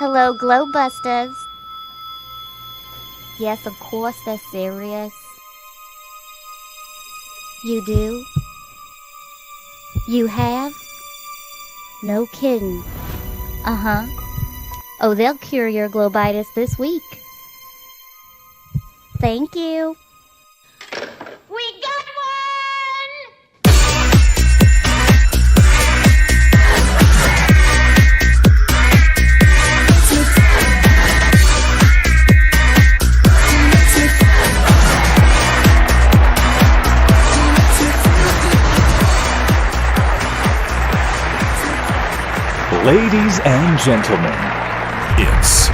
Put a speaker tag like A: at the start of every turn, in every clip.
A: Hello, Glowbusters. Yes, of course they're serious. You do? You have? No kidding. Uh-huh. Oh, they'll cure your globitis this week. Thank you. We got one!
B: Ladies and gentlemen, it's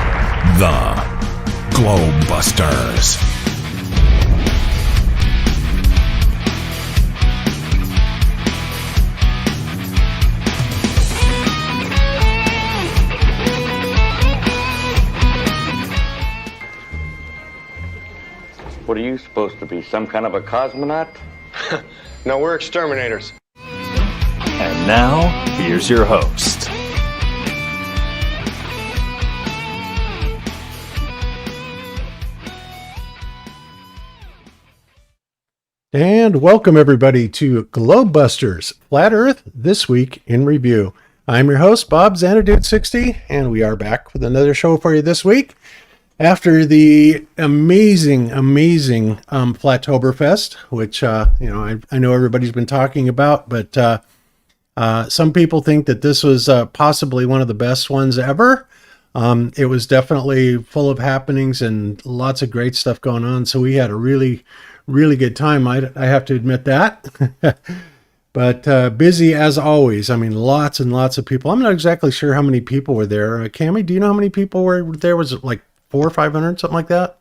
B: the Glowbusters.
C: What are you supposed to be, some kind of a cosmonaut?
D: No, we're exterminators.
B: And now, here's your host.
E: And welcome everybody to Glowbusters, Flat Earth This Week in Review. I'm your host, Bob Xanadude60, and we are back with another show for you this week. After the amazing Flatoberfest, which, I know everybody's been talking about, but some people think that this was possibly one of the best ones ever. It was definitely full of happenings and lots of great stuff going on. So we had a really good time. I have to admit that. But busy as always. I mean, lots and lots of people. I'm not exactly sure how many people were there. Cami, do you know how many people were there? Was it like 400 or 500, something like that?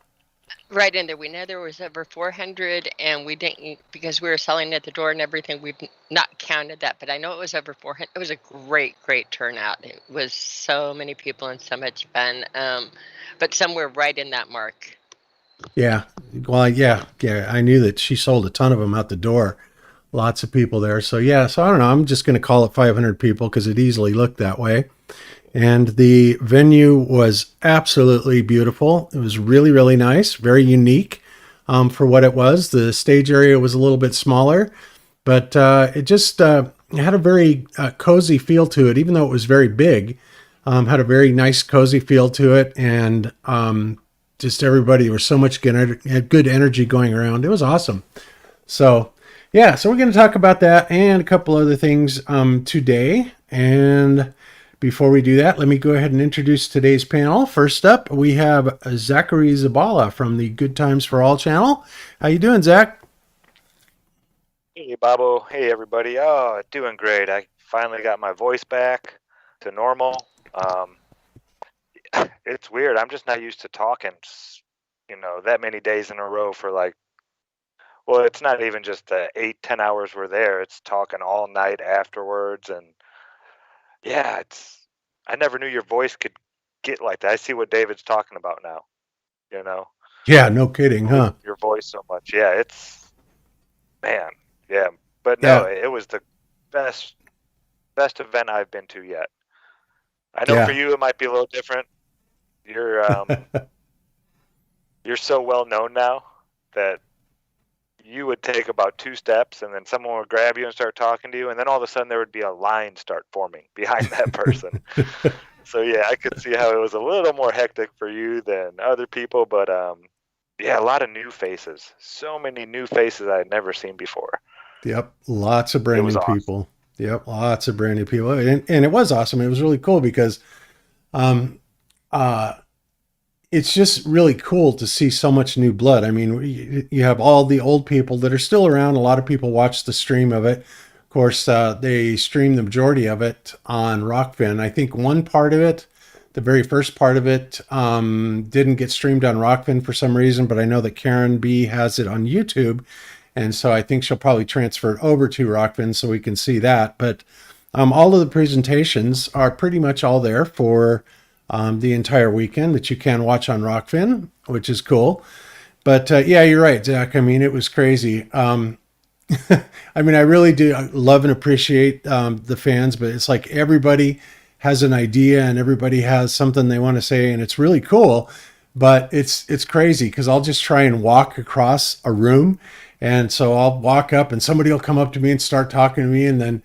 F: Right in there. We know there was over 400, and we didn't, because we were selling at the door and everything, we've not counted that, but I know it was over 400. It was a great turnout. It was so many people and so much fun, but somewhere right in that mark. Yeah.
E: Well, yeah. I knew that she sold a ton of them out the door. Lots of people there. So I don't know. I'm just going to call it 500 people because it easily looked that way. And the venue was absolutely beautiful. It was really nice, very unique for what it was. The stage area was a little bit smaller, but it just had a very cozy feel to it, even though it was very big. Had a very nice, cozy feel to it, and just everybody, there was so much good energy going around. It was awesome. So we're going to talk about that and a couple other things today. And before we do that, let me go ahead and introduce today's panel. First up, we have Zachary Zabala from the Good Times for All channel. How you doing, Zach?
G: Hey, Bobo. Hey, everybody. Oh, doing great. I finally got my voice back to normal. It's weird. I'm just not used to talking, that many days in a row for well, it's not even just the 8-10 hours we're there. It's talking all night afterwards. And yeah, I never knew your voice could get like that. I see what David's talking about now,
E: Yeah, no kidding, huh?
G: Your voice so much. Yeah, man. Yeah. But no, It was the best event I've been to yet. I know for you it might be a little different. You're you're so well known now that you would take about 2 steps and then someone would grab you and start talking to you, and then all of a sudden there would be a line start forming behind that person. So I could see how it was a little more hectic for you than other people, but a lot of new faces. So many new faces I had never seen before.
E: Yep, lots of brand new people. Awesome. Yep, lots of brand new people. And it was awesome. It was really cool because it's just really cool to see so much new blood. I mean, you have all the old people that are still around. A lot of people watch the stream of it. Of course, they stream the majority of it on Rockfin. I think one part of it, the very first part of it, didn't get streamed on Rockfin for some reason, but I know that Karen B has it on YouTube. And so I think she'll probably transfer it over to Rockfin so we can see that. But all of the presentations are pretty much all there for the entire weekend that you can watch on Rockfin, which is cool. But you're right, Zach. I mean, it was crazy. I mean, I really do love and appreciate the fans, but it's like everybody has an idea and everybody has something they want to say, and it's really cool. But it's crazy because I'll just try and walk across a room, and so I'll walk up and somebody will come up to me and start talking to me, and then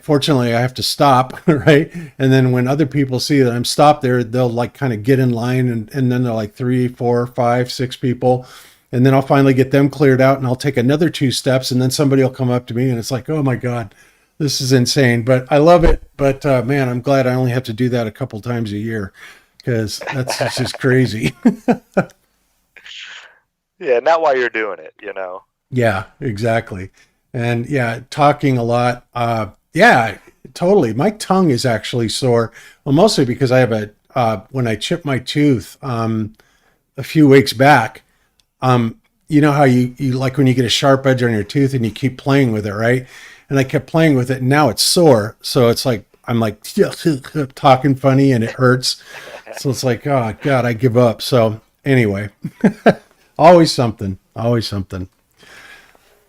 E: fortunately I have to stop, right? And then when other people see that I'm stopped there, they'll like kind of get in line, and then they're like 3, 4, 5, 6 people. And then I'll finally get them cleared out, and I'll take another 2 steps, and then somebody will come up to me, and it's like, oh my God, this is insane. But I love it. But man, I'm glad I only have to do that a couple times a year, because that's just crazy.
G: Yeah, not while you're doing it,
E: Yeah, exactly. And yeah, talking a lot. Yeah, totally. My tongue is actually sore. Well, mostly because I have when I chipped my tooth a few weeks back, you know how you like when you get a sharp edge on your tooth and you keep playing with it, right? And I kept playing with it, and now it's sore. So it's like, I'm like talking funny and it hurts. So it's like, oh God, I give up. So anyway, always something.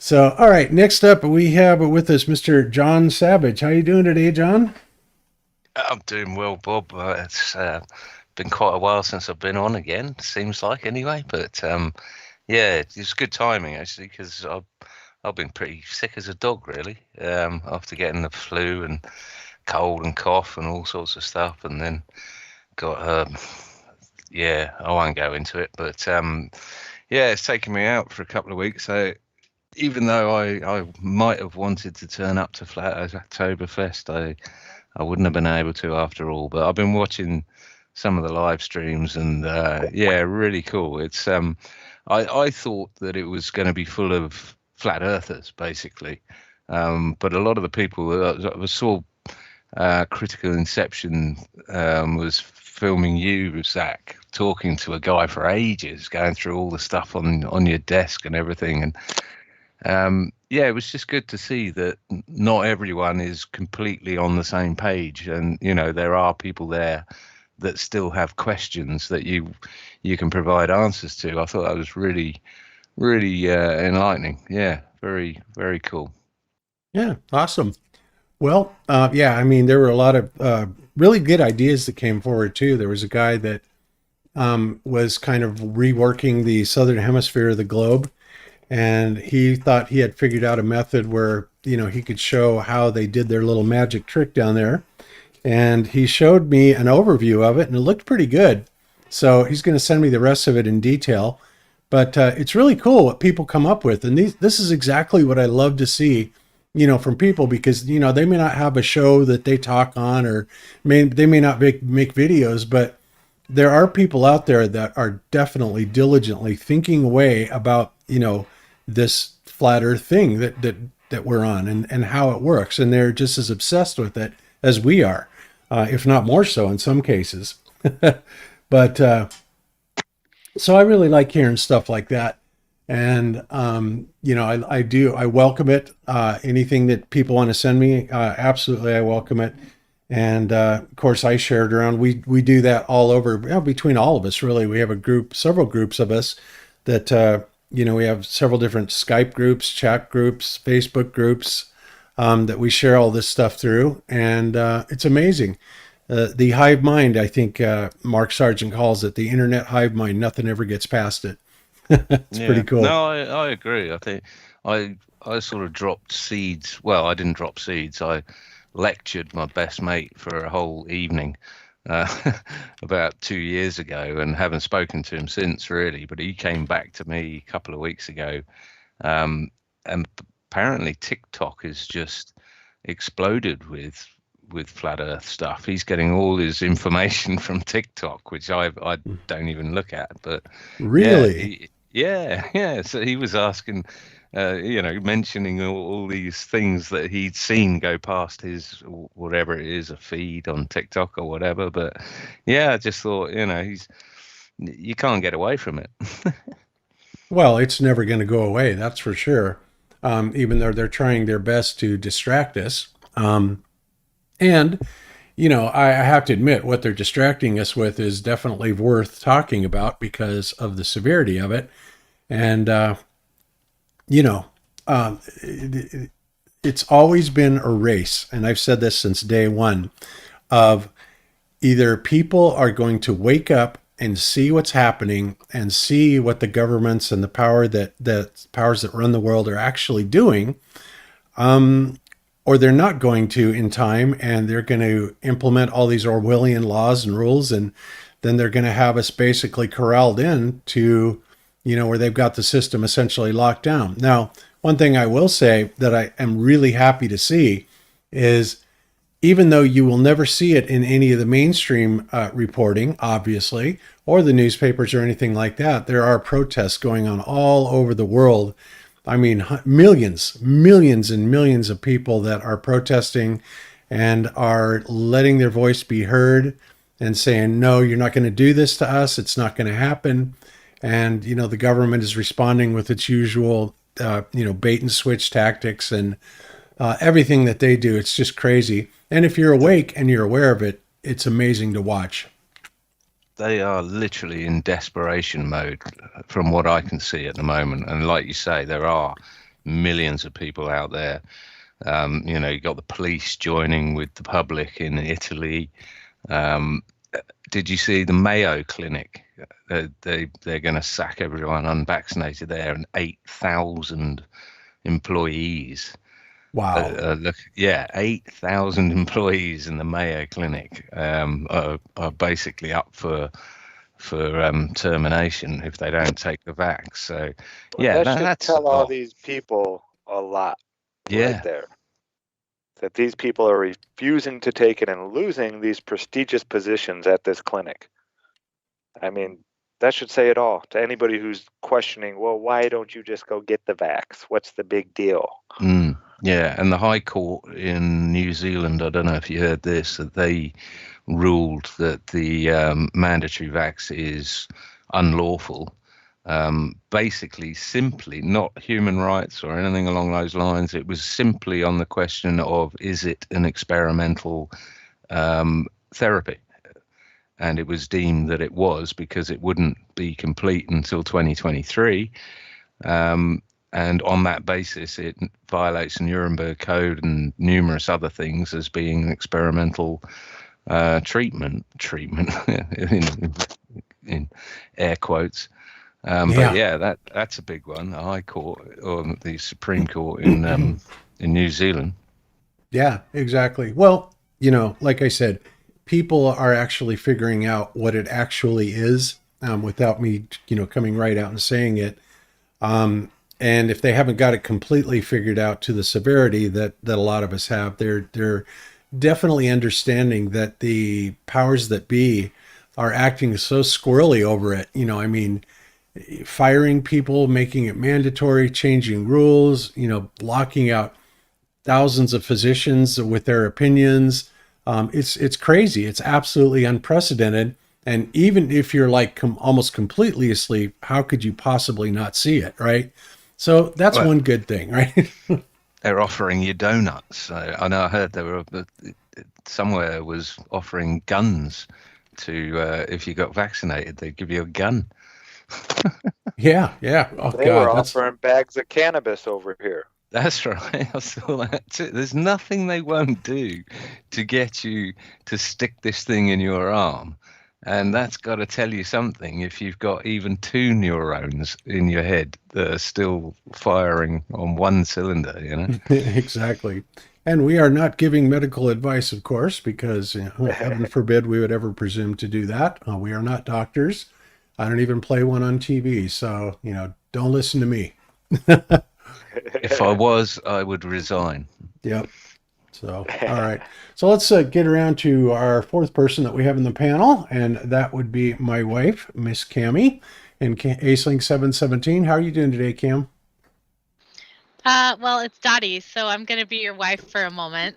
E: So, all right, next up we have with us Mr. John Savage. How you doing today, John?
H: I'm doing well, Bob. It's been quite a while since I've been on again, seems like anyway. But yeah, it's good timing actually, because I've been pretty sick as a dog really, after getting the flu and cold and cough and all sorts of stuff, and then got yeah, I won't go into it, but yeah, it's taken me out for a couple of weeks. So even though I might have wanted to turn up to Flatoberfest, I wouldn't have been able to after all. But I've been watching some of the live streams, and yeah, really cool. It's I thought that it was going to be full of flat earthers basically, but a lot of the people that saw Critical Inception was filming you, Zack, talking to a guy for ages, going through all the stuff on your desk and everything, and yeah, it was just good to see that not everyone is completely on the same page, and there are people there that still have questions that you can provide answers to. I thought that was really enlightening. Yeah, very, very cool.
E: Yeah, awesome. Well, yeah, I mean, there were a lot of really good ideas that came forward too. There was a guy that was kind of reworking the southern hemisphere of the globe, and he thought he had figured out a method where he could show how they did their little magic trick down there. And he showed me an overview of it, and it looked pretty good. So he's going to send me the rest of it in detail. But it's really cool what people come up with. And this is exactly what I love to see, from people, because, they may not have a show that they talk on, or they may not make videos, but there are people out there that are definitely diligently thinking away about, this flat earth thing that we're on, and how it works. And they're just as obsessed with it as we are, if not more so in some cases. But so I really like hearing stuff like that. And, I welcome it. Anything that people want to send me, absolutely, I welcome it. And of course, I share it around. We do that all over, between all of us, really. We have several groups of us that, we have several different Skype groups, chat groups, Facebook groups, that we share all this stuff through. And it's amazing. The hive mind, I think Mark Sargent calls it, the internet hive mind. Nothing ever gets past it. It's pretty cool.
H: No, I agree. I think I sort of dropped seeds. Well, I didn't drop seeds. I lectured my best mate for a whole evening about 2 years ago, and haven't spoken to him since really. But he came back to me a couple of weeks ago, and apparently TikTok has just exploded with flat earth stuff. He's getting all his information from TikTok, which I don't even look at. But
E: really,
H: yeah. So he was asking, mentioning all these things that he'd seen go past his, whatever it is, a feed on TikTok or whatever. But yeah, I just thought, you can't get away from it.
E: Well, it's never going to go away. That's for sure. Even though they're trying their best to distract us. And, I have to admit, what they're distracting us with is definitely worth talking about because of the severity of it. And, it's always been a race. And I've said this since day one. of either people are going to wake up and see what's happening and see what the governments and the powers that run the world are actually doing, or they're not going to in time, and they're going to implement all these Orwellian laws and rules, and then they're going to have us basically corralled in to, where they've got the system essentially locked down. Now, one thing I will say that I am really happy to see is, even though you will never see it in any of the mainstream reporting, obviously, or the newspapers or anything like that, there are protests going on all over the world. I mean, millions and millions of people that are protesting and are letting their voice be heard and saying, no, you're not going to do this to us. It's not going to happen. And, the government is responding with its usual, bait and switch tactics and everything that they do. It's just crazy. And if you're awake and you're aware of it, it's amazing to watch.
H: They are literally in desperation mode from what I can see at the moment. And like you say, there are millions of people out there. You got the police joining with the public in Italy. Did you see the Mayo Clinic? They're going to sack everyone unvaccinated there, and 8,000 employees.
E: Wow.
H: 8,000 employees in the Mayo Clinic are basically up for termination if they don't take the vax. So,
G: that should tell all these people a lot. Right there. That these people are refusing to take it and losing these prestigious positions at this clinic. I mean, that should say it all to anybody who's questioning, well, why don't you just go get the vax? What's the big deal?
H: Yeah, and the High Court in New Zealand, I don't know if you heard this, that they ruled that the mandatory vax is unlawful. Basically, simply, not human rights or anything along those lines. It was simply on the question of, is it an experimental therapy? And it was deemed that it was, because it wouldn't be complete until 2023. And on that basis, it violates the Nuremberg Code and numerous other things as being an experimental treatment in air quotes. But that's a big one. The High Court or the Supreme Court in New Zealand. Yeah,
E: exactly. Well, like I said, people are actually figuring out what it actually is without me, coming right out and saying it. And if they haven't got it completely figured out to the severity that a lot of us have, they're definitely understanding that the powers that be are acting so squirrely over it. Firing people, making it mandatory, changing rules, blocking out thousands of physicians with their opinions. It's crazy. It's absolutely unprecedented. And even if you're almost completely asleep, how could you possibly not see it, right? So that's one good thing, right?
H: They're offering you donuts. I know I heard there were somewhere was offering guns to if you got vaccinated, they'd give you a gun.
E: Yeah. Oh,
G: they were offering bags of cannabis over here.
H: That's right. I saw that too. There's nothing they won't do to get you to stick this thing in your arm. And that's got to tell you something if you've got even 2 neurons in your head that are still firing on one cylinder,
E: Exactly. And we are not giving medical advice, of course, because heaven forbid we would ever presume to do that. We are not doctors. I don't even play one on TV. So, don't listen to me.
H: If I was, I would resign.
E: Yep. So, all right. So let's get around to our 4th person that we have in the panel, and that would be my wife, Miss Cami, and Aceling 717. How are you doing today, Cam?
I: Well, it's Dottie, so I'm going to be your wife for a moment.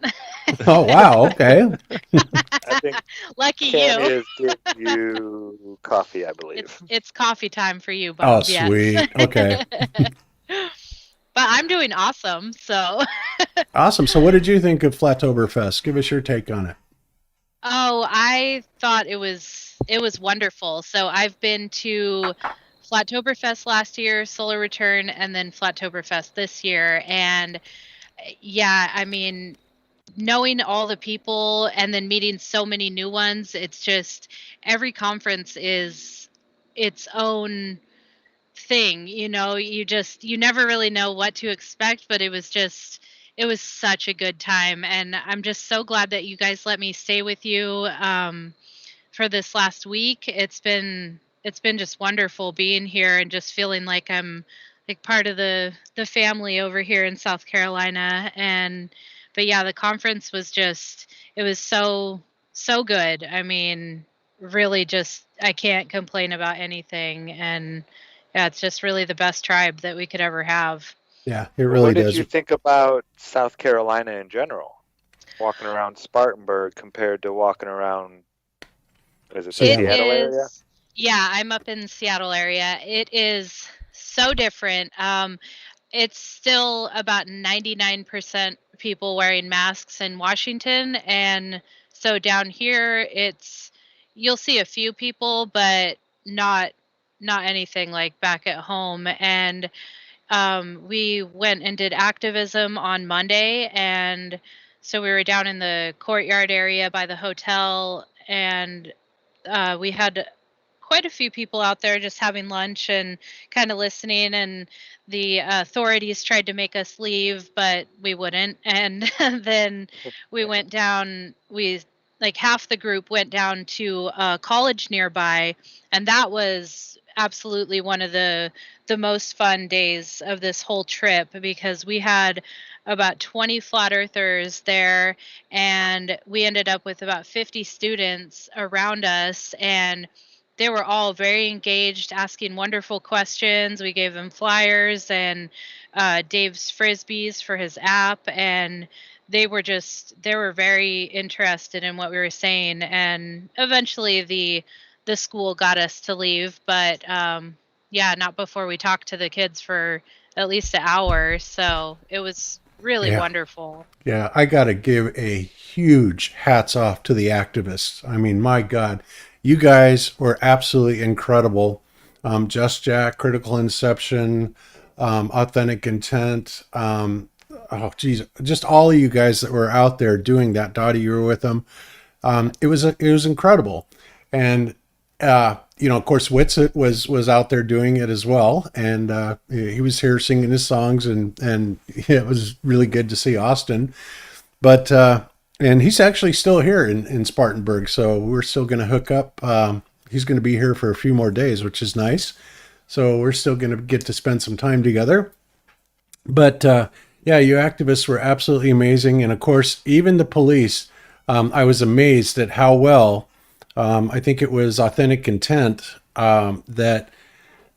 E: Oh, wow. Okay.
G: I think
I: Lucky
G: Cami
I: you.
G: is giving you coffee, I believe.
I: It's coffee time for you, Bob.
E: Oh, sweet. Yes. Okay.
I: But I'm doing awesome, so.
E: Awesome. So what did you think of Flatoberfest? Give us your take on it.
I: Oh, I thought it was wonderful. So I've been to Flatoberfest last year, Solar Return, and then Flatoberfest this year. And yeah, I mean, knowing all the people and then meeting so many new ones, it's just every conference is its own thing, you never really know what to expect, but it was such a good time, and I'm just so glad that you guys let me stay with you for this last week. It's been just wonderful being here and just feeling like I'm like part of the family over here in South Carolina. And but yeah, the conference was just it was so good. I mean, really just I can't complain about anything. And yeah, it's just really the best tribe that we could ever have.
E: Yeah, it
G: Well,
E: really
G: what did
E: does.
G: you think about South Carolina in general? Walking around Spartanburg compared to walking around, is it the
I: It
E: Seattle.
G: Seattle area?
I: is, yeah, I'm up in Seattle area. It is so different. It's still about 99% people wearing masks in Washington, and so down here you'll see a few people, but not anything like back at home. And we went and did activism on Monday, and so we were down in the courtyard area by the hotel, and we had quite a few people out there just having lunch and kind of listening. And the authorities tried to make us leave, but we wouldn't. And then we went down. We like half the group went down to a college nearby, and that was absolutely one of the most fun days of this whole trip, because we had about 20 flat earthers there, and we ended up with about 50 students around us, and they were all very engaged, asking wonderful questions. We gave them flyers and Dave's frisbees for his app, and they were very interested in what we were saying. And eventually the school got us to leave, but yeah, not before we talked to the kids for at least an hour. So it was really
E: Yeah.
I: wonderful.
E: Yeah, I got to give a huge hats off to the activists. I mean, my God, you guys were absolutely incredible. Just Jack, Critical Inception, Authentic Intent. Oh, geez, just all of you guys that were out there doing that. Dottie, you were with them. It was incredible, and of course, Witsit was out there doing it as well, and he was here singing his songs, and it was really good to see Austin. But and he's actually still here in Spartanburg, so we're still going to hook up. He's going to be here for a few more days, which is nice. So we're still going to get to spend some time together. But yeah, you activists were absolutely amazing, and of course, even the police. I was amazed at how well. I think it was Authentic Intent that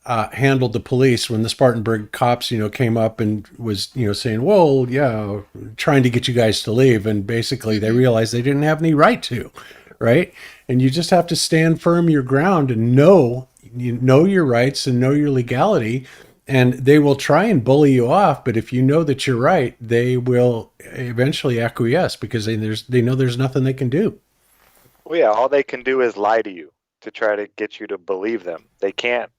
E: handled the police when the Spartanburg cops, came up and was, saying, "Well, yeah, trying to get you guys to leave," and basically they realized they didn't have any right to, right? And you just have to stand firm your ground and know your rights and know your legality. And they will try and bully you off, but if you know that you're right, they will eventually acquiesce because they know there's nothing they can do.
G: Well, yeah, all they can do is lie to you to try to get you to believe them. They can't,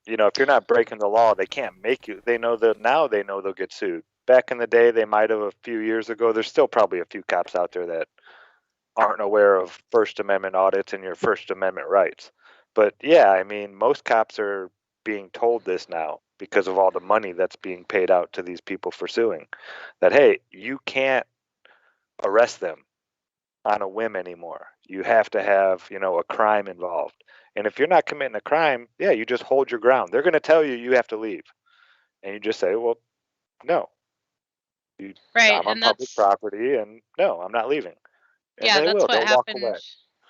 G: if you're not breaking the law, they can't make you. They know that now they know they'll get sued. Back in the day, they might have a few years ago. There's still probably a few cops out there that aren't aware of First Amendment audits and your First Amendment rights. But yeah, I mean, most cops are being told this now because of all the money that's being paid out to these people for suing, that, hey, you can't arrest them on a whim anymore. You have to have, a crime involved. And if you're not committing a crime, yeah, you just hold your ground. They're going to tell you have to leave. And you just say, well, no,
I: Right.
G: I'm on
I: And
G: public property and no, I'm not leaving. And
I: yeah,
G: they will.
I: what
G: They'll walk
I: happened.
G: away.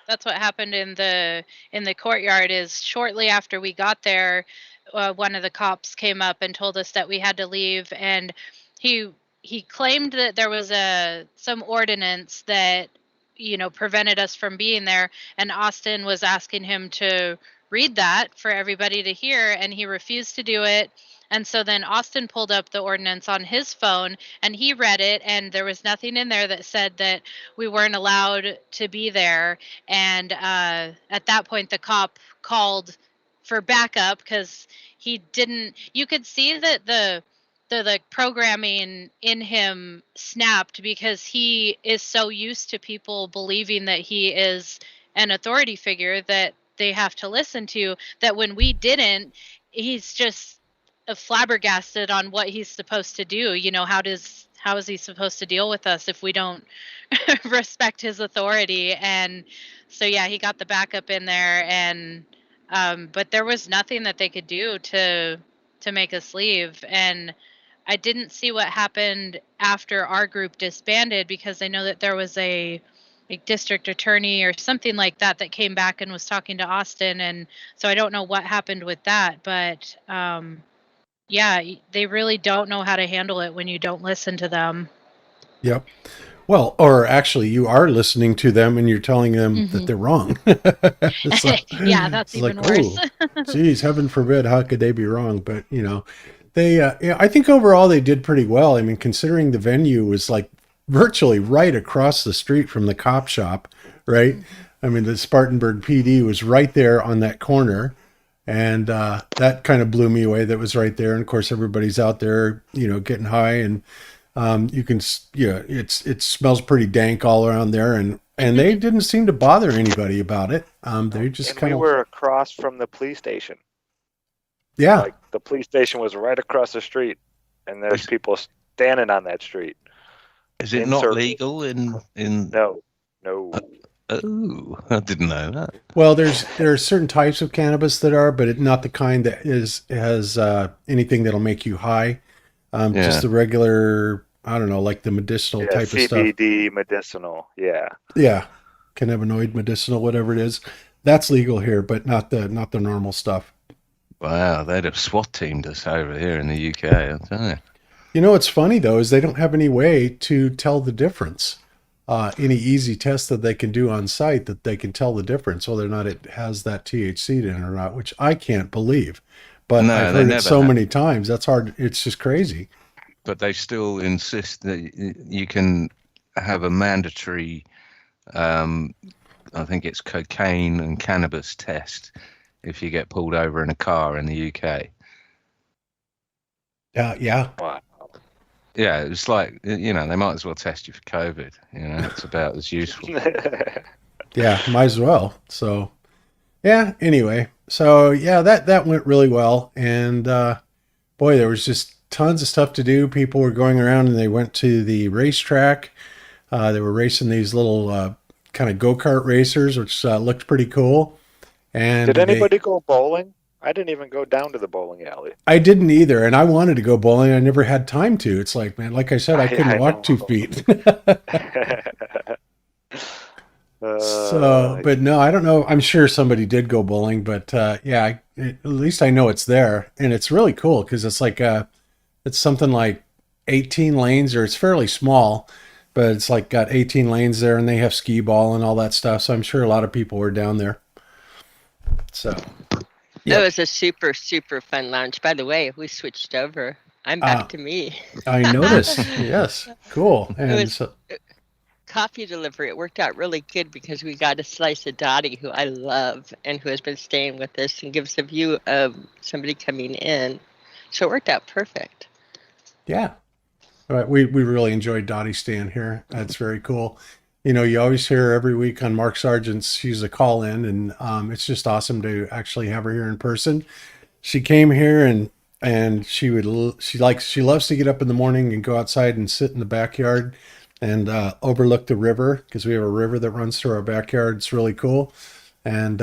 I: That's what happened in the courtyard. Is shortly after we got there, one of the cops came up and told us that we had to leave, and he he claimed that there was some ordinance that prevented us from being there, and Austin was asking him to read that for everybody to hear, and he refused to do it. And so then Austin pulled up the ordinance on his phone and he read it, and there was nothing in there that said that we weren't allowed to be there. And at that point, the cop called for backup because he didn't. You could see that the programming in him snapped because he is so used to people believing that he is an authority figure that they have to listen to, that when we didn't, he's just flabbergasted on what he's supposed to do. You know, how is he supposed to deal with us if we don't respect his authority? And so yeah, he got the backup in there, and but there was nothing that they could do to make us leave. And I didn't see what happened after our group disbanded, because I know that there was a district attorney or something like that that came back and was talking to Austin, and so I don't know what happened with that. But yeah, they really don't know how to handle it when you don't listen to them.
E: Yep. Well, or actually, you are listening to them and you're telling them that they're wrong. So,
I: yeah, that's even
E: like,
I: worse.
E: Geez, heaven forbid, how could they be wrong? But, you know, they, yeah, I think overall they did pretty well. I mean, considering the venue was like virtually right across the street from the cop shop, right? I mean, the Spartanburg PD was right there on that corner. And that kind of blew me away. That was right there. And of course, everybody's out there, you know, getting high, and you can, you know, it smells pretty dank all around there, and they didn't seem to bother anybody about it. They just kind of.
G: We were across from the police station.
E: Yeah.
G: Like the police station was right across the street, and there's people standing on that street.
H: Is it not legal in?
G: No.
H: Oh, I didn't know that.
E: Well, there are certain types of cannabis that are, but not the kind that has anything that'll make you high. Just the regular, I don't know, like the medicinal type of stuff.
G: CBD medicinal, yeah.
E: Yeah, cannabinoid medicinal, whatever it is. That's legal here, but not the normal stuff.
H: Wow, they'd have SWAT teamed us over here in the UK, I tell you.
E: You know what's funny though is they don't have any way to tell the difference. Any easy test that they can do on site that they can tell the difference whether or not it has that THC in it or not, which I can't believe. But no, I've heard it so many times. That's hard. It's just crazy.
H: But they still insist that you can have a mandatory, I think it's cocaine and cannabis test if you get pulled over in a car in the UK.
E: Yeah.
G: Wow.
H: Yeah, it's like, you know, they might as well test you for COVID. You know, it's about as useful.
E: Yeah, might as well. So, yeah, anyway. So, yeah, that went really well. And, boy, there was just tons of stuff to do. People were going around and they went to the racetrack. They were racing these little kind of go-kart racers, which looked pretty cool. And
G: did anybody go bowling? I didn't even go down to the bowling alley.
E: I didn't either, and I wanted to go bowling. I never had time to. It's like, man, like I said, I couldn't walk 2 feet. So, but no, I don't know. I'm sure somebody did go bowling, but yeah, at least I know it's there, and it's really cool because it's like it's something like 18 lanes, or it's fairly small, but it's like got 18 lanes there, and they have skee ball and all that stuff. So I'm sure a lot of people were down there. So.
F: It was a super, super fun lounge. By the way, we switched over. I'm back to me.
E: I noticed. Yes. Cool. And
F: it was coffee delivery. It worked out really good because we got a slice of Dottie, who I love and who has been staying with us and gives a view of somebody coming in. So it worked out perfect.
E: Yeah. All right. We really enjoyed Dottie staying here. That's very cool. You know, you always hear every week on Mark Sargent's, she's a call in, and it's just awesome to actually have her here in person. She came here and she loves to get up in the morning and go outside and sit in the backyard and overlook the river, because we have a river that runs through our backyard. It's really cool. And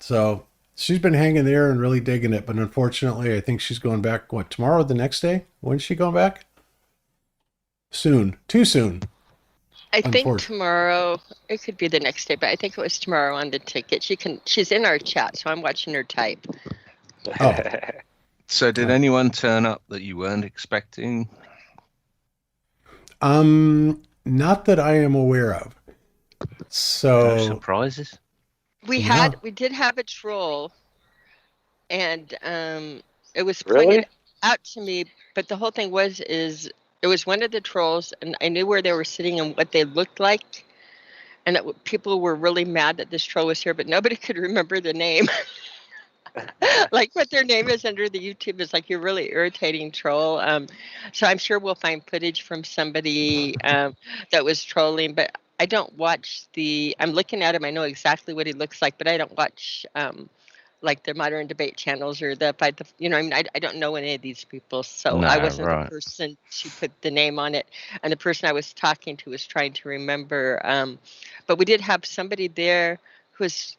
E: so she's been hanging there and really digging it. But unfortunately, I think she's going back, tomorrow, the next day? When's she going back? Soon. Too soon.
F: I think tomorrow, it could be the next day, but I think it was tomorrow on the ticket. She's in our chat, so I'm watching her type.
E: Oh.
H: So did anyone turn up that you weren't expecting?
E: Not that I am aware of. So
H: no surprises?
F: We did have a troll, and it was pointed out to me, but the whole thing is it was one of the trolls, and I knew where they were sitting and what they looked like. And people were really mad that this troll was here, but nobody could remember the name. Like what their name is under the YouTube is like, you're really irritating troll. So I'm sure we'll find footage from somebody that was trolling, but I don't watch I'm looking at him. I know exactly what he looks like, but I don't watch like the modern debate channels or I mean, I don't know any of these people. So I
H: No,
F: wasn't the
H: right.
F: person to put the name on it. And the person I was talking to was trying to remember. But we did have somebody there who was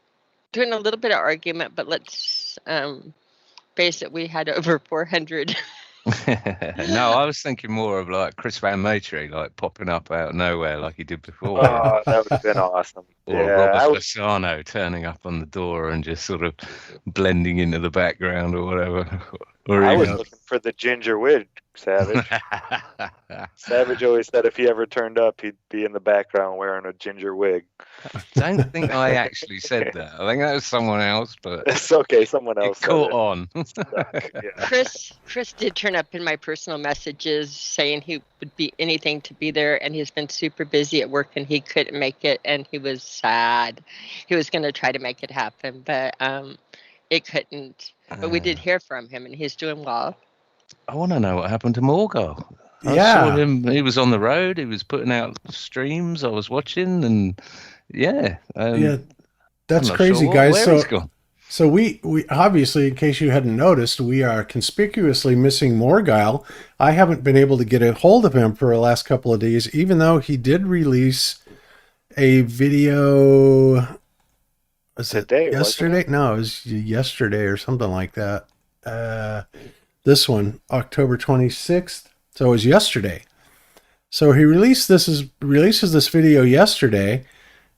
F: doing a little bit of argument, but let's face it, we had over 400.
H: No, I was thinking more of like Chris Van Matry, like popping up out of nowhere like he did before.
G: Oh, that would have been awesome.
H: Or
G: Yeah,
H: Robert Fasano turning up on the door and just sort of blending into the background or whatever. Or
G: I was
H: even...
G: looking for the ginger wig, Savage. Savage always said if he ever turned up, he'd be in the background wearing a ginger wig.
H: I don't think I actually said that. I think that was someone else, but
G: it's okay. Someone else
H: caught on.
F: Yeah. Chris did turn up in my personal messages saying he would be anything to be there, and he's been super busy at work and he couldn't make it, and he was sad. He was going to try to make it happen, but it couldn't. But we did hear from him, and he's doing well.
H: I want to know what happened to Morgile. I
E: Yeah.
H: saw him. He was on the road. He was putting out streams. I was watching, and yeah,
E: that's
H: I'm not
E: crazy,
H: sure
E: guys.
H: where he's gone.
E: So we obviously, in case you hadn't noticed, we are conspicuously missing Morgile. I haven't been able to get a hold of him for the last couple of days, even though he did release a video. Was it yesterday? No, it was yesterday or something like that. This one, October 26th. So it was yesterday. So he releases this video yesterday.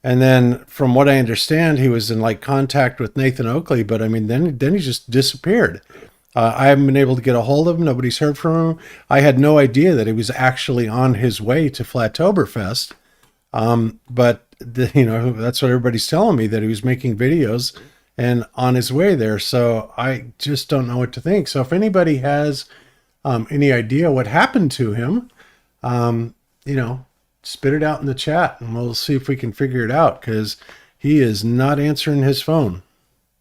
E: And then from what I understand, he was in like contact with Nathan Oakley, but I mean, then he just disappeared. I haven't been able to get a hold of him. Nobody's heard from him. I had no idea that he was actually on his way to Flatoberfest. But that's what everybody's telling me, that he was making videos and on his way there. So I just don't know what to think. So if anybody has any idea what happened to him, spit it out in the chat and we'll see if we can figure it out, because he is not answering his phone.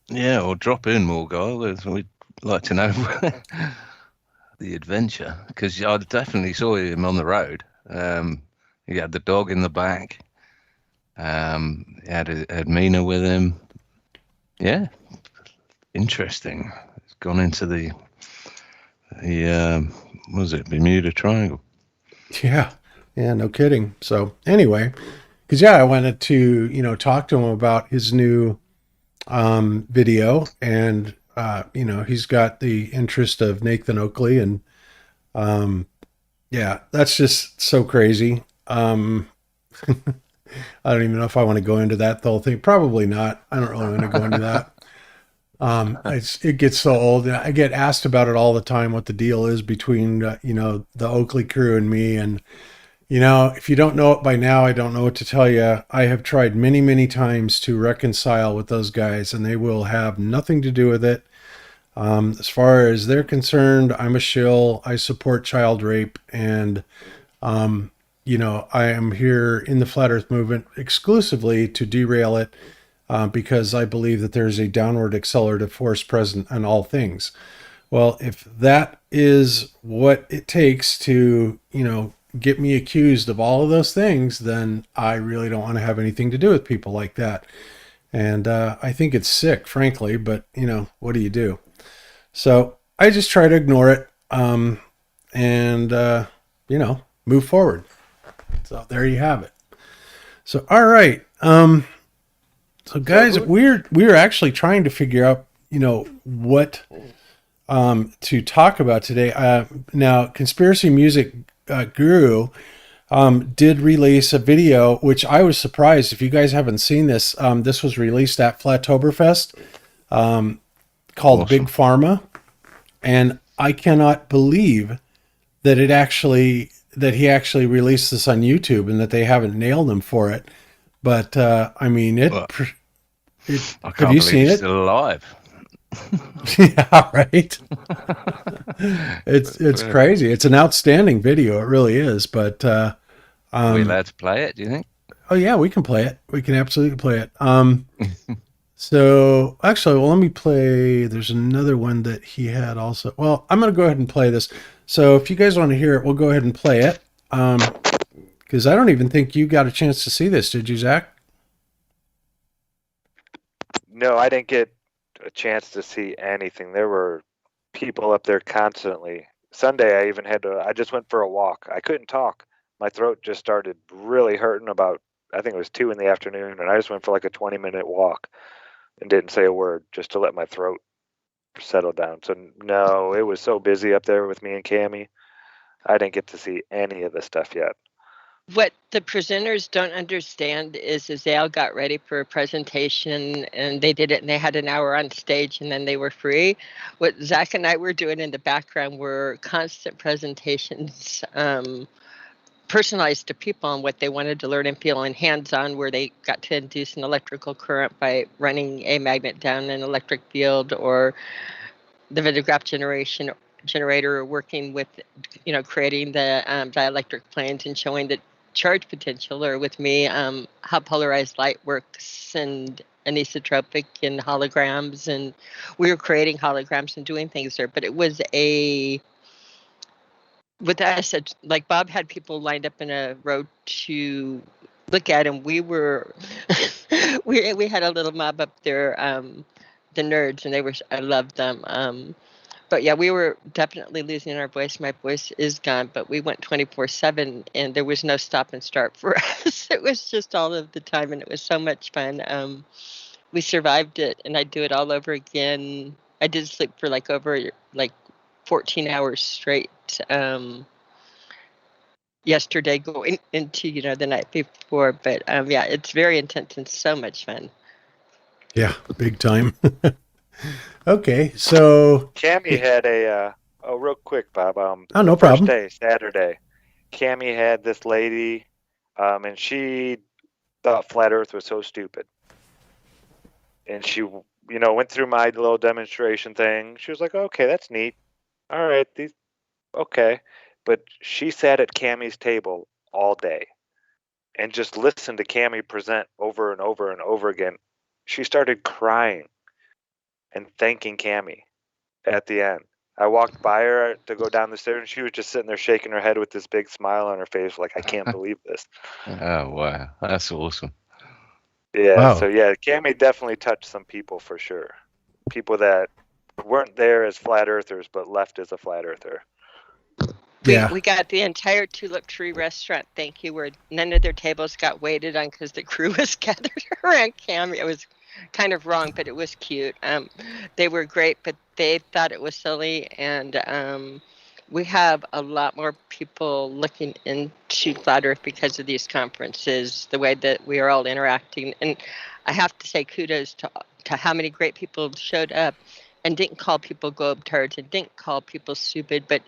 H: Yeah, or drop in Morgile. We'd like to know the adventure, because I definitely saw him on the road. He had the dog in the back. He had Mina with him. Yeah, interesting. He's gone into the Bermuda Triangle.
E: Yeah, no kidding. So anyway, because I wanted to talk to him about his new video, and he's got the interest of Nathan Oakley, and that's just so crazy. I don't even know if I want to go into that whole thing. Probably not. I don't really want to go into that. It gets so old. I get asked about it all the time, what the deal is between, the Oakley crew and me. And, if you don't know it by now, I don't know what to tell you. I have tried many, many times to reconcile with those guys, and they will have nothing to do with it. As far as they're concerned, I'm a shill. I support child rape. And, I am here in the Flat Earth movement exclusively to derail it, because I believe that there's a downward accelerative force present in all things. Well, if that is what it takes to, get me accused of all of those things, then I really don't want to have anything to do with people like that. And I think it's sick, frankly, but, what do you do? So I just try to ignore it and move forward. So there you have it. So, all right. So guys, we're actually trying to figure out, what to talk about today. Now, Conspiracy Music Guru did release a video, which I was surprised. If you guys haven't seen this, this was released at Flatoberfest, called
H: Awesome.
E: Big Pharma, and I cannot believe that he actually released this on YouTube and that they haven't nailed him for it. But I mean,
H: I can't
E: have you seen
H: he's
E: it?
H: still alive.
E: Yeah, right. It's crazy. It's an outstanding video. It really is. But
H: Are we allowed to play it, do you think?
E: oh yeah, we can play it. We can absolutely play it. So actually, well, let me play. There's another one that he had also. Well, I'm going to go ahead and play this. So if you guys want to hear it, we'll go ahead and play it. Because I don't even think you got a chance to see this, did you, Zach?
G: No, I didn't get a chance to see anything. There were people up there constantly. Sunday, I just went for a walk. I couldn't talk. My throat just started really hurting about, I think it was 2 in the afternoon, and I just went for like a 20-minute walk and didn't say a word just to let my throat settle down. So no, it was so busy up there with me and Cami. I didn't get to see any of the stuff yet.
F: What the presenters don't understand is they all got ready for a presentation and they did it and they had an hour on stage and then they were free. What Zach and I were doing in the background were constant presentations, personalized to people on what they wanted to learn and feel, and hands-on where they got to induce an electrical current by running a magnet down an electric field, or the ventograph generator, or working with, creating the dielectric planes and showing the charge potential, or with me, how polarized light works and anisotropic and holograms, and we were creating holograms and doing things there. But it was with us, like Bob had people lined up in a row to look at, and we were we had a little mob up there, the nerds, and I loved them. But yeah, we were definitely losing our voice. My voice is gone, but we went 24/7, and there was no stop and start for us. It was just all of the time, and it was so much fun. We survived it, and I'd do it all over again. I did sleep for over 14 hours straight yesterday, going into the night before. But yeah, it's very intense and so much fun.
E: Yeah, big time. Okay, so
G: Cami had real quick, Bob.
E: Oh, no
G: first
E: problem.
G: day, Saturday, Cami had this lady, and she thought flat Earth was so stupid, and she, went through my little demonstration thing. She was like, "Okay, that's neat. All right, okay," but she sat at Cami's table all day and just listened to Cami present over and over and over again. She started crying and thanking Cami at the end. I walked by her to go down the stairs, and she was just sitting there shaking her head with this big smile on her face, like, I can't believe this.
H: Oh, wow. That's awesome.
G: Yeah,
E: Wow.
G: So yeah, Cami definitely touched some people for sure. People that weren't there as flat earthers, but left as a flat earther.
E: Yeah.
F: We got the entire Tulip Tree restaurant, thank you, where none of their tables got waited on because the crew was gathered around Cami. It was kind of wrong, but it was cute. They were great, but they thought it was silly, and we have a lot more people looking into Flat Earth because of these conferences, the way that we are all interacting. And I have to say kudos to how many great people showed up and didn't call people globetards and didn't call people stupid, but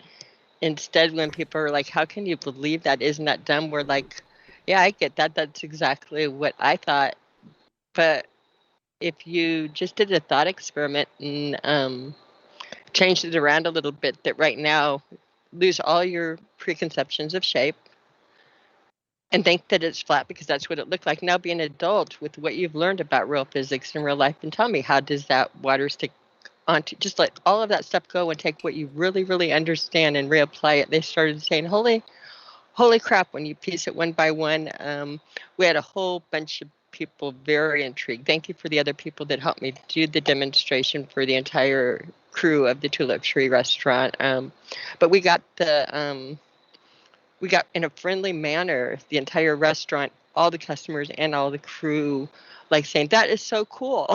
F: instead, when people are like, how can you believe that? Isn't that dumb? We're like, yeah, I get that. That's exactly what I thought. But if you just did a thought experiment and changed it around a little bit, that right now, lose all your preconceptions of shape and think that it's flat because that's what it looked like. Now be an adult with what you've learned about real physics and real life, and tell me, how does that water stick onto, just let all of that stuff go and take what you really, really understand and reapply it. They started saying, holy crap, when you piece it one by one. We had a whole bunch of people very intrigued. Thank you for the other people that helped me do the demonstration for the entire crew of the Tulip Tree restaurant. But we got in a friendly manner, the entire restaurant, all the customers and all the crew, like saying, that is so cool.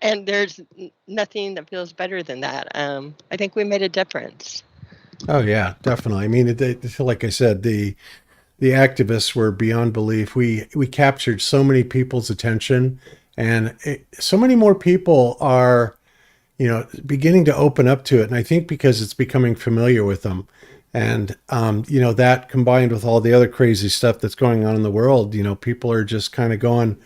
F: And there's nothing that feels better than that. I think we made a difference.
E: Oh yeah, definitely. I mean, like I said, the activists were beyond belief. We captured so many people's attention, and so many more people are, beginning to open up to it. And I think because it's becoming familiar with them, and that combined with all the other crazy stuff that's going on in the world, people are just kind of going,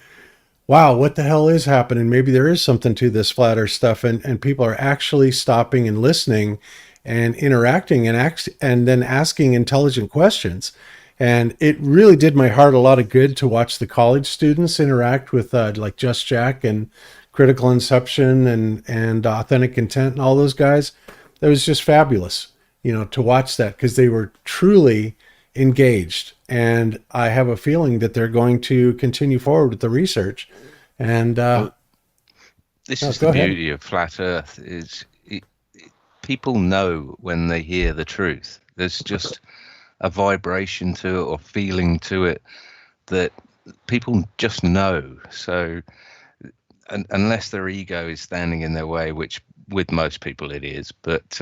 E: wow, what the hell is happening? Maybe there is something to this flat earth stuff. And people are actually stopping and listening and interacting and then asking intelligent questions. And it really did my heart a lot of good to watch the college students interact with like Just Jack and Critical Inception and Authentic Intent and all those guys. That was just fabulous, to watch that, because they were truly engaged. And I have a feeling that they're going to continue forward with the research. And
H: this is the beauty of Flat Earth, is people know when they hear the truth. There's just a vibration to it or feeling to it that people just know. So unless their ego is standing in their way, which with most people it is, but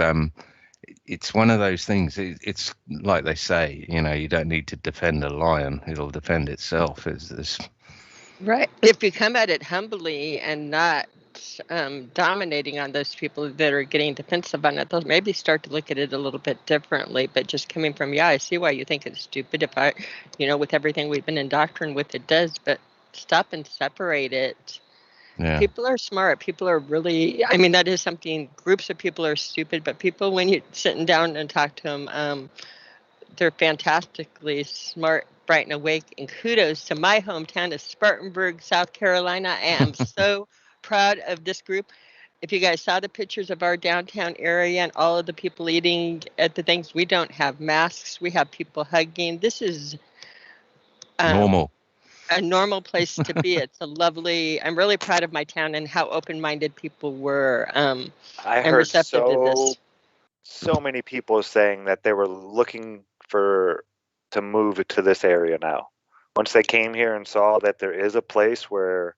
H: it's one of those things. It's like they say, you don't need to defend a lion; it'll defend itself. Is this
F: right? If you come at it humbly and not dominating on those people that are getting defensive on it, they'll maybe start to look at it a little bit differently. But just coming from, I see why you think it's stupid. If I, with everything we've been indoctrinated with, it does. But stop and separate it. Yeah. People are smart. People are really, that is something, groups of people are stupid, but people, when you're sitting down and talk to them, they're fantastically smart, bright, and awake. And kudos to my hometown of Spartanburg, South Carolina. I am so proud of this group. If you guys saw the pictures of our downtown area and all of the people eating at the things, we don't have masks. We have people hugging. This is
H: normal.
F: A normal place to be. It's a lovely, I'm really proud of my town and how open-minded people were.
G: I heard so many people saying that they were looking to move to this area now. Once they came here and saw that there is a place where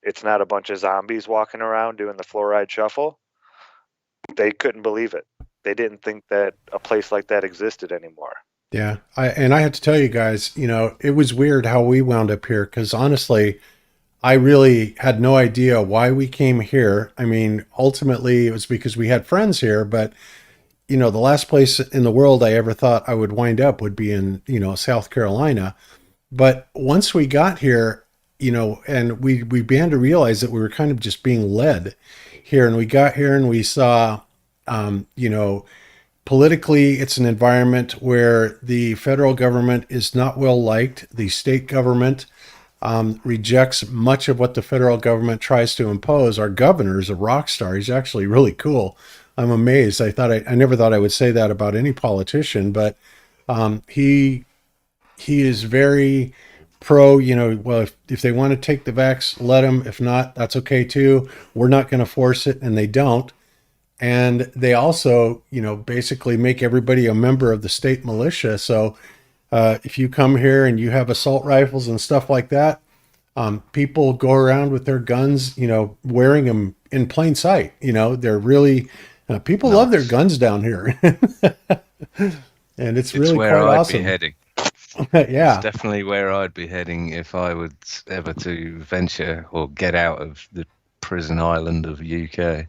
G: it's not a bunch of zombies walking around doing the fluoride shuffle, they couldn't believe it. They didn't think that a place like that existed anymore.
E: Yeah. I have to tell you guys, it was weird how we wound up here, because honestly, I really had no idea why we came here. Ultimately it was because we had friends here, but the last place in the world I ever thought I would wind up would be in, South Carolina. But once we got here, and we began to realize that we were kind of just being led here, and we got here and we saw, politically, it's an environment where the federal government is not well liked. The state government rejects much of what the federal government tries to impose. Our governor is a rock star. He's actually really cool. I'm amazed. I never thought I would say that about any politician, but he is very pro. Well, if they want to take the vax, let them. If not, that's okay too. We're not going to force it, and they don't. And they also, basically make everybody a member of the state militia. So if you come here and you have assault rifles and stuff like that, people go around with their guns, wearing them in plain sight. They're really, people love their guns down here. And it's really quite awesome.
H: I'd be heading.
E: Yeah.
H: It's definitely where I'd be heading if I was ever to venture or get out of the prison island of UK.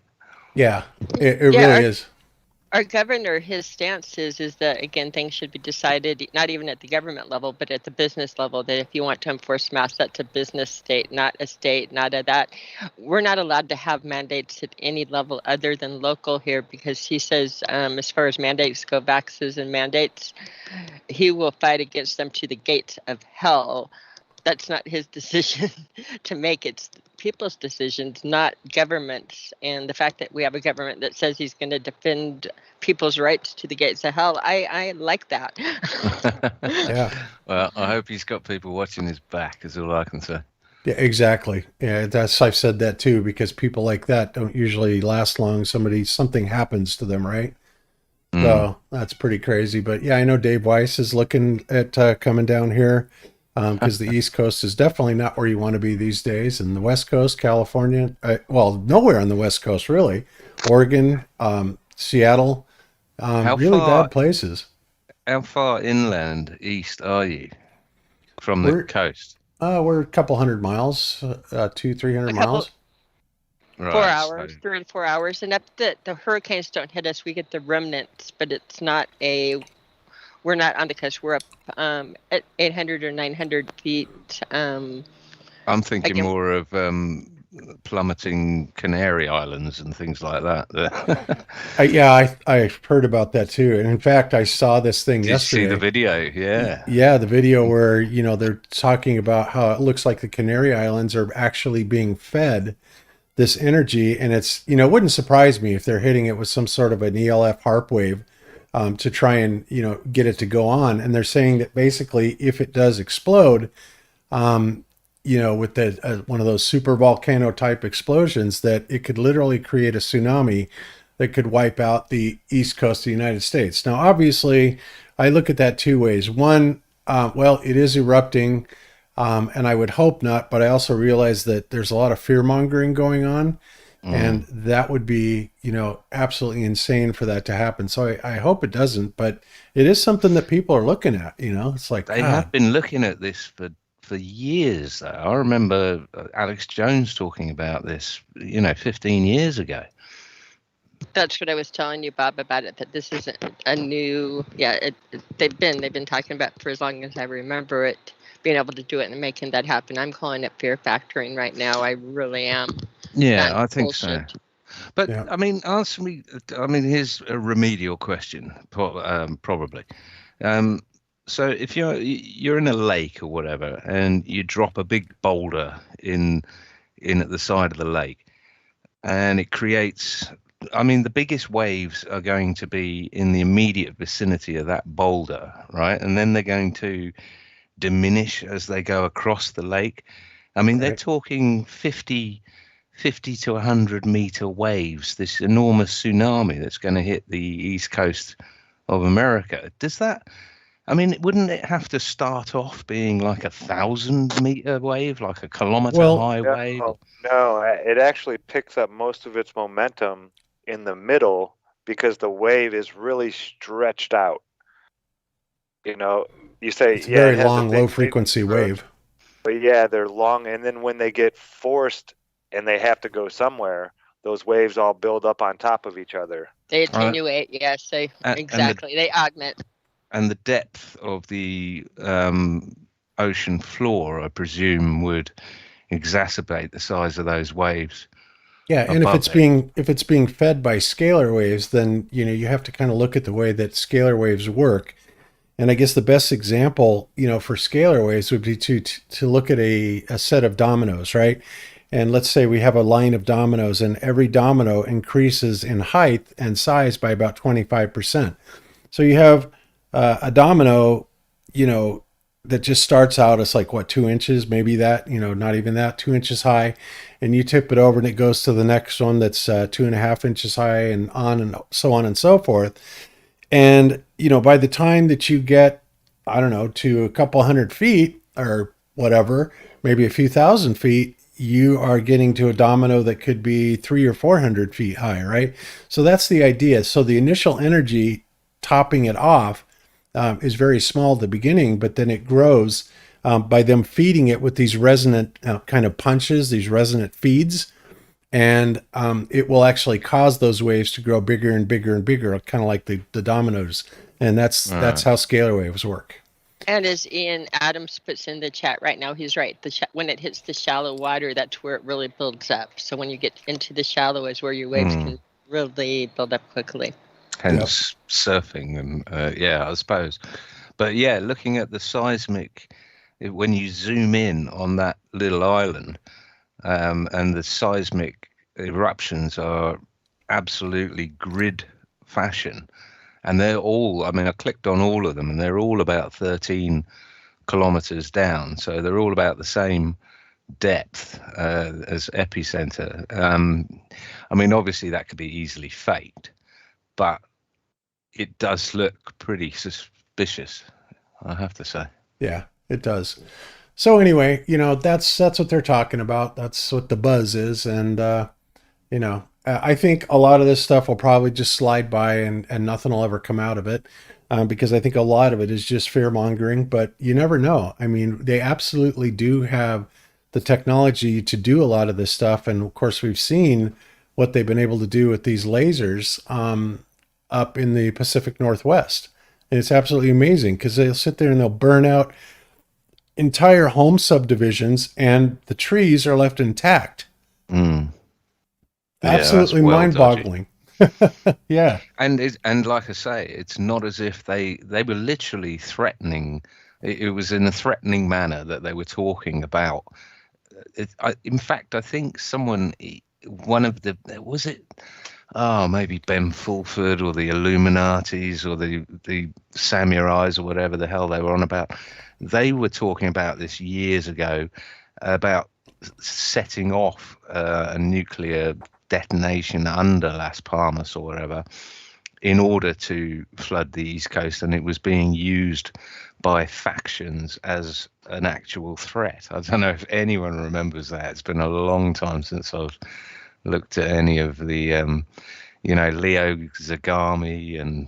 E: Yeah, it really is.
F: Our governor, his stance is that, again, things should be decided, not even at the government level, but at the business level, that if you want to enforce masks, that's a business state, not a state, not a that. We're not allowed to have mandates at any level other than local here, because he says, as far as mandates go, vaxes and mandates, he will fight against them to the gates of hell. That's not his decision to make. It's people's decisions, not governments. And the fact that we have a government that says he's going to defend people's rights to the gates of hell, I like that.
E: Yeah.
H: Well, I hope he's got people watching his back, is all I can say.
E: Yeah, exactly. Yeah, I've said that too, because people like that don't usually last long. Something happens to them, right? So that's pretty crazy. But yeah, I know Dave Weiss is looking at coming down here. Because the East Coast is definitely not where you want to be these days. And the West Coast, California, nowhere on the West Coast, really. Oregon, Seattle, really bad places.
H: How far inland east are you from the coast?
E: We're a couple 100 miles, 200-300 miles.
F: Right, 4 hours, 3 to 4 hours. And the hurricanes don't hit us. We get the remnants, but it's not we're not on the coast. We're up at 800 or 900 feet.
H: I'm thinking more of plummeting Canary Islands and things like that.
E: I've heard about that too. And in fact, I saw this thing yesterday.
H: Did you see the video? Yeah.
E: Yeah, the video where, they're talking about how it looks like the Canary Islands are actually being fed this energy, and it's, it wouldn't surprise me if they're hitting it with some sort of an ELF harp wave to try and, get it to go on. And they're saying that basically if it does explode, with the one of those super volcano type explosions, that it could literally create a tsunami that could wipe out the east coast of the United States. Now, obviously, I look at that two ways. One, it is erupting, and I would hope not, but I also realize that there's a lot of fear mongering going on, and that would be, absolutely insane for that to happen. So I hope it doesn't, but it is something that people are looking at. It's like
H: they have been looking at this for years. Though I remember Alex Jones talking about this, 15 years ago.
F: That's what I was telling you, Bob, about it. That this isn't a new. Yeah, they've been talking about it for as long as I remember it, being able to do it and making that happen. I'm calling it fear factoring right now. I really am.
H: Yeah, I think
F: bullshit.
H: so. But I mean, answer me. I mean, here's a remedial question, probably. So if you're in a lake or whatever, and you drop a big boulder in at the side of the lake, and it creates. I mean, the biggest waves are going to be in the immediate vicinity of that boulder, right? And then they're going to diminish as they go across the lake. I mean, they're talking 50 to 100 meter waves, this enormous tsunami that's going to hit the east coast of America. Wouldn't it have to start off being like 1,000 meter wave, like a kilometer high wave?
G: No, it actually picks up most of its momentum in the middle because the wave is really stretched out. You say
E: it's a very long, low frequency wave.
G: But yeah, they're long, and then when they get forced and they have to go somewhere, those waves all build up on top of each other.
F: They attenuate, yes, exactly. They augment.
H: And the depth of the ocean floor, I presume, would exacerbate the size of those waves.
E: Yeah, and if it's being fed by scalar waves, then you have to kind of look at the way that scalar waves work. And I guess the best example, for scalar waves would be to look at a set of dominoes, right? And let's say we have a line of dominoes, and every domino increases in height and size by about 25%. So you have a domino, that just starts out as like 2 inches, maybe that, not even that, 2 inches high, and you tip it over and it goes to the next one that's 2.5 inches high, and on and so forth. And by the time that you get, I don't know, to a couple hundred feet or whatever, maybe a few thousand feet, you are getting to a domino that could be 300 or 400 feet high, right? So that's the idea. So the initial energy topping it off is very small at the beginning, but then it grows by them feeding it with these resonant kind of punches, these resonant feeds, and it will actually cause those waves to grow bigger and bigger and bigger, kind of like the dominoes. And that's how scalar waves work.
F: And as Ian Adams puts in the chat right now, he's right. When it hits the shallow water, that's where it really builds up. So when you get into the shallow is where your waves can really build up quickly.
H: Hence surfing and I suppose. But yeah, looking at the seismic, when you zoom in on that little island, and the seismic eruptions are absolutely grid fashion. And they're all, I clicked on all of them, and they're all about 13 kilometers down. So they're all about the same depth as epicenter. Obviously that could be easily faked, but it does look pretty suspicious, I have to say.
E: Yeah, it does. So anyway, that's what they're talking about. That's what the buzz is. And, I think a lot of this stuff will probably just slide by and nothing will ever come out of it, because I think a lot of it is just fear mongering, but you never know. They absolutely do have the technology to do a lot of this stuff. And of course, we've seen what they've been able to do with these lasers up in the Pacific Northwest. And it's absolutely amazing because they'll sit there and they'll burn out entire home subdivisions and the trees are left intact. Absolutely mind-boggling. Yeah.
H: And like I say, it's not as if they were literally threatening. It was in a threatening manner that they were talking about. In fact, I think someone one of the, was it, maybe Ben Fulford or the Illuminatis or the Samurais or whatever the hell they were on about. They were talking about this years ago, about setting off a nuclear detonation under Las Palmas or whatever in order to flood the East Coast, and it was being used by factions as an actual threat. I don't know if anyone remembers that. It's been a long time since I've looked at any of the Leo Zagami and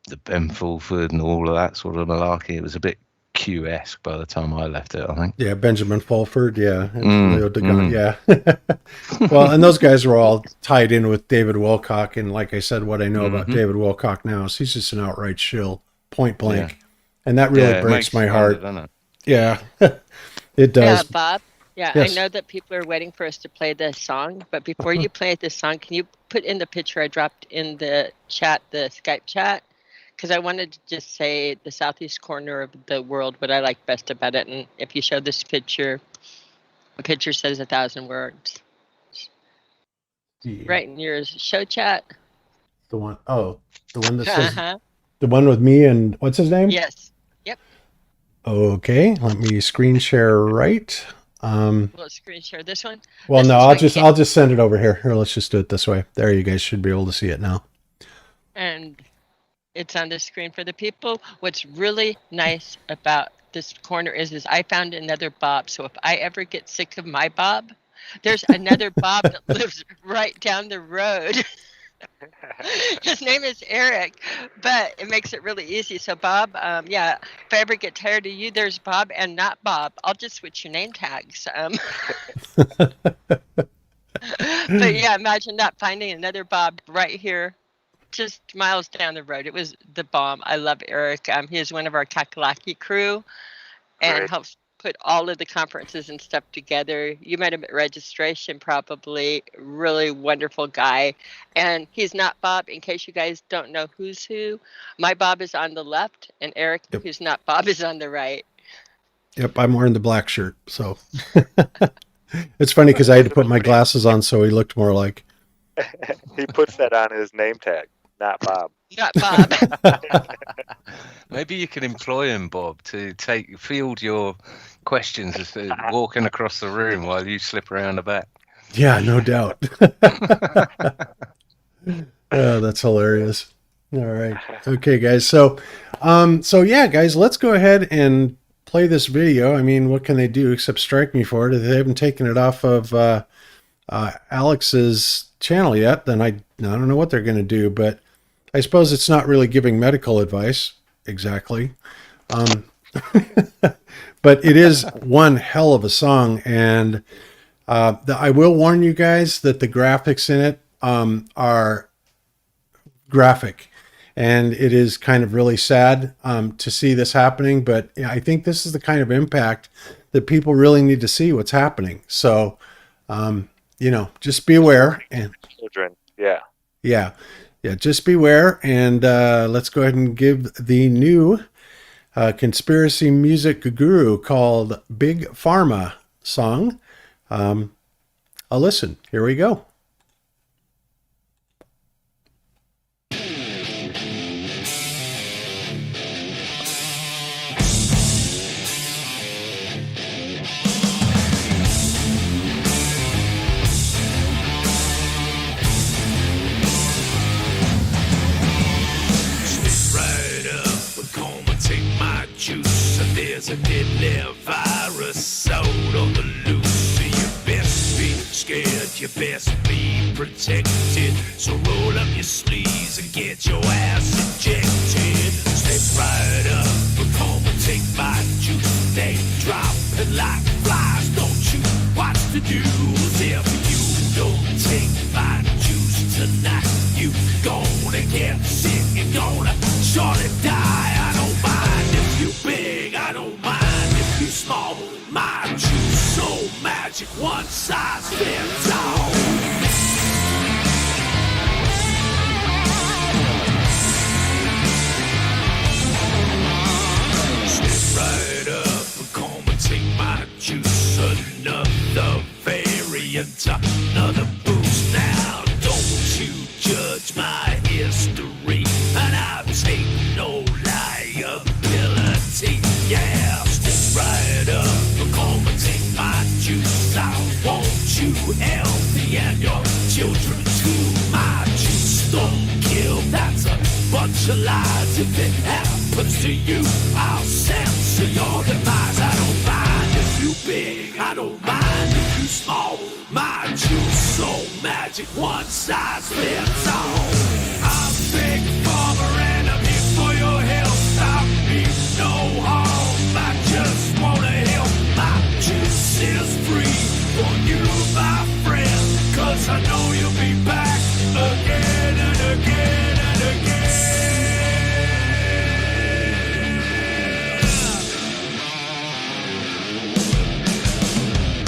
H: the Ben Fulford and all of that sort of malarkey. It was a bit Q-esque by the time I left it, I think.
E: Yeah, Benjamin Fulford, yeah. And Leo Dagan, yeah. Well, and those guys were all tied in with David Wilcock, and like I said, what I know about David Wilcock now is he's just an outright shill, point blank. Yeah. And that really breaks my heart. Yeah, it does.
F: Yeah, Bob. Yeah, yes. I know that people are waiting for us to play this song, but before you play this song, can you put in the picture I dropped in the chat, the Skype chat? Because I wanted to just say the southeast corner of the world, what I like best about it. And if you show this picture, a picture says 1,000 words. Yeah. Right in your show chat.
E: The one that says, the one with me and what's his name?
F: Yes. Yep.
E: Okay, let me screen share right.
F: We'll screen share this one.
E: Well, this no, I'll just send it over here. Here, let's just do it this way. There, you guys should be able to see it now.
F: And it's on the screen for the people. What's really nice about this corner is I found another Bob. So if I ever get sick of my Bob, there's another Bob that lives right down the road. His name is Eric, but it makes it really easy. So Bob, if I ever get tired of you, there's Bob and not Bob. I'll just switch your name tags. But yeah, imagine not finding another Bob right here, just miles down the road. It was the bomb. I love Eric. He is one of our Kakalaki crew and helps put all of the conferences and stuff together. You met him at registration probably. Really wonderful guy. And he's not Bob, in case you guys don't know who's who. My Bob is on the left, and Eric, who's not Bob, is on the right.
E: Yep, I'm wearing the black shirt, so. It's funny because I had to put my glasses on so he looked more like.
G: He puts that on his name tag, not Bob.
F: Not Bob.
H: Maybe you can employ him, Bob, to field your questions as to walking across the room while you slip around the back.
E: Yeah, no doubt. Oh, that's hilarious. All right. Okay, guys. So yeah, guys, let's go ahead and play this video. I mean, what can they do except strike me for it? If they haven't taken it off of Alex's channel yet, then I don't know what they're going to do, but I suppose it's not really giving medical advice exactly. But it is one hell of a song, and I will warn you guys that the graphics in it are graphic, and it is kind of really sad to see this happening, but I think this is the kind of impact that people really need to see what's happening. So just be aware. And
G: children,
E: just beware, and let's go ahead and give the new conspiracy music guru called Big Pharma song a listen. Here we go.
J: There's a deadly virus out on the loose. You best be scared, you best be protected. So roll up your sleeves and get your ass injected. Step right up and come and take my juice. They dropping like flies, don't you watch the news. If you don't take my juice tonight, you gonna get sick, you're gonna surely die. I don't mind if you big, I don't mind if you small. My juice so magic, one size fits all. Step right up and come and take my juice. Another variant, another boost. close now. Don't you judge my history, and I take no liability. Yeah, step right up, come and take my juice. I want you healthy and your children too. My juice don't kill, that's a bunch of lies. If it happens to you, I'll censor your demise. I don't mind if you big, I don't mind if you small. My juice so magic, one size fits all. I'm Big Farmer and I'm here for your health. Stop me, no harm, I just wanna help. My juice is free for you, my friend, 'cause I know you'll be back again and again and again.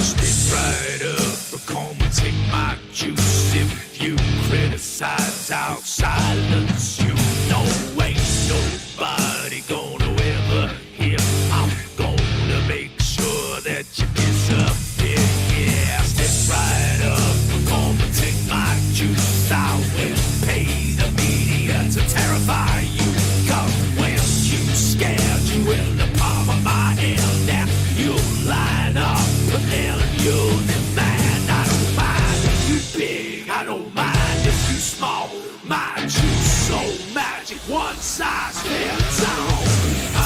J: Step right up, come and take my juice. If you criticize, I'll silence you. No, ain't nobody gonna ever hear. I'm gonna make sure that you disappear. Yeah, step right up, come and take my juice. I will pay the media to terrify you. 'Cause when you scared, you in the palm of my hand. Now you'll line up and then you'll demand. I don't mind if you big, I don't mind if you small. My juice so magic, one size fits all.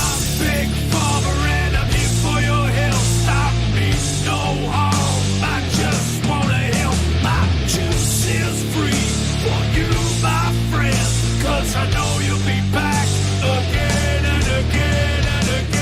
J: I'm Big Farmer and I'm here for your health. Stop me, no harm, I just wanna help. My juice is free for you, my friend, 'cause I know you'll be back again and again and again.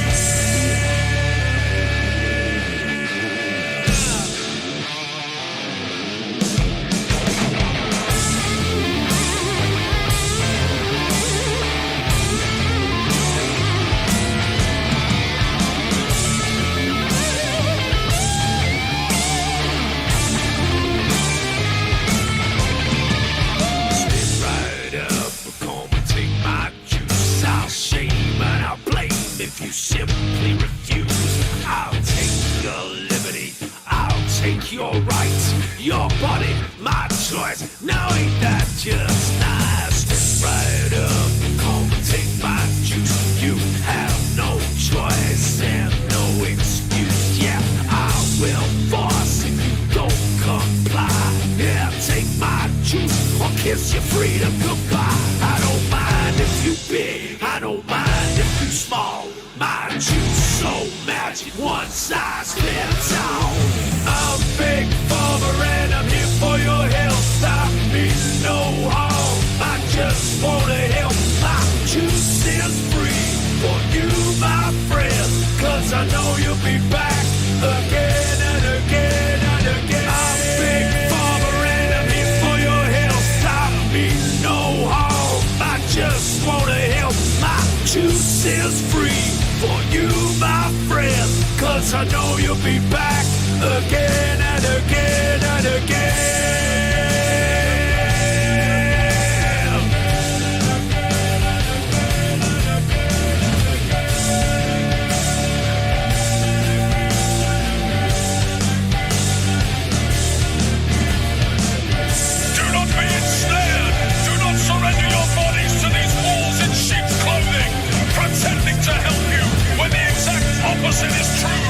J: Step right up, come and take my juice. I'll shame and I'll blame if you simply refuse. I'll take your liberty, I'll take your rights, your body, my choice. Now ain't that just nice? Step right up, come and take my juice. You have no choice and no excuse. Yeah, I will force if you don't comply. Yeah, take my juice or kiss your freedom goodbye. I don't mind if you big, I don't mind if you small. My juice so magic, one size fits all. I'm Big Farmer and I'm here for your health. Stop me, no harm, I just wanna help. My juice is free for you, my friend, 'cause I know you'll be back again and again and again. I'm Big Farmer and I'm here for your health. Stop me, no harm, I just wanna help. My juice is free for you, my friend, 'cause I know you'll be back again and again and again.
K: Do not be ensnared. Do not surrender your bodies to these wolves in sheep's clothing, pretending to help you when the exact opposite is true.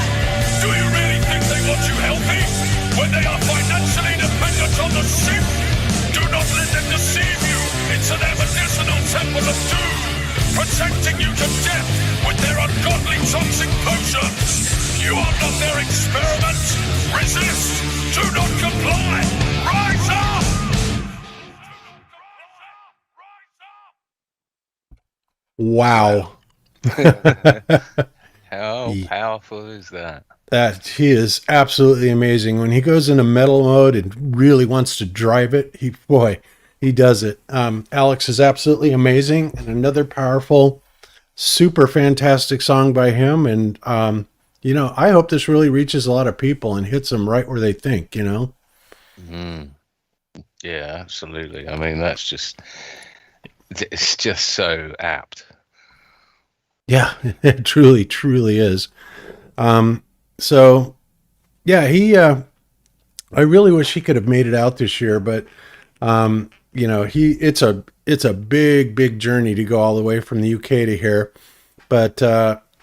K: Do you really think they want you healthy when they are financially dependent on the sick? Do not let them deceive you into their medicinal temple of doom, protecting you to death with their ungodly toxic potions. You are not their experiment. Resist. Do not comply. Rise up!
E: Wow.
H: How powerful is that?
E: That he is absolutely amazing. When he goes into metal mode and really wants to drive it, he does it. Alex is absolutely amazing, and another powerful, super fantastic song by him. And I hope this really reaches a lot of people and hits them right where they think.
H: Mm. Yeah, absolutely. I mean, it's just so apt.
E: Yeah, it truly, truly is. So, yeah, he I really wish he could have made it out this year, but you know, it's a big journey to go all the way from the UK to here. But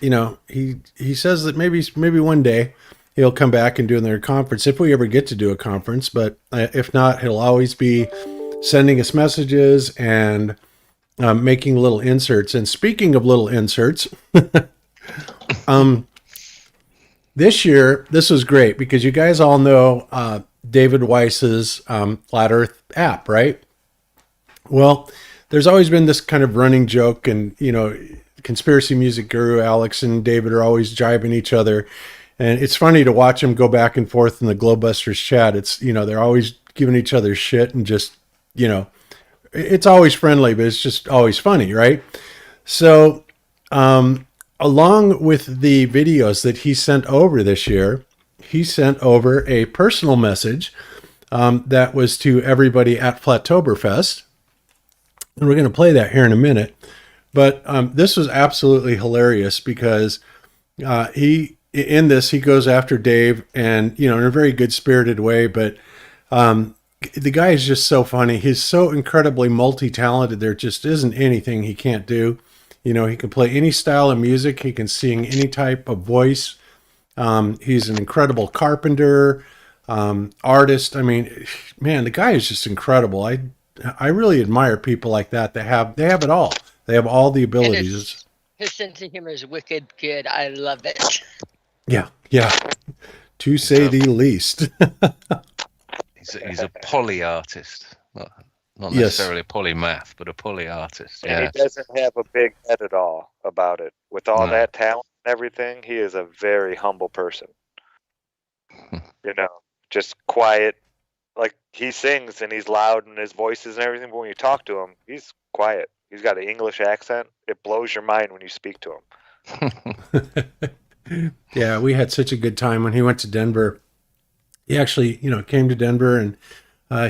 E: you know, he says that maybe one day he'll come back and do another conference if we ever get to do a conference. But if not, he'll always be sending us messages and making little inserts. And speaking of little inserts, this year, this was great because you guys all know David Weiss's Flat Earth app, right? Well, there's always been this kind of running joke, and, you know, conspiracy music guru Alex and David are always jibing each other. And it's funny to watch them go back and forth in the Globebusters chat. It's, you know, they're always giving each other shit and just, you know, it's always friendly, but it's just always funny, right? So, along with the videos that he sent over this year, he sent over a personal message that was to everybody at Flatoberfest. And we're going to play that here in a minute. But this was absolutely hilarious because he goes after Dave, and, you know, in a very good spirited way. But the guy is just so funny. He's so incredibly multi-talented. There just isn't anything he can't do. You know, he can play any style of music. He can sing any type of voice. He's an incredible carpenter, artist. I mean, man, the guy is just incredible. I really admire people like that. They have it all. They have all the abilities.
F: His sense of humor is wicked good. I love it.
E: Yeah. To say the least.
H: He's a poly artist. Not necessarily a polymath, but a poly artist.
G: And he doesn't have a big head at all about it. With all that talent and everything, he is a very humble person. You know, just quiet. Like, he sings and he's loud and his voices and everything, but when you talk to him, he's quiet. He's got an English accent. It blows your mind when you speak to
E: him. Yeah, we had such a good time when he went to Denver. He actually, you know, came to Denver, and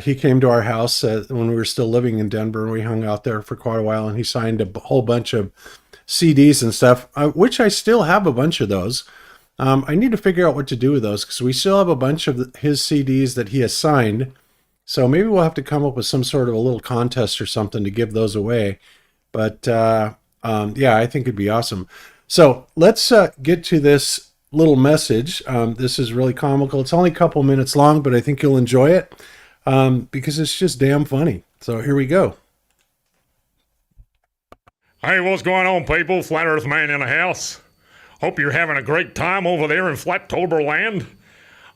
E: he came to our house when we were still living in Denver, and we hung out there for quite a while, and he signed a whole bunch of CDs and stuff, which I still have a bunch of those. I need to figure out what to do with those, because we still have a bunch of his CDs that he has signed. So maybe we'll have to come up with some sort of a little contest or something to give those away. But yeah, I think it'd be awesome. So let's get to this little message. This is really comical. It's only a couple minutes long, but I think you'll enjoy it because it's just damn funny. So here we go.
K: Hey, what's going on, people? Flat Earth Man in the house. Hope you're having a great time over there in Flatoberland.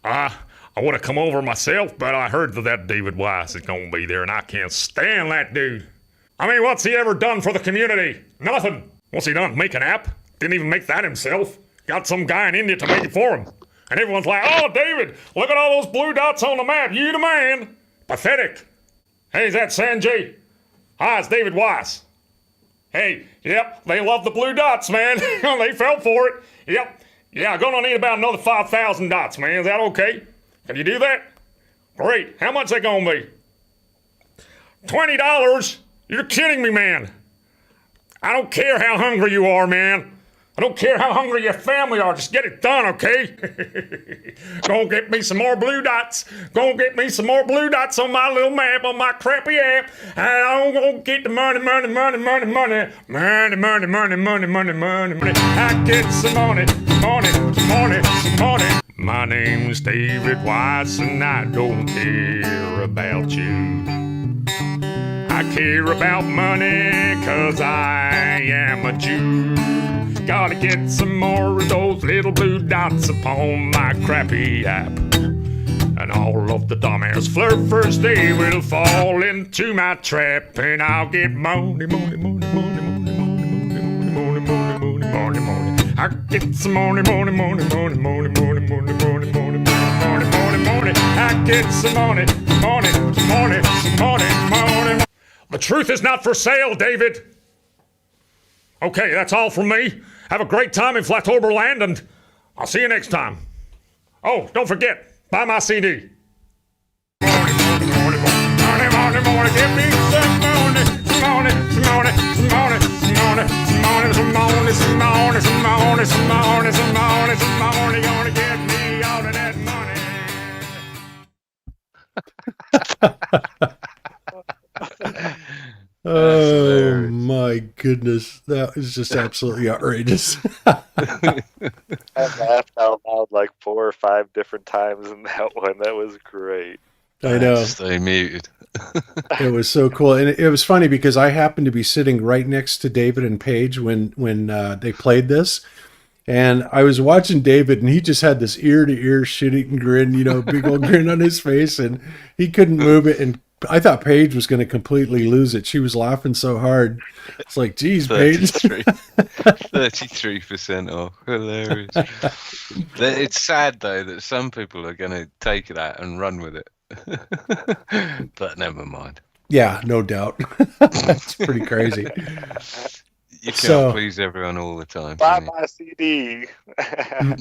K: I would have come over myself, but I heard that David Weiss is going to be there, and I can't stand that dude. I mean, what's he ever done for the community? Nothing. What's he done? Make an app? Didn't even make that himself. Got some guy in India to make it for him. And everyone's like, oh, David, look at all those blue dots on the map. You the man. Pathetic. Hey, is that Sanjay? Hi, it's David Weiss. Hey, yep, they love the blue dots, man. They fell for it. Yep. Yeah, gonna need about another 5,000 dots, man. Is that okay? Can you do that? Great. How much they gonna be? $20? You're kidding me, man. I don't care how hungry you are, man. I don't care how hungry your family are. Just get it done, okay? Go get me some more blue dots. Go get me some more blue dots on my little map, on my crappy app. And I'm gonna get the money. I get some money. My name's David Weiss, and I don't care about you. I care about money, 'cause I am a Jew. Gotta get some more of those little blue dots upon my crappy app. And all of the dumbass flurfers, they will fall into my trap. And I'll get money. I get some money. I get some money. The truth is not for sale, David. Okay, that's all from me. Have a great time in Flatoberland, and I'll see you next time. Oh, don't forget, buy my CD. Money, give me some money, gonna get me out of that money.
E: Oh
H: hilarious.
E: my goodness, that is just absolutely outrageous.
G: I laughed out loud like 4 or 5 different times in that one. That was great.
E: I know.
H: Stay muted.
E: It was so cool, and it was funny because I happened to be sitting right next to David and Paige when they played this, and I was watching David, and he just had this ear to ear shit-eating grin, big old grin on his face, and he couldn't move it. And I thought Paige was going to completely lose it. She was laughing so hard. It's like, geez, Paige.
H: 33% off. Hilarious. It's sad though that some people are going to take that and run with it. But never mind.
E: Yeah, no doubt. It's pretty crazy.
H: You can't please everyone all the time.
G: Buy my CD.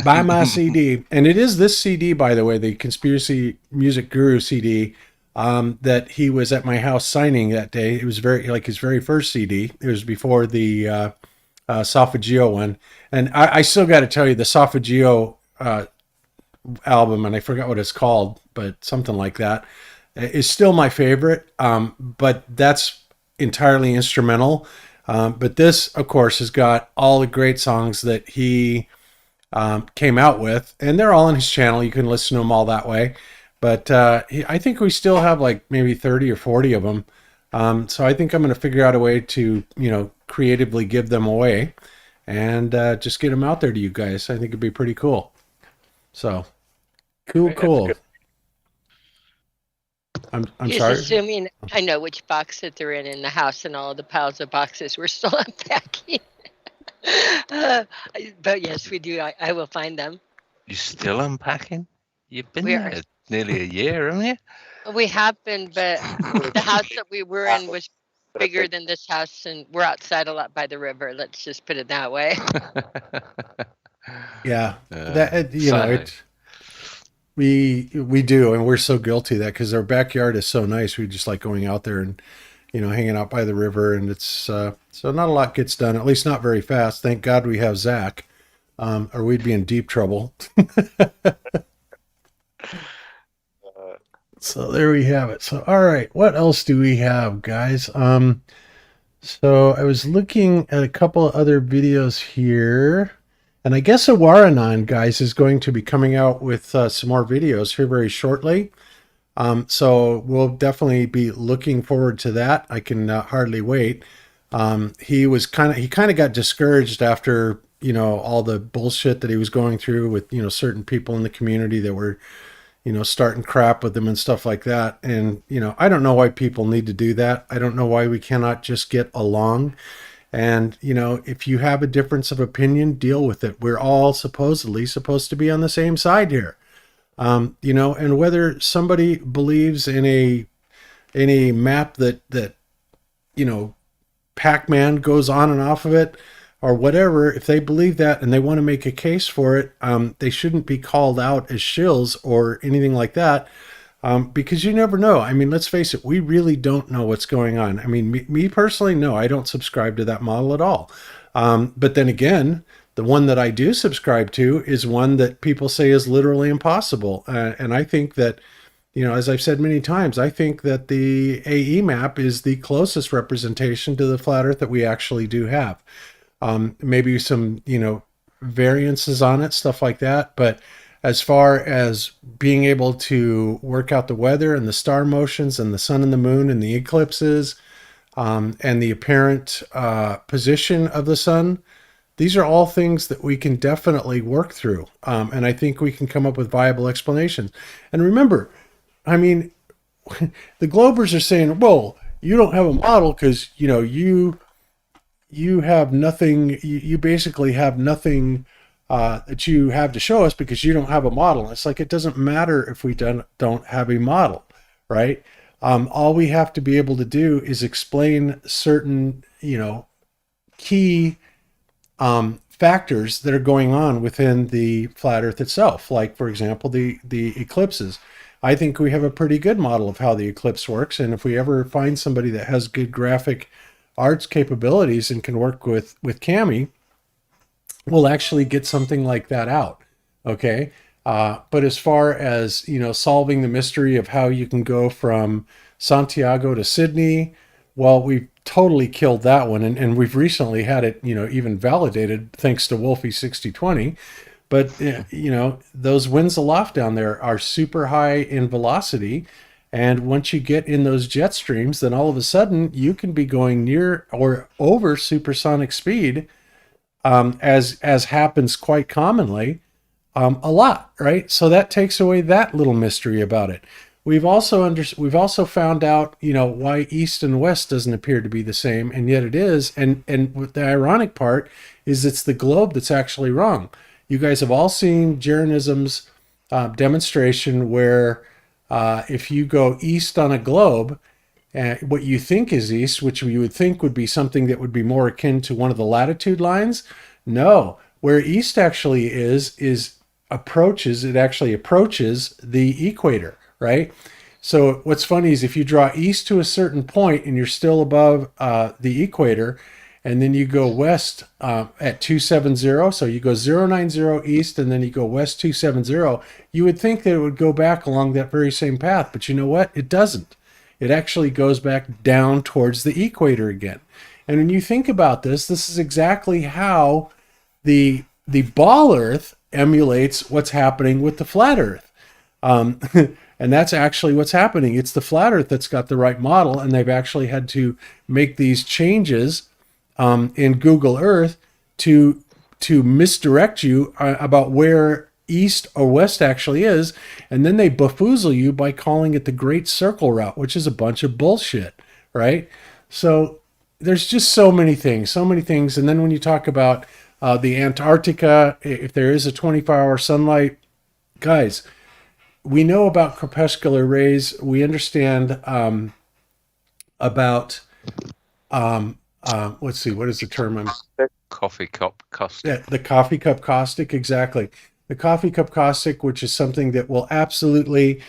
E: Buy my CD. And it is this CD, by the way, the Conspiracy Music Guru CD, that he was at my house signing that day. It was his very first CD. It was before the Sophageo one. And I still got to tell you, the Sophageo album, and I forgot what it's called, but something like that, is still my favorite. But that's entirely instrumental. But this, of course, has got all the great songs that he came out with, and they're all on his channel. You can listen to them all that way. But I think we still have like maybe 30 or 40 of them. So I think I'm going to figure out a way to, creatively give them away and just get them out there to you guys. I think it'd be pretty cool. So cool. I'm
F: He's
E: sorry.
F: assuming I know which box that they're in the house and all the piles of boxes we're still unpacking. But yes, we do. I will find them.
H: You still unpacking? You've been there nearly a year, haven't you?
F: We have been, but the house that we were in was bigger than this house, and we're outside a lot by the river. Let's just put it that way.
E: Yeah, we do, and we're so guilty of that because our backyard is so nice. We just like going out there and hanging out by the river, and it's so not a lot gets done, at least not very fast. Thank God we have Zack, or we'd be in deep trouble. So there we have it. So all right, what else do we have, guys? So I was looking at a couple of other videos here. And I guess Awaranon, guys, is going to be coming out with some more videos here very shortly. So we'll definitely be looking forward to that. I can hardly wait. He kind of got discouraged after, all the bullshit that he was going through with, certain people in the community that were, starting crap with him and stuff like that. And, I don't know why people need to do that. I don't know why we cannot just get along. And, if you have a difference of opinion, deal with it. We're all supposedly supposed to be on the same side here. And whether somebody believes in a map that Pac-Man goes on and off of it or whatever, if they believe that and they want to make a case for it, they shouldn't be called out as shills or anything like that. Because you never know. I mean, let's face it, we really don't know what's going on. I mean, me personally, no, I don't subscribe to that model at all. But then again, the one that I do subscribe to is one that people say is literally impossible. And I think that, as I've said many times, I think that the AE map is the closest representation to the flat Earth that we actually do have. Maybe some, variances on it, stuff like that. But as far as being able to work out the weather and the star motions and the sun and the moon and the eclipses and the apparent position of the sun, these are all things that we can definitely work through. And I think we can come up with viable explanations. And remember, I mean, the Globers are saying, well, you don't have a model because, you have nothing, you basically have nothing that you have to show us because you don't have a model. It's like, it doesn't matter if we don't have a model, right? All we have to be able to do is explain certain, key factors that are going on within the flat Earth itself. Like, for example, the eclipses. I think we have a pretty good model of how the eclipse works. And if we ever find somebody that has good graphic arts capabilities and can work with Cami, we'll actually get something like that out. Okay. But as far as, solving the mystery of how you can go from Santiago to Sydney, well, we've totally killed that one. And we've recently had it, even validated thanks to Wolfie 6020. But, those winds aloft down there are super high in velocity. And once you get in those jet streams, then all of a sudden you can be going near or over supersonic speed, as happens quite commonly, a lot, right? So that takes away that little mystery about it. We've also found out, why east and west doesn't appear to be the same, and yet it is. And the ironic part is it's the globe that's actually wrong. You guys have all seen Jeranism's demonstration where if you go east on a globe, what you think is east, which you would think would be something that would be more akin to one of the latitude lines, no. Where east actually is approaches the equator, right? So what's funny is if you draw east to a certain point and you're still above the equator, and then you go west at 270, so you go 090 east and then you go west 270, you would think that it would go back along that very same path, but you know what? It doesn't. It actually goes back down towards the equator again. And when you think about this is exactly how the ball Earth emulates what's happening with the flat Earth. And that's actually what's happening. It's the flat Earth that's got the right model, and they've actually had to make these changes in Google Earth to misdirect you about where east or west actually is, and then they befoozle you by calling it the Great Circle Route, which is a bunch of bullshit, right? So there's just so many things. And then when you talk about the Antarctica, if there is a 24-hour sunlight, guys, we know about crepuscular rays. We understand about let's see, what is the term?
H: Coffee cup caustic.
E: Yeah, the coffee cup caustic, exactly. The coffee cup caustic, which is something that will absolutely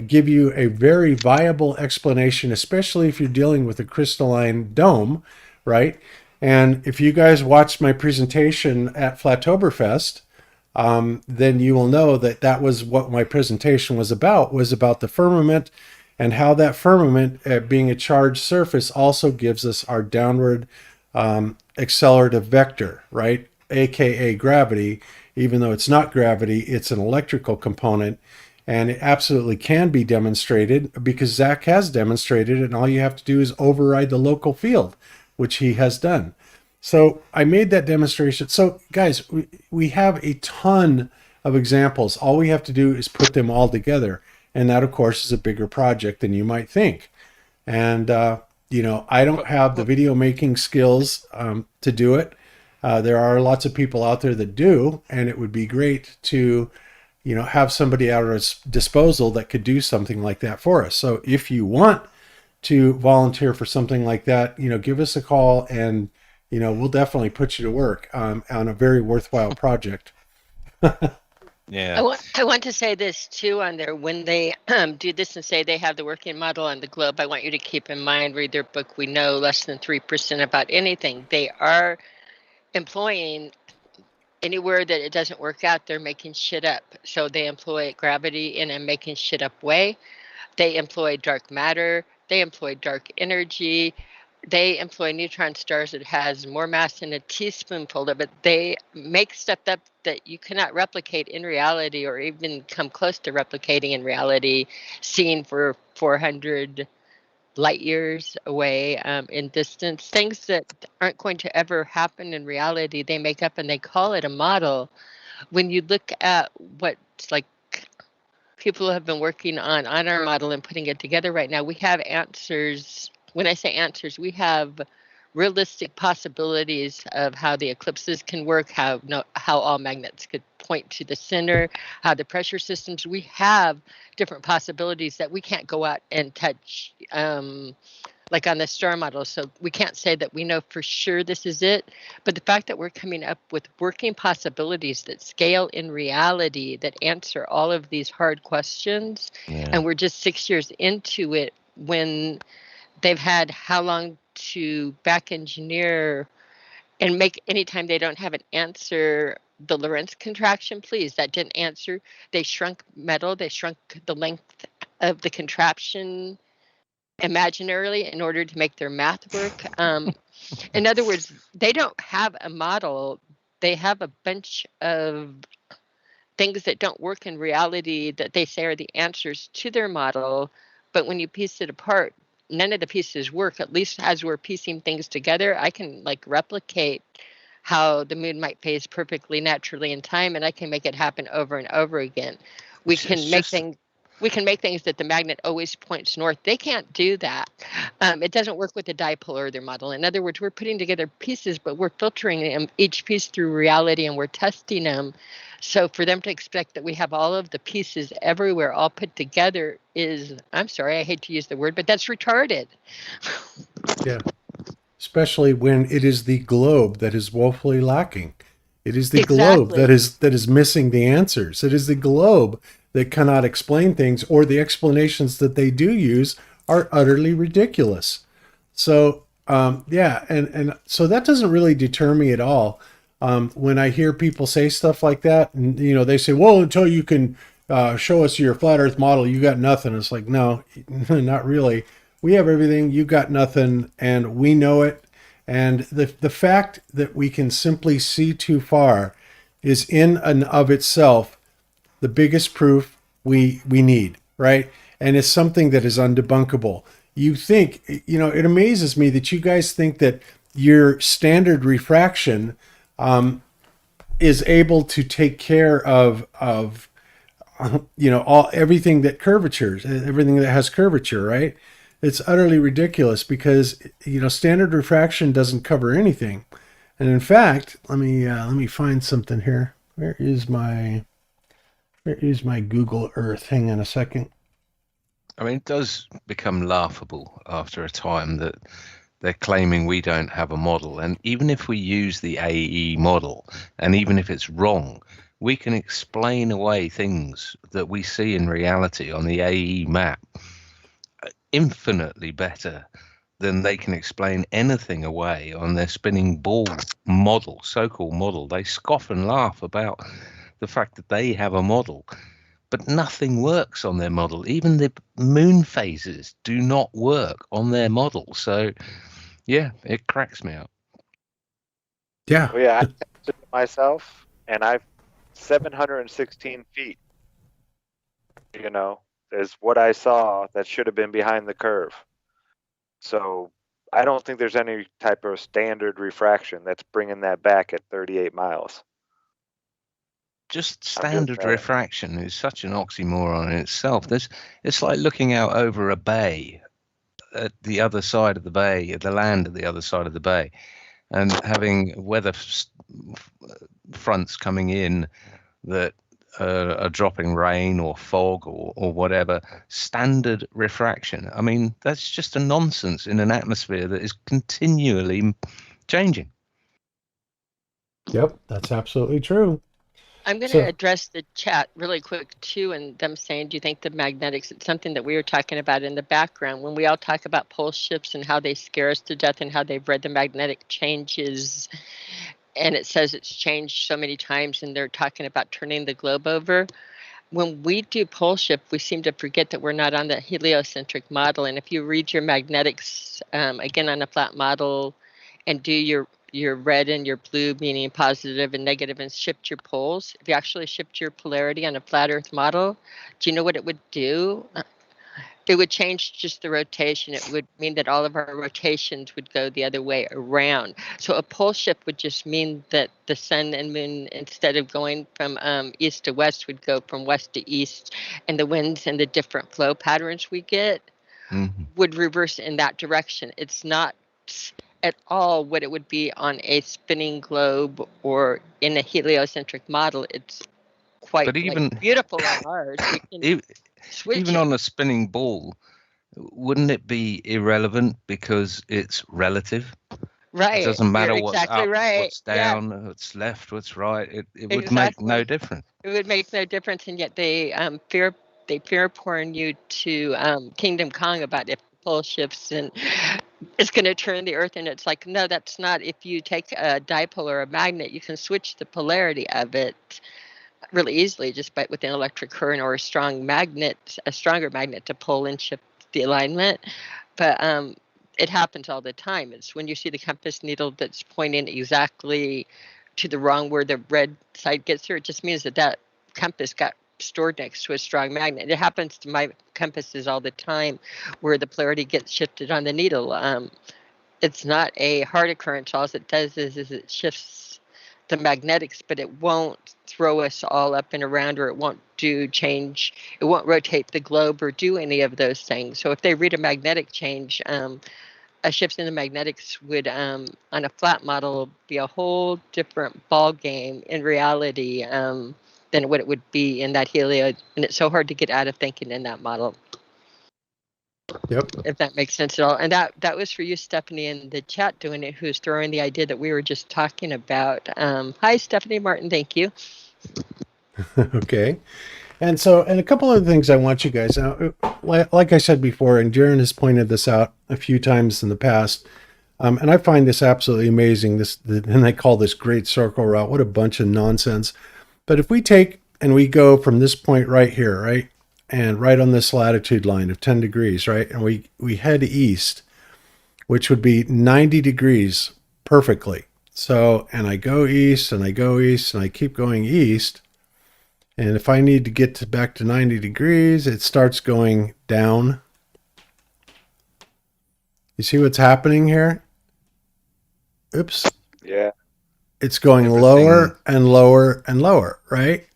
E: give you a very viable explanation, especially if you're dealing with a crystalline dome, right? And if you guys watched my presentation at Flatoberfest, then you will know that was what my presentation was about the firmament, and how that firmament, being a charged surface, also gives us our downward accelerative vector, right? AKA gravity. Even though it's not gravity, it's an electrical component, and it absolutely can be demonstrated because Zack has demonstrated it, and all you have to do is override the local field, which he has done. So I made that demonstration. So guys, we have a ton of examples. All we have to do is put them all together. And that, of course, is a bigger project than you might think. And, I don't have the video making skills to do it. There are lots of people out there that do, and it would be great to, have somebody at our disposal that could do something like that for us. So if you want to volunteer for something like that, give us a call, and, we'll definitely put you to work on a very worthwhile project.
H: Yeah.
F: I want to say this too on there. When they do this and say they have the working model on the globe, I want you to keep in mind, read their book, We Know Less Than 3% About Anything. They are employing anywhere that it doesn't work out, they're making shit up. So they employ gravity in a making shit up way. They employ dark matter. They employ dark energy. They employ neutron stars that has more mass than a teaspoonful of it. They make stuff up that you cannot replicate in reality, or even come close to replicating in reality, seen for 400 light years away in distance. Things that aren't going to ever happen in reality, they make up, and they call it a model. When you look at what's like people have been working on our model and putting it together right now, we have answers. When I say answers, we have realistic possibilities of how the eclipses can work, how all magnets could point to the center, how the pressure systems, we have different possibilities that we can't go out and touch, like on the star model. So we can't say that we know for sure this is it, but the fact that we're coming up with working possibilities that scale in reality, that answer all of these hard questions, and we're just 6 years into it, when they've had how long to back engineer and make, anytime they don't have an answer, the Lorentz contraction, please. That didn't answer. They shrunk metal. They shrunk the length of the contraption imaginarily in order to make their math work. In other words, they don't have a model. They have a bunch of things that don't work in reality that they say are the answers to their model. But when you piece it apart, none of the pieces work. At least as we're piecing things together, I can like replicate how the moon might phase perfectly naturally in time, and I can make it happen over and over again. We can make things that the magnet always points north. They can't do that. It doesn't work with the dipolar other model. In other words, we're putting together pieces, but we're filtering them, each piece through reality, and we're testing them. So for them to expect that we have all of the pieces everywhere all put together is, I'm sorry, I hate to use the word, but that's retarded.
E: Yeah. Especially when it is the globe that is woefully lacking. It is the globe that is missing the answers. It is the globe that cannot explain things, or the explanations that they do use are utterly ridiculous. So and so that doesn't really deter me at all. When I hear people say stuff like that, and they say, well, until you can show us your flat earth model, you got nothing. It's like, no, not really. We have everything, you got nothing, and we know it. And the fact that we can simply see too far is in and of itself the biggest proof we need, right? And it's something that is undebunkable. You think, it amazes me that you guys think that your standard refraction is able to take care of everything that has curvature, right? It's utterly ridiculous because standard refraction doesn't cover anything. And in fact, let me find something here. Where is my Google Earth? Hang on a second.
H: I mean, it does become laughable after a time that they're claiming we don't have a model. And even if we use the AE model, and even if it's wrong, we can explain away things that we see in reality on the AE map infinitely better than they can explain anything away on their spinning ball model, so-called model. They scoff and laugh about the fact that they have a model, but nothing works on their model. Even the moon phases do not work on their model. So, yeah, it cracks me up.
E: Yeah.
G: Well, yeah, I tested it myself, and I've 716 feet. Is what I saw that should have been behind the curve. So I don't think there's any type of standard refraction that's bringing that back at 38 miles.
H: Just standard refraction is such an oxymoron in itself. It's like looking out over a bay at the other side of the bay, at the land at the other side of the bay, and having weather fronts coming in that are dropping rain or fog or whatever. Standard refraction. I mean, that's just a nonsense in an atmosphere that is continually changing.
E: Yep, that's absolutely true.
F: I'm going to address the chat really quick too, and them saying, do you think the magnetics, it's something that we were talking about in the background when we all talk about pole shifts and how they scare us to death and how they've read the magnetic changes, and it says it's changed so many times, and they're talking about turning the globe over. When we do pole shift, we seem to forget that we're not on the heliocentric model. And if you read your magnetics, again, on a flat model, and do your red and your blue, meaning positive and negative, and shift your poles, if you actually shift your polarity on a flat earth model, do you know what it would do? It would change just the rotation. It would mean that all of our rotations would go the other way around. So a pole shift would just mean that the sun and moon, instead of going from east to west, would go from west to east, and the winds and the different flow patterns we get would reverse in that direction. It's not at all what it would be on a spinning globe or in a heliocentric model. It's quite beautiful on ours. We can
H: even on a spinning ball, wouldn't it be irrelevant because it's relative?
F: Right.
H: It doesn't matter what's
F: exactly
H: up,
F: right.
H: what's down, what's left, what's right. It would
F: Exactly.
H: make no difference.
F: It would make no difference, and yet they fear porn you to Kingdom Kong about if pole shifts and it's going to turn the Earth. And it's like, no, that's not. If you take a dipole or a magnet, you can switch the polarity of it really easily just by with an electric current or a stronger magnet to pull and shift the alignment. But it happens all the time. It's when you see the compass needle that's pointing exactly to the wrong where the red side gets there, it just means that compass got stored next to a strong magnet. It happens to my compasses all the time where the polarity gets shifted on the needle. It's not a hard occurrence. All it does is it shifts the magnetics, but it won't throw us all up and around, or it won't rotate the globe or do any of those things. So if they read a magnetic change, a shift in the magnetics would, on a flat model, be a whole different ball game in reality than what it would be in that helio. And it's so hard to get out of thinking in that model.
E: Yep.
F: If that makes sense at all. And that was for you, Stephanie, in the chat doing it, who's throwing the idea that we were just talking about. Hi, Stephanie Martin. Thank you.
E: Okay. And a couple of things I want you guys out. Like I said before, and Jeran has pointed this out a few times in the past, and I find this absolutely amazing. And they call this great circle route. What a bunch of nonsense. But if we take and we go from this point right here, right, and right on this latitude line of 10 degrees, right, and we head east, which would be 90 degrees perfectly. So, and I go east and I go east and I keep going east. And if I need to get back to 90 degrees, it starts going down. You see what's happening here? Oops.
G: Yeah.
E: It's going lower and lower and lower, right?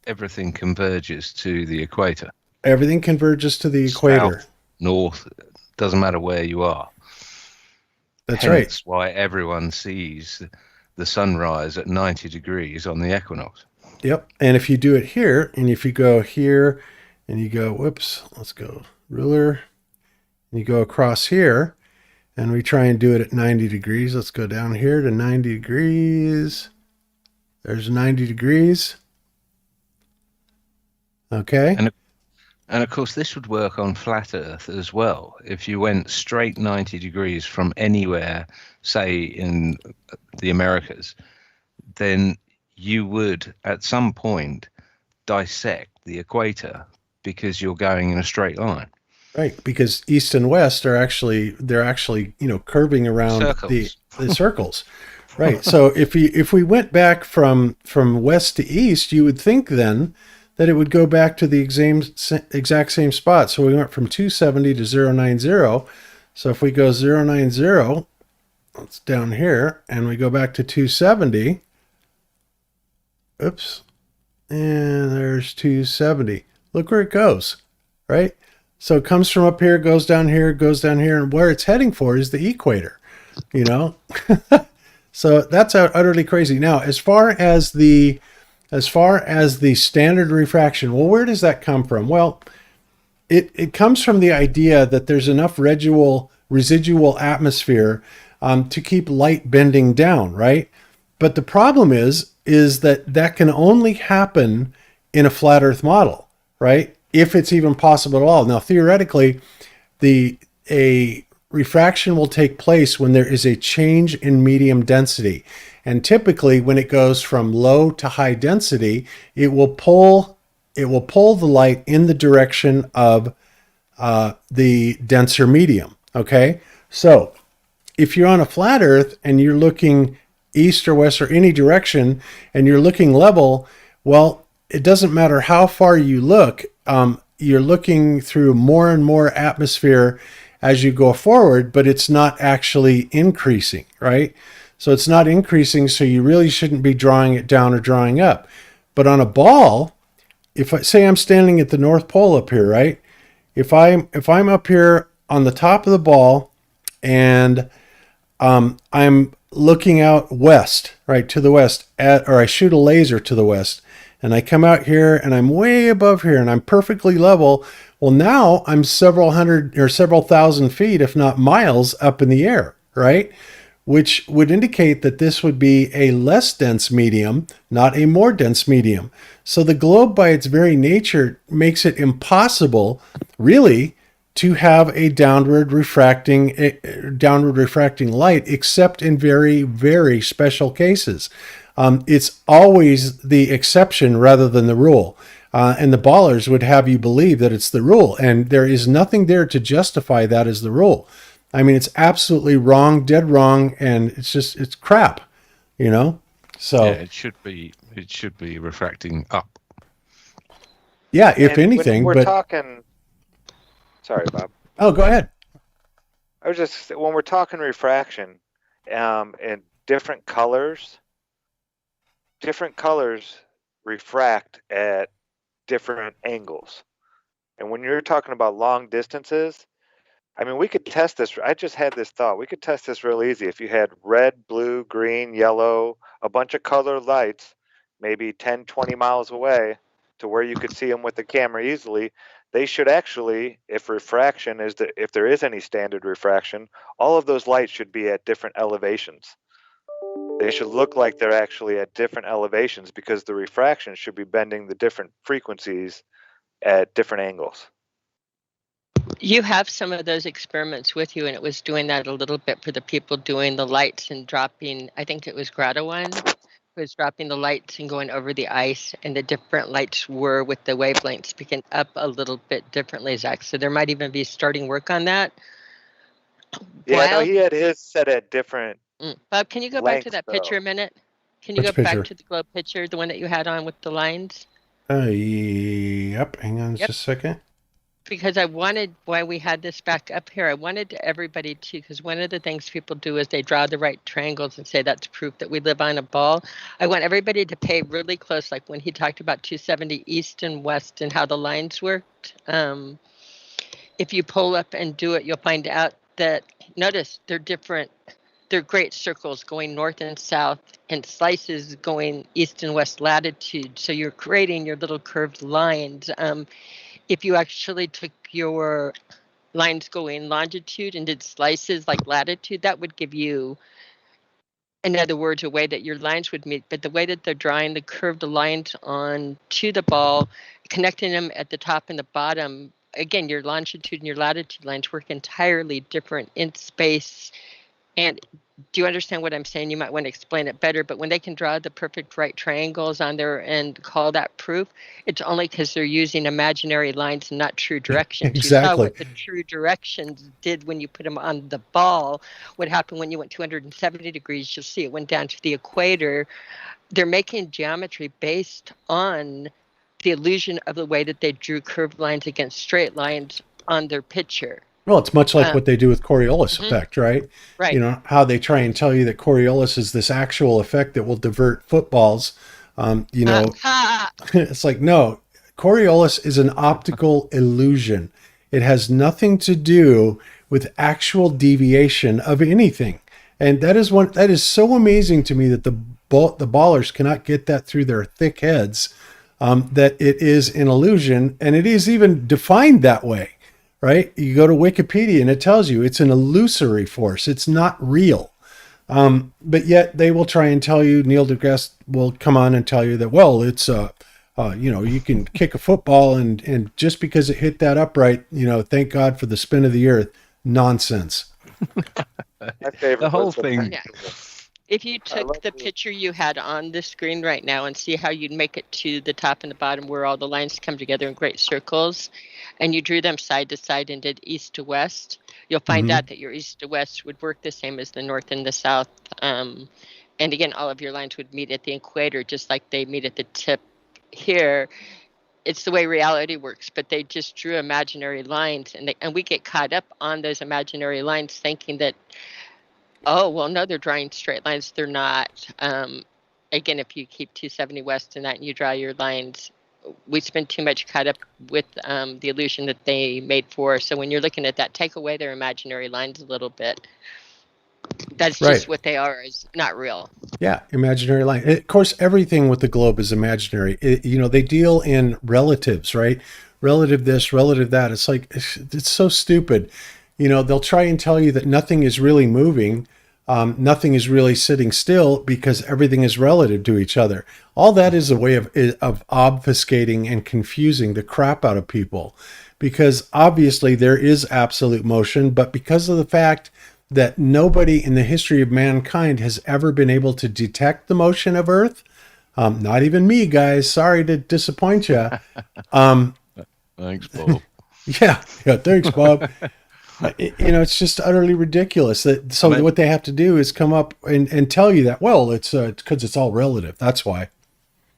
H: Everything converges to the equator.
E: Everything converges to the equator.
H: South, north, doesn't matter where you are.
E: That's
H: Hence
E: right.
H: That's why everyone sees the sunrise at 90 degrees on the equinox.
E: Yep. And if you do it here, and if you go here, and you go, whoops, let's go ruler, and you go across here, and we try and do it at 90 degrees. Let's go down here to 90 degrees. There's 90 degrees. Okay.
H: And of course, this would work on flat Earth as well. If you went straight 90 degrees from anywhere, say in the Americas, then you would at some point dissect the equator because you're going in a straight line.
E: Right, because east and west are actually curving around
H: Circles.
E: the circles. Right. So if we went back from west to east, you would think then that it would go back to the exact same spot. So we went from 270 to 090. So if we go 090, it's down here, and we go back to 270. Oops. And there's 270. Look where it goes, right? So it comes from up here, goes down here, and where it's heading for is the equator, So that's utterly crazy. Now, as far as the standard refraction, well, where does that come from? Well, it comes from the idea that there's enough residual atmosphere to keep light bending down, right? But the problem is that can only happen in a flat Earth model, right? If it's even possible at all. Now, theoretically, a refraction will take place when there is a change in medium density. And typically, when it goes from low to high density, it will pull the light in the direction of the denser medium, okay? So, if you're on a flat Earth and you're looking east or west or any direction, and you're looking level, well, it doesn't matter how far you look, you're looking through more and more atmosphere as you go forward, but it's not actually increasing, right? So it's not increasing, so you really shouldn't be drawing it down or drawing up. But on a ball, if I say I'm standing at the North Pole up here, right? If I'm up here on the top of the ball and I'm looking out west, right, to the west, or I shoot a laser to the west, and I come out here and I'm way above here and I'm perfectly level. Well, now I'm several hundred or several thousand feet, if not miles, up in the air, right? Which would indicate that this would be a less dense medium, not a more dense medium. So the globe by its very nature makes it impossible, really, to have a downward refracting light, except in very, very special cases. It's always the exception rather than the rule. And the ballers would have you believe that it's the rule. And there is nothing there to justify that as the rule. I mean, it's absolutely wrong, dead wrong. And it's crap, you know? So
H: yeah, it should be refracting up.
E: Yeah, if
G: And
E: anything,
G: when we're
E: but
G: talking. Sorry, Bob.
E: oh, go ahead.
G: I was just when we're talking refraction, and different colors refract at different angles. And when you're talking about long distances, I mean, we could test this. I just had this thought. We could test this real easy. If you had red, blue, green, yellow, a bunch of colored lights, maybe 10, 20 miles away to where you could see them with the camera easily, they should actually, if refraction is if there is any standard refraction, all of those lights should be at different elevations. They should look like they're actually at different elevations because the refraction should be bending the different frequencies at different angles.
F: You have some of those experiments with you, and it was doing that a little bit for the people doing the lights and dropping, I think it was Grotto one, was dropping the lights and going over the ice, and the different lights were with the wavelengths picking up a little bit differently, Zach. So there might even be starting work on that.
G: Yeah, no, he had his set at different.
F: Bob, can you go back to that
G: lengths,
F: picture
G: though.
F: a minute? Can you
E: Which
F: go
E: picture?
F: back to the globe picture, the one that you had on with the lines?
E: Yep. Hang on just a second.
F: Because why we had this back up here, I wanted everybody to, because one of the things people do is they draw the right triangles and say that's proof that we live on a ball. I want everybody to pay really close, like when he talked about 270 east and west and how the lines worked. If you pull up and do it, you'll find out that, notice, they're different. They're great circles going north and south and slices going east and west latitude. So you're creating your little curved lines. If you actually took your lines going longitude and did slices like latitude, that would give you, in other words, a way that your lines would meet. But the way that they're drawing the curved lines on to the ball, connecting them at the top and the bottom, again, your longitude and your latitude lines work entirely different in space. And do you understand what I'm saying? You might want to explain it better, but when they can draw the perfect right triangles on there and call that proof, it's only because they're using imaginary lines and not true directions.
E: Exactly.
F: You saw what the true directions did when you put them on the ball. What happened when you went 270 degrees, you'll see it went down to the equator. They're making geometry based on the illusion of the way that they drew curved lines against straight lines on their picture.
E: Well, it's much like what they do with Coriolis effect, right?
F: Right.
E: You know, how they try and tell you that Coriolis is this actual effect that will divert footballs. It's like, no, Coriolis is an optical illusion. It has nothing to do with actual deviation of anything. And that is so amazing to me that the ballers cannot get that through their thick heads, that it is an illusion, and it is even defined that way. Right? You go to Wikipedia and it tells you it's an illusory force. It's not real. But yet they will try and tell you, Neil deGrasse will come on and tell you that, well, it's, you can kick a football and just because it hit that upright, thank God for the spin of the earth. Nonsense.
G: My favorite
H: The whole
G: was
H: thing.
F: Yeah. If you took the picture you had on the screen right now and see how you'd make it to the top and the bottom where all the lines come together in great circles, and you drew them side to side and did east to west, you'll find out that your east to west would work the same as the north and the south. And again, all of your lines would meet at the equator, just like they meet at the tip here. It's the way reality works, but they just drew imaginary lines, and we get caught up on those imaginary lines thinking that, oh, well, no, they're drawing straight lines. They're not. Again, if you keep 270 west and that and you draw your lines, we spend too much caught up with the illusion that they made for us. So when you're looking at that, take away their imaginary lines a little bit. That's
E: Right.
F: just what they are, is not real.
E: Yeah, imaginary line. Of course, everything with the globe is imaginary. They deal in relatives, right? Relative this, relative that. It's like, it's so stupid. They'll try and tell you that nothing is really moving. Nothing is really sitting still because everything is relative to each other. All that is a way of obfuscating and confusing the crap out of people. because obviously there is absolute motion, but because of the fact that nobody in the history of mankind has ever been able to detect the motion of Earth, not even me, guys, sorry to disappoint you.
H: Thanks, Bob.
E: Yeah, thanks, Bob. It's just utterly ridiculous. So what they have to do is come up and tell you that, well, it's because it's all relative. That's why.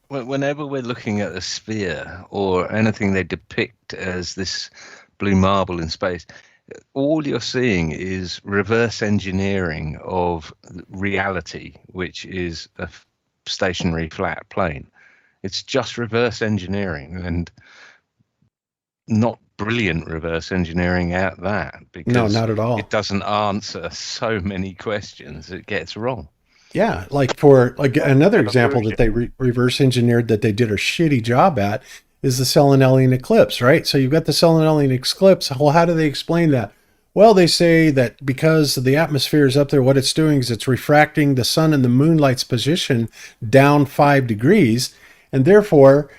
H: Whenever we're looking at a sphere or anything they depict as this blue marble in space, all you're seeing is reverse engineering of reality, which is a stationary flat plane. It's just reverse engineering, and not brilliant reverse engineering at that, because
E: no, not at all.
H: It doesn't answer so many questions it gets wrong.
E: Yeah, like another example that they reverse engineered that they did a shitty job at is the Selenelian eclipse, right? So you've got the Selenelian eclipse. Well, how do they explain that? Well, they say that because the atmosphere is up there, what it's doing is it's refracting the sun and the moonlight's position down 5 degrees, and therefore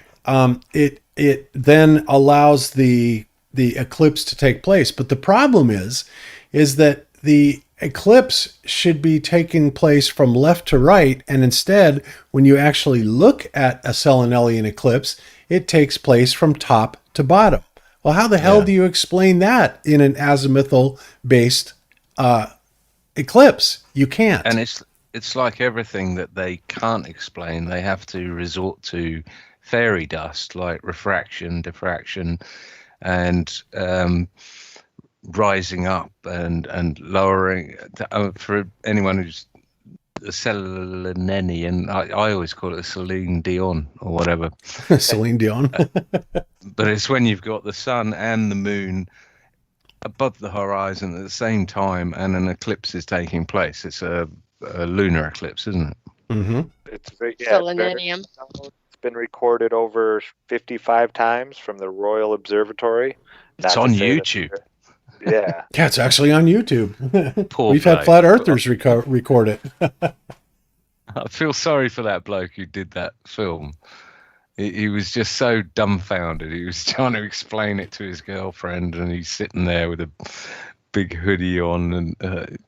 E: it then allows the eclipse to take place. But the problem is that the eclipse should be taking place from left to right, and instead, when you actually look at a Selenelian eclipse, it takes place from top to bottom. Well, how the hell do you explain that in an azimuthal-based eclipse? You can't.
H: And it's like everything that they can't explain. They have to resort to fairy dust, like refraction, diffraction, and rising up and lowering. For anyone who's a Selenenian, I always call it a Celine Dion or whatever.
E: Celine Dion.
H: But it's when you've got the sun and the moon above the horizon at the same time and an eclipse is taking place. It's a lunar eclipse, isn't it?
E: Mm-hmm.
G: It's
F: Selenium.
G: It's been recorded over 55 times from the Royal Observatory.
H: It's on YouTube.
G: Yeah.
E: Yeah, it's actually on YouTube.
H: Poor
E: We've had
H: bloke.
E: flat earthers record it.
H: I feel sorry for that bloke who did that film. He was just so dumbfounded. He was trying to explain it to his girlfriend, and he's sitting there with a big hoodie on, and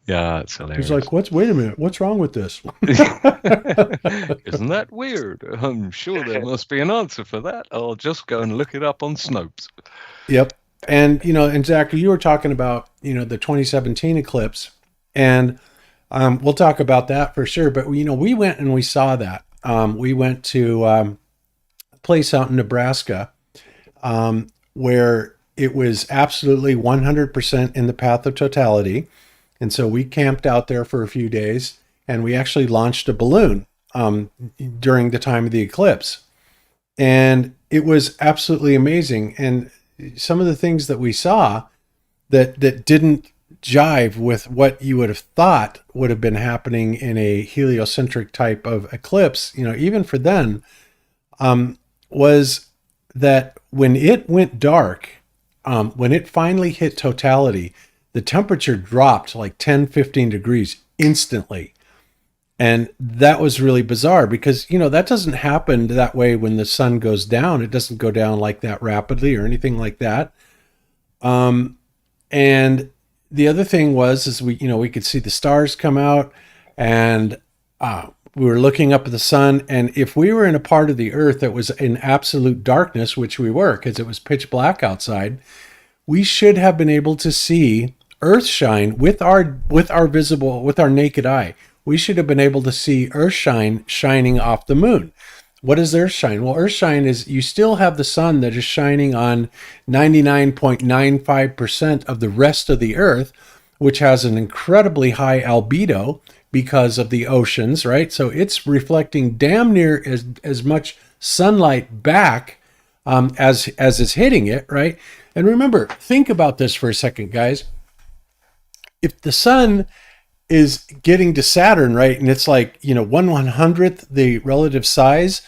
H: yeah, it's hilarious.
E: He's like, wait a minute, what's wrong with this?
H: Isn't that weird? I'm sure there must be an answer for that. I'll just go and look it up on Snopes.
E: Yep. And, and Zach, you were talking about, the 2017 eclipse, and we'll talk about that for sure. But, we went and we saw that. We went to a place out in Nebraska where it was absolutely 100% in the path of totality. And so we camped out there for a few days, and we actually launched a balloon during the time of the eclipse. And it was absolutely amazing. And some of the things that we saw that didn't jive with what you would have thought would have been happening in a heliocentric type of eclipse, even for then, was that when it went dark, when it finally hit totality, the temperature dropped like 10, 15 degrees instantly. And that was really bizarre because, that doesn't happen that way when the sun goes down. It doesn't go down like that rapidly or anything like that. And the other thing is we could see the stars come out, and we were looking up at the sun. And if we were in a part of the earth that was in absolute darkness, which we were because it was pitch black outside, we should have been able to see Earthshine with our naked eye. We should have been able to see Earthshine shining off the moon. What is Earthshine? Well, Earthshine is you still have the sun that is shining on 99.95% of the rest of the Earth, which has an incredibly high albedo because of the oceans, right? So it's reflecting damn near as much sunlight back as is hitting it, right? And remember, think about this for a second, guys. If the sun is getting to Saturn, right? And it's like, 1/100th the relative size,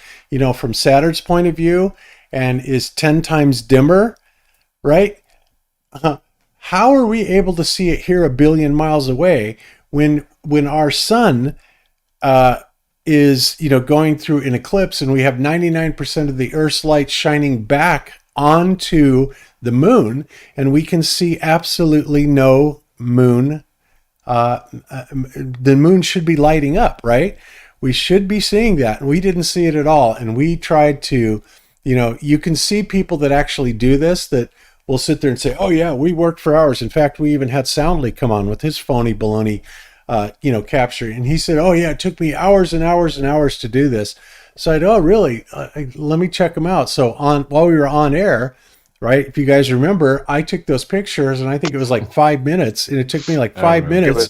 E: from Saturn's point of view, and is 10 times dimmer, right? How are we able to see it here 1 billion miles away when our sun is, going through an eclipse and we have 99% of the Earth's light shining back onto the moon, and we can see absolutely no moon. The moon should be lighting up, right? We should be seeing that, and we didn't see it at all. And we tried to, you can see people that actually do this, that will sit there and say, oh yeah, we worked for hours. In fact, we even had Soundly come on with his phony baloney, capture. And he said, oh yeah, it took me hours and hours and hours to do this. So I said, oh really? Let me check them out. So while we were on air, right, if you guys remember, I took those pictures, and I think it was like 5 minutes, and it took me like 5 minutes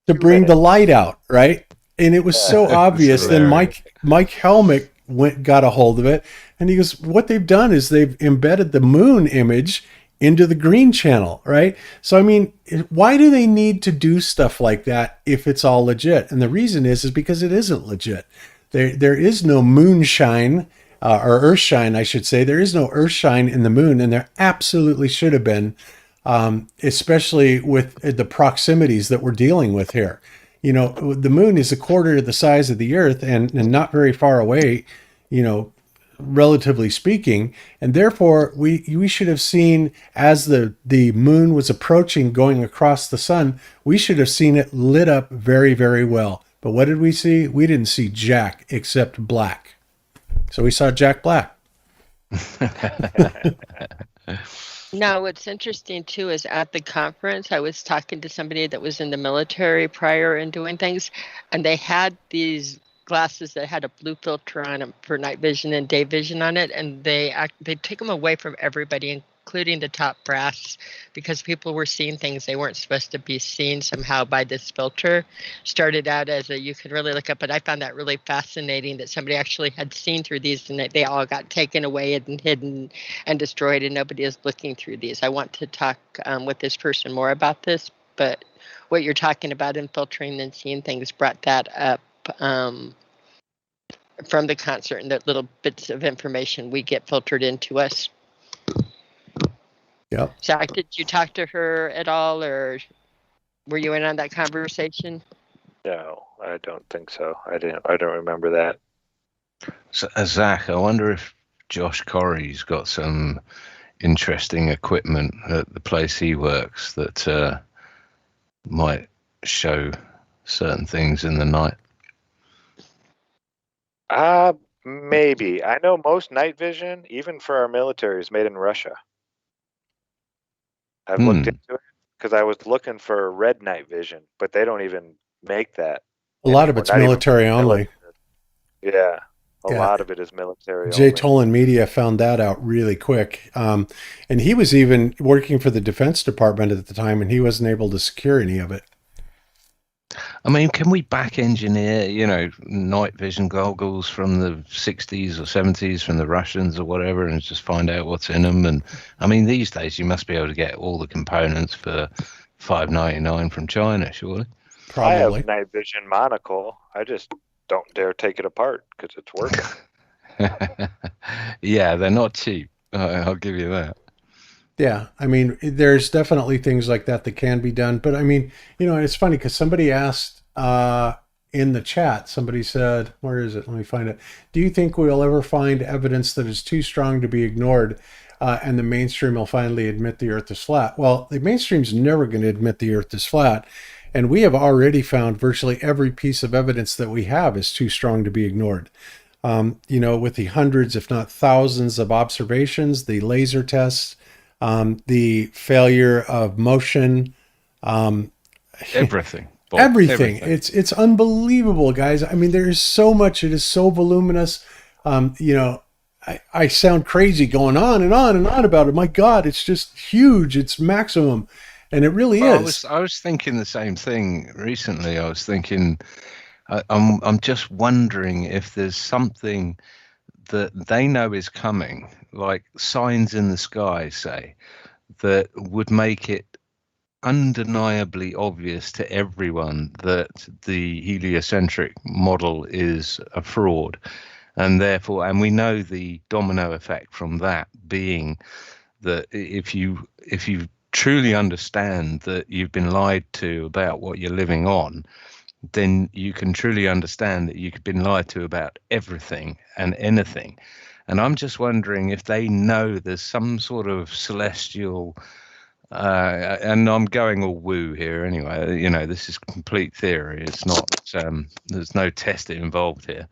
E: to bring the light out, right? And it was so obvious. Then Mike Helmick got a hold of it, and he goes, what they've done is they've embedded the moon image into the green channel, right? So, I mean, why do they need to do stuff like that if it's all legit? And the reason is because it isn't legit. There is no moonshine, or earthshine, I should say. There is no earthshine in the moon, and there absolutely should have been, especially with the proximities that we're dealing with here. The moon is a quarter the size of the Earth, and not very far away, relatively speaking, and therefore we should have seen, as the moon was approaching, going across the sun, we should have seen it lit up very, very well. But what did we see? We didn't see jack except black. So we saw Jack Black.
F: Now, what's interesting too is at the conference, I was talking to somebody that was in the military prior and doing things, and they had these glasses that had a blue filter on them for night vision and day vision on it, and they took them away from everybody, including the top brass, because people were seeing things they weren't supposed to be seeing somehow by this filter. Started out as you could really look up, but I found that really fascinating that somebody actually had seen through these, and that they all got taken away and hidden and destroyed, and nobody is looking through these. I want to talk with this person more about this, but what you're talking about in filtering and seeing things brought that up from the concert, and the little bits of information we get filtered into us.
E: Yep.
F: Zack, did you talk to her at all, or were you in on that conversation?
G: No, I don't think so. I don't remember that.
H: So, Zack, I wonder if Josh Corey's got some interesting equipment at the place he works that might show certain things in the night.
G: Maybe. I know most night vision, even for our military, is made in Russia. I've looked into it because I was looking for red night vision, but they don't even make that.
E: A lot of it's military only.
G: Yeah, a lot of it is military
E: Jay
G: only.
E: Tolan Media found that out really quick. And he was even working for the Defense Department at the time, and he wasn't able to secure any of it.
H: I mean, can we back engineer, night vision goggles from the 60s or 70s from the Russians or whatever, and just find out what's in them? And I mean, these days you must be able to get all the components for $5.99 from China, surely.
E: Probably.
G: I have night vision monocle. I just don't dare take it apart because it's working.
H: Yeah, they're not cheap. I'll give you that.
E: Yeah, I mean, there's definitely things like that can be done. But I mean, it's funny because somebody asked in the chat, somebody said, where is it? Let me find it. Do you think we'll ever find evidence that is too strong to be ignored and the mainstream will finally admit the Earth is flat? Well, the mainstream's never going to admit the Earth is flat. And we have already found virtually every piece of evidence that we have is too strong to be ignored. With the hundreds, if not thousands of observations, the laser tests, the failure of motion,
H: everything.
E: Everything. It's unbelievable, guys. I mean, there is so much. It is so voluminous. I sound crazy going on and on and on about it. My God, it's just huge. It's maximum. And it really is.
H: I was thinking the same thing recently. I was thinking, I'm just wondering if there's something that they know is coming, like signs in the sky, say, that would make it undeniably obvious to everyone that the heliocentric model is a fraud. And therefore, and we know the domino effect from that being that if you truly understand that you've been lied to about what you're living on, then you can truly understand that you've been lied to about everything and anything. And I'm just wondering if they know there's some sort of celestial, and I'm going all woo here anyway. This is complete theory. It's not. There's no test involved here.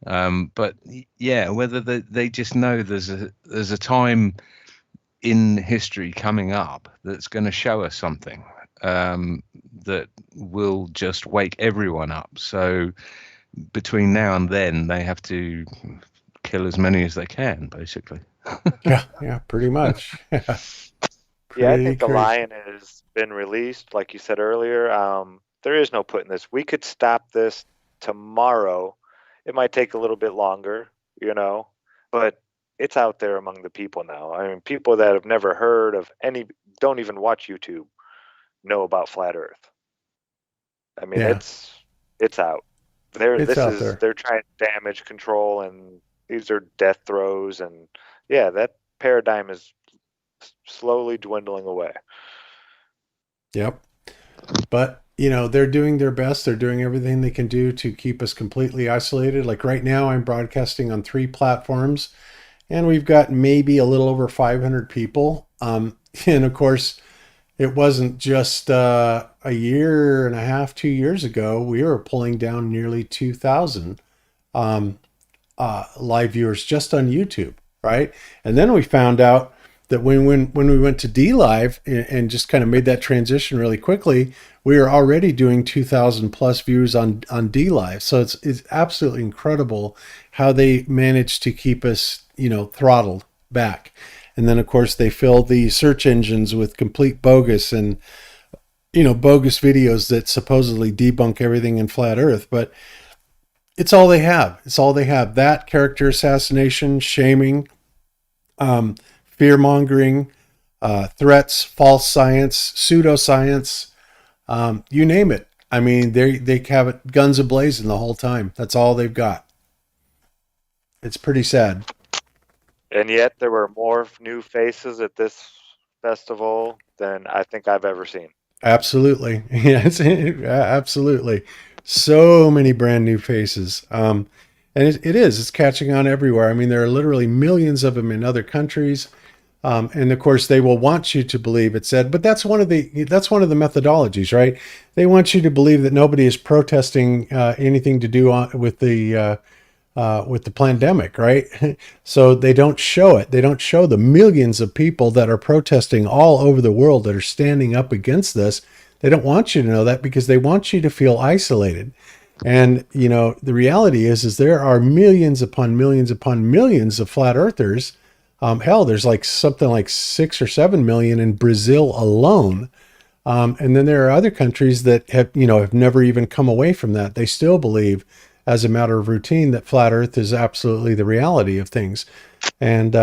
H: But yeah, whether they just know there's a time in history coming up that's going to show us something that will just wake everyone up. So between now and then, they have to kill as many as they can, basically.
E: Yeah, pretty much.
G: Yeah, I think the
E: crazy.
G: lion has been released, like you said earlier. There is no putting this. We could stop this tomorrow. It might take a little bit longer, but it's out there among the people now. I mean, people that have never heard of don't even watch YouTube, know about flat Earth. I mean,
E: Yeah.
G: it's out. They're
E: It's out there.
G: They're trying damage control, and these are death throes, and yeah, that paradigm is slowly dwindling away.
E: Yep. But, they're doing their best. They're doing everything they can do to keep us completely isolated. Like right now, I'm broadcasting on 3 platforms, and we've got maybe a little over 500 people. And of course, it wasn't just a year and a half, 2 years ago. We were pulling down nearly 2,000 live viewers just on YouTube, right? And then we found out that when we went to DLive and just kind of made that transition really quickly, we were already doing 2,000 plus views on DLive. So it's absolutely incredible how they managed to keep us, throttled back. And then of course they fill the search engines with complete bogus and, bogus videos that supposedly debunk everything in flat Earth. But it's all they have. It's all they have. That, character assassination, shaming, fear-mongering, threats, false science, pseudoscience, you name it. I mean, they have it guns a-blazing the whole time. That's all they've got. It's pretty sad.
G: And yet there were more new faces at this festival than I think I've ever seen.
E: Absolutely. Yes, absolutely. So many brand new faces. And it's catching on everywhere. I mean, there are literally millions of them in other countries. And of course they will want you to believe it said, but that's one of the methodologies, right? They want you to believe that nobody is protesting anything to do with the pandemic, right? So they don't show it. They don't show the millions of people that are protesting all over the world that are standing up against this. They don't want you to know that because they want you to feel isolated. And, the reality is there are millions upon millions upon millions of flat earthers. Hell, there's something like 6 or 7 million in Brazil alone. And then there are other countries that have never even come away from that. They still believe, as a matter of routine, that flat Earth is absolutely the reality of things. And,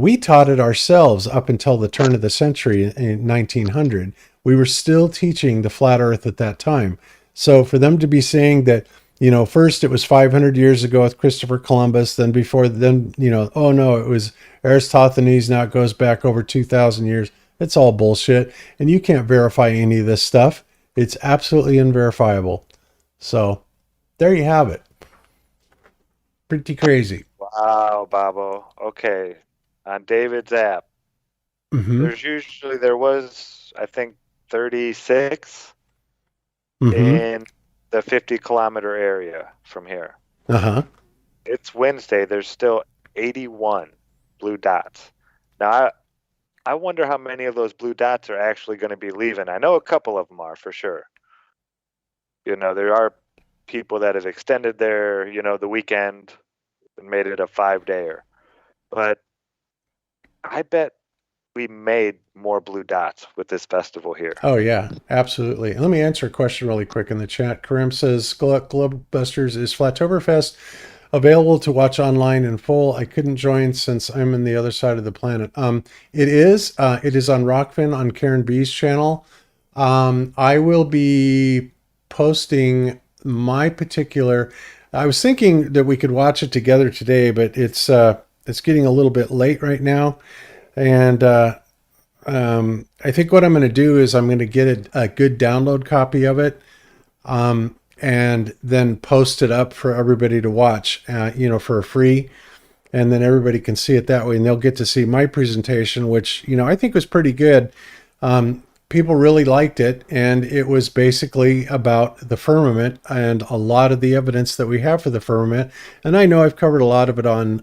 E: we taught it ourselves up until the turn of the century in 1900. We were still teaching the flat Earth at that time. So for them to be saying that, first it was 500 years ago with Christopher Columbus, then oh no, it was Eratosthenes, now it goes back over 2,000 years. It's all bullshit. And you can't verify any of this stuff. It's absolutely unverifiable. So there you have it. Pretty crazy.
G: Wow, Bobo. Okay. On David's app,
E: Mm-hmm.
G: there was, I think, 36
E: Mm-hmm.
G: in the 50-kilometer area from here.
E: Uh-huh.
G: It's Wednesday. There's still 81 blue dots. Now, I wonder how many of those blue dots are actually going to be leaving. I know a couple of them are for sure. There are people that have extended their, the weekend and made it a 5-dayer. But I bet we made more blue dots with this festival here.
E: Oh, yeah, absolutely. Let me answer a question really quick in the chat. Karim says, Globebusters, is Flatoberfest available to watch online in full? I couldn't join since I'm in the other side of the planet. It is on Rockfin on Karen B's channel. I will be posting my particular, I was thinking that we could watch it together today, but it's getting a little bit late right now. And I think what I'm going to do is I'm going to get a good download copy of it, and then post it up for everybody to watch, for free. and then everybody can see it that way, and they'll get to see my presentation, which, you know, I think was pretty good. People really liked it, and it was basically about the firmament and a lot of the evidence that we have for the firmament. And I know I've covered a lot of it on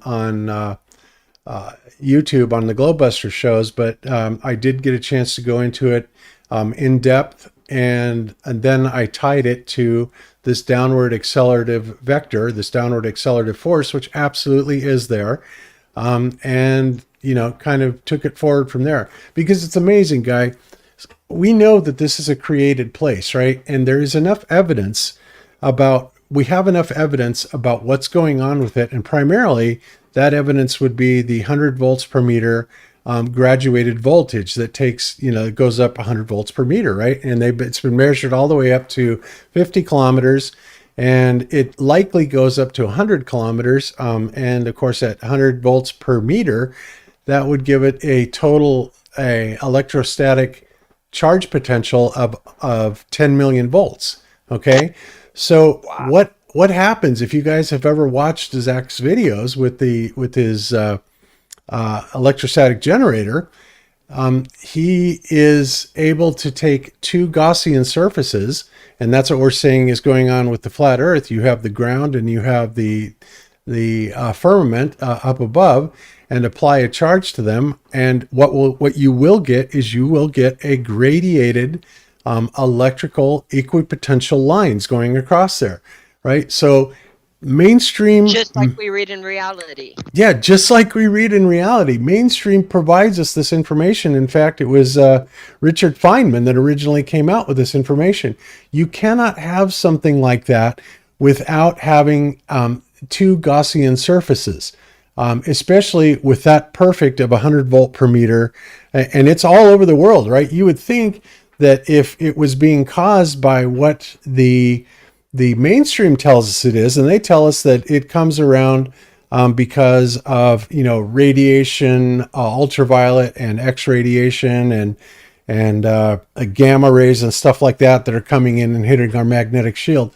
E: YouTube on the Globebuster shows, but I did get a chance to go into it in depth, and then I tied it to this downward accelerative vector, this downward accelerative force, which absolutely is there, and, you know, kind of took it forward from there. Because it's amazing, Guy. We know that this is a created place, right? And there is enough evidence we have enough evidence about what's going on with it. And primarily that evidence would be the 100 volts per meter graduated voltage that takes, you know, it goes up 100 volts per meter, right? And it's been measured all the way up to 50 kilometers, and it likely goes up to 100 kilometers. And of course, at 100 volts per meter, that would give it a total electrostatic charge potential of 10 million volts. Okay. So wow. What happens if you guys have ever watched Zack's videos with his electrostatic generator? He is able to take two Gaussian surfaces, and that's what we're saying is going on with the flat Earth. You have the ground and you have the firmament up above, and apply a charge to them. And what you will get is you will get a gradiated electrical equipotential lines going across there, right? So mainstream,
F: just like we read in reality.
E: Yeah, just like we read in reality. Mainstream provides us this information. In fact, it was Richard Feynman that originally came out with this information. You cannot have something like that without having two Gaussian surfaces. Especially with that perfect of 100 volt per meter, and it's all over the world, right? You would think that if it was being caused by what the mainstream tells us it is, and they tell us that it comes around because of, you know, radiation, ultraviolet and X radiation, and gamma rays and stuff like that are coming in and hitting our magnetic shield.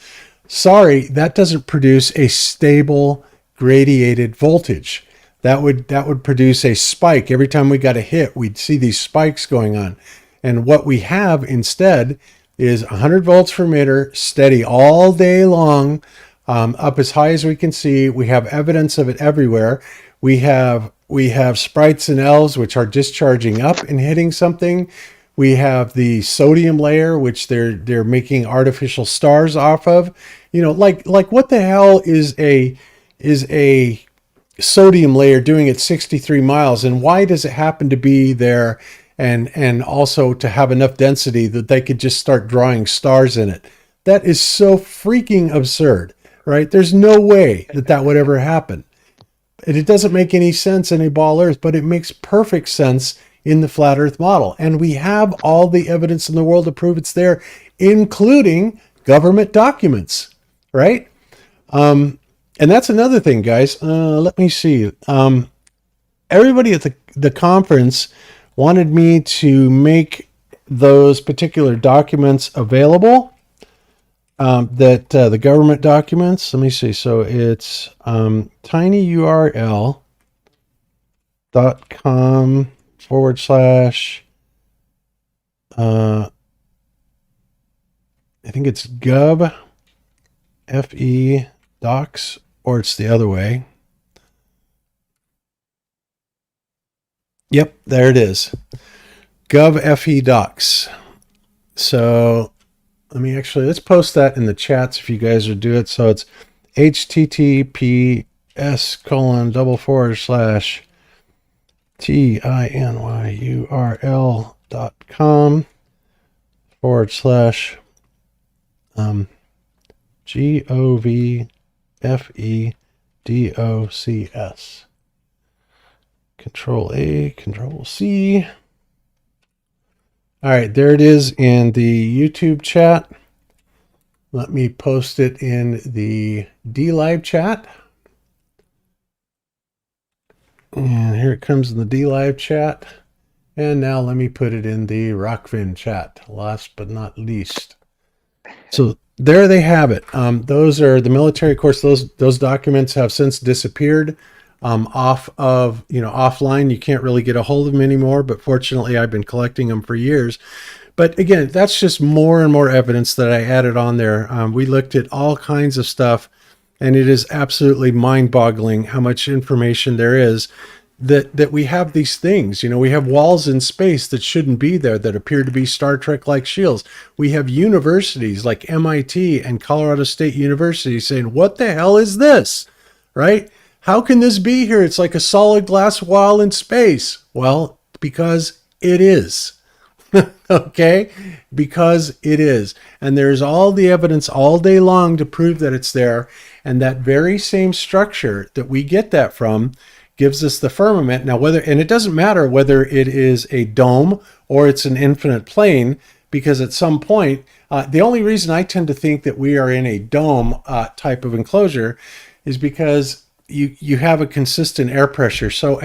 E: Sorry, that doesn't produce a stable gradiated voltage. That would produce a spike. Every time we got a hit, we'd see these spikes going on. And what we have instead is 100 volts per meter, steady all day long, up as high as we can see. We have evidence of it everywhere. We have sprites and elves, which are discharging up and hitting something. We have the sodium layer, which they're making artificial stars off of. You know, like what the hell is a sodium layer doing at 63 miles, and why does it happen to be there and also to have enough density that they could just start drawing stars in it? That is so freaking absurd, right? There's no way that would ever happen. And it doesn't make any sense in a ball Earth, but it makes perfect sense in the flat Earth model. And we have all the evidence in the world to prove it's there, including government documents, right? And that's another thing, guys. Let me see. Everybody at the conference wanted me to make those particular documents available. The government documents. Let me see. So it's tinyurl.com / I think it's gov fe docs, or it's the other way. Yep, there it is. Gov fe docs. So let's post that in the chats if you guys would do it. So it's https://tinyurl.com GOVFEDOCS. Control A, Control C. All right, there it is in the YouTube chat. Let me post it in the DLive chat. And here it comes in the DLive chat. And now let me put it in the Rockfin chat, last but not least. So there they have it. Those are the military. Of course, those documents have since disappeared. off of, offline. You can't really get a hold of them anymore, but fortunately I've been collecting them for years. But again, that's just more and more evidence that I added on there. We looked at all kinds of stuff, and it is absolutely mind-boggling how much information there is that we have these things. We have walls in space that shouldn't be there that appear to be Star Trek-like shields. We have universities like MIT and Colorado State University saying, what the hell is this? Right? How can this be here? It's like a solid glass wall in space. Well, because it is. Okay? Because it is. And there's all the evidence all day long to prove that it's there. And that very same structure that we get that from gives us the firmament. Now, and it doesn't matter whether it is a dome or it's an infinite plane, because at some point, the only reason I tend to think that we are in a dome type of enclosure is because you have a consistent air pressure. So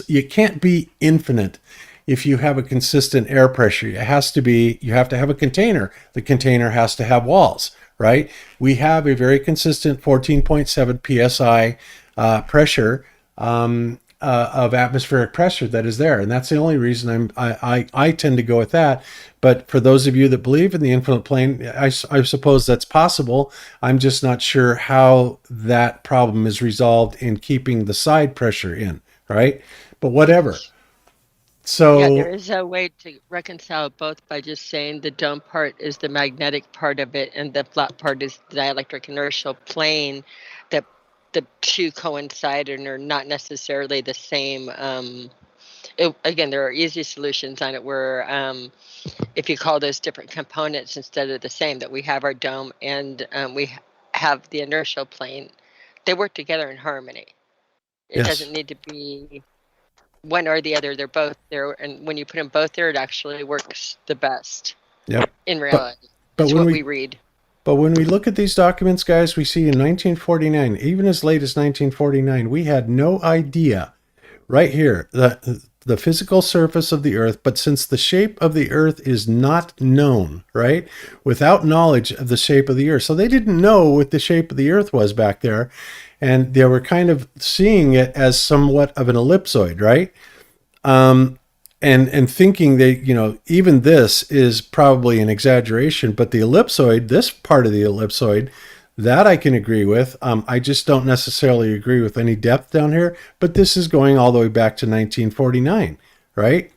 E: you can't be infinite if you have a consistent air pressure. You have to have a container. The container has to have walls, right? We have a very consistent 14.7 psi pressure of atmospheric pressure that is there, and that's the only reason I tend to go with that. But for those of you that believe in the infinite plane, I suppose that's possible. I'm just not sure how that problem is resolved in keeping the side pressure in, right? But whatever. So
F: yeah, there is a way to reconcile both by just saying the dome part is the magnetic part of it and the flat part is the dielectric inertial plane. That the two coincide and are not necessarily the same. Again, there are easy solutions on it where if you call those different components instead of the same, that we have our dome and we have the inertial plane, they work together in harmony. It doesn't need to be one or the other. They're both there, and when you put them both there, it actually works the best.
E: Yep.
F: In reality,
E: but
F: it's
E: when
F: what we read.
E: But when we look at these documents, guys, we see in 1949, even as late as 1949, we had no idea right here the physical surface of the Earth. But since the shape of the Earth is not known, right, without knowledge of the shape of the Earth, so they didn't know what the shape of the Earth was back there, and they were kind of seeing it as somewhat of an ellipsoid, right? And thinking that, even this is probably an exaggeration, but the ellipsoid, this part of the ellipsoid, that I can agree with. I just don't necessarily agree with any depth down here, but this is going all the way back to 1949, right?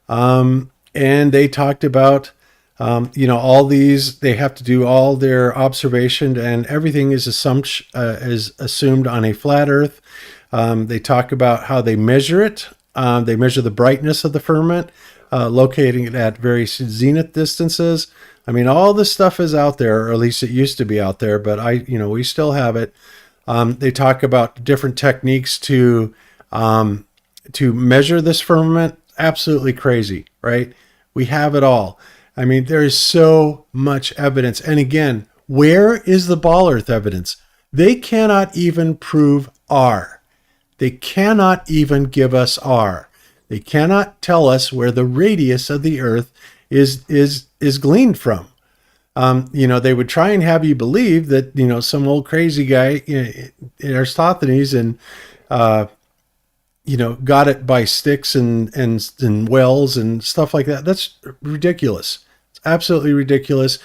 E: And they talked about, all these, they have to do all their observation, and everything is assumed on a flat Earth. They talk about how they measure it. They measure the brightness of the firmament, locating it at various zenith distances. I mean, all this stuff is out there, or at least it used to be out there, but we still have it. They talk about different techniques to measure this firmament. Absolutely crazy, right? We have it all. I mean, there is so much evidence. And again, where is the ball Earth evidence? They cannot even prove R. They cannot even give us R. They cannot tell us where the radius of the Earth is gleaned from. They would try and have you believe that, some old crazy guy, Aristophanes, and, got it by sticks and wells and stuff like that. That's ridiculous. It's absolutely ridiculous.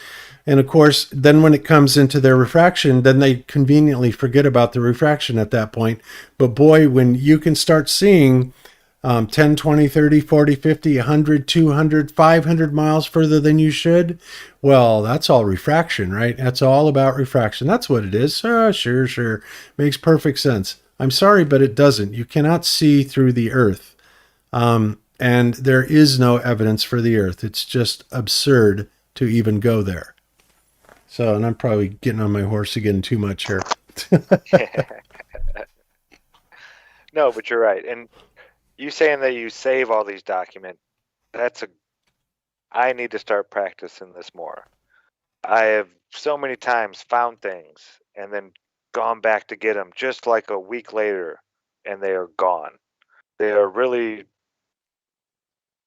E: And of course, then when it comes into their refraction, then they conveniently forget about the refraction at that point. But boy, when you can start seeing 10, 20, 30, 40, 50, 100, 200, 500 miles further than you should, well, that's all refraction, right? That's all about refraction. That's what it is. Sure. Makes perfect sense. I'm sorry, but it doesn't. You cannot see through the Earth. And there is no evidence for the Earth. It's just absurd to even go there. So, and I'm probably getting on my horse again too much here.
G: No, but you're right. And you saying that you save all these documents, I need to start practicing this more. I have so many times found things and then gone back to get them just like a week later and they are gone. They are really,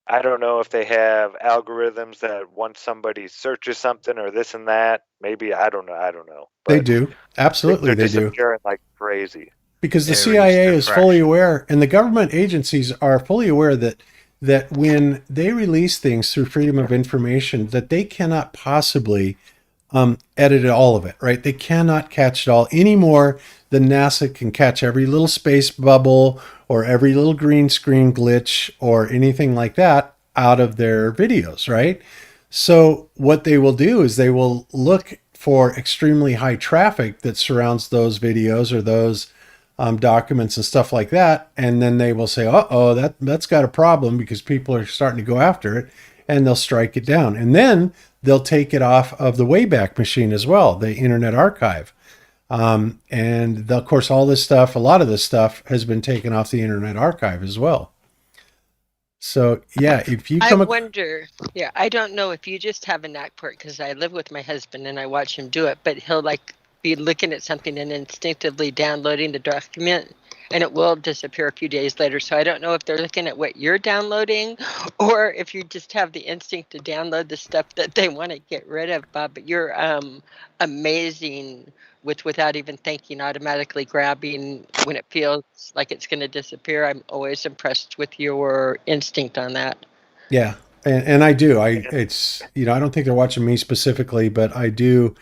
G: I don't know if they have algorithms that once somebody searches something or this and that, maybe, I don't know. But
E: they do. Absolutely, they do.
G: Disappearing like crazy.
E: Because the
H: areas
E: CIA
H: to
E: is fully
H: fraction.
E: aware, and the government agencies are fully aware that when they release things through freedom of information, that they cannot possibly edit all of it, right? They cannot catch it all any more than NASA can catch every little space bubble or every little green screen glitch or anything like that out of their videos, right? So what they will do is they will look for extremely high traffic that surrounds those videos or those documents and stuff like that, and then they will say, "Uh-oh, that's got a problem," because people are starting to go after it, and they'll strike it down, and then they'll take it off of the Wayback Machine as well, the Internet Archive, and of course, all this stuff, a lot of this stuff, has been taken off the Internet Archive as well. So yeah, if you
F: I
E: come,
F: wonder, yeah, I don't know if you just have a knack for it, because I live with my husband and I watch him do it, but he'll like be looking at something and instinctively downloading the document, and it will disappear a few days later. So I don't know if they're looking at what you're downloading or if you just have the instinct to download the stuff that they want to get rid of, Bob. But you're amazing without even thinking, automatically grabbing when it feels like it's going to disappear. I'm always impressed with your instinct on that.
E: yeah, and I do. It's, I don't think they're watching me specifically, but I do.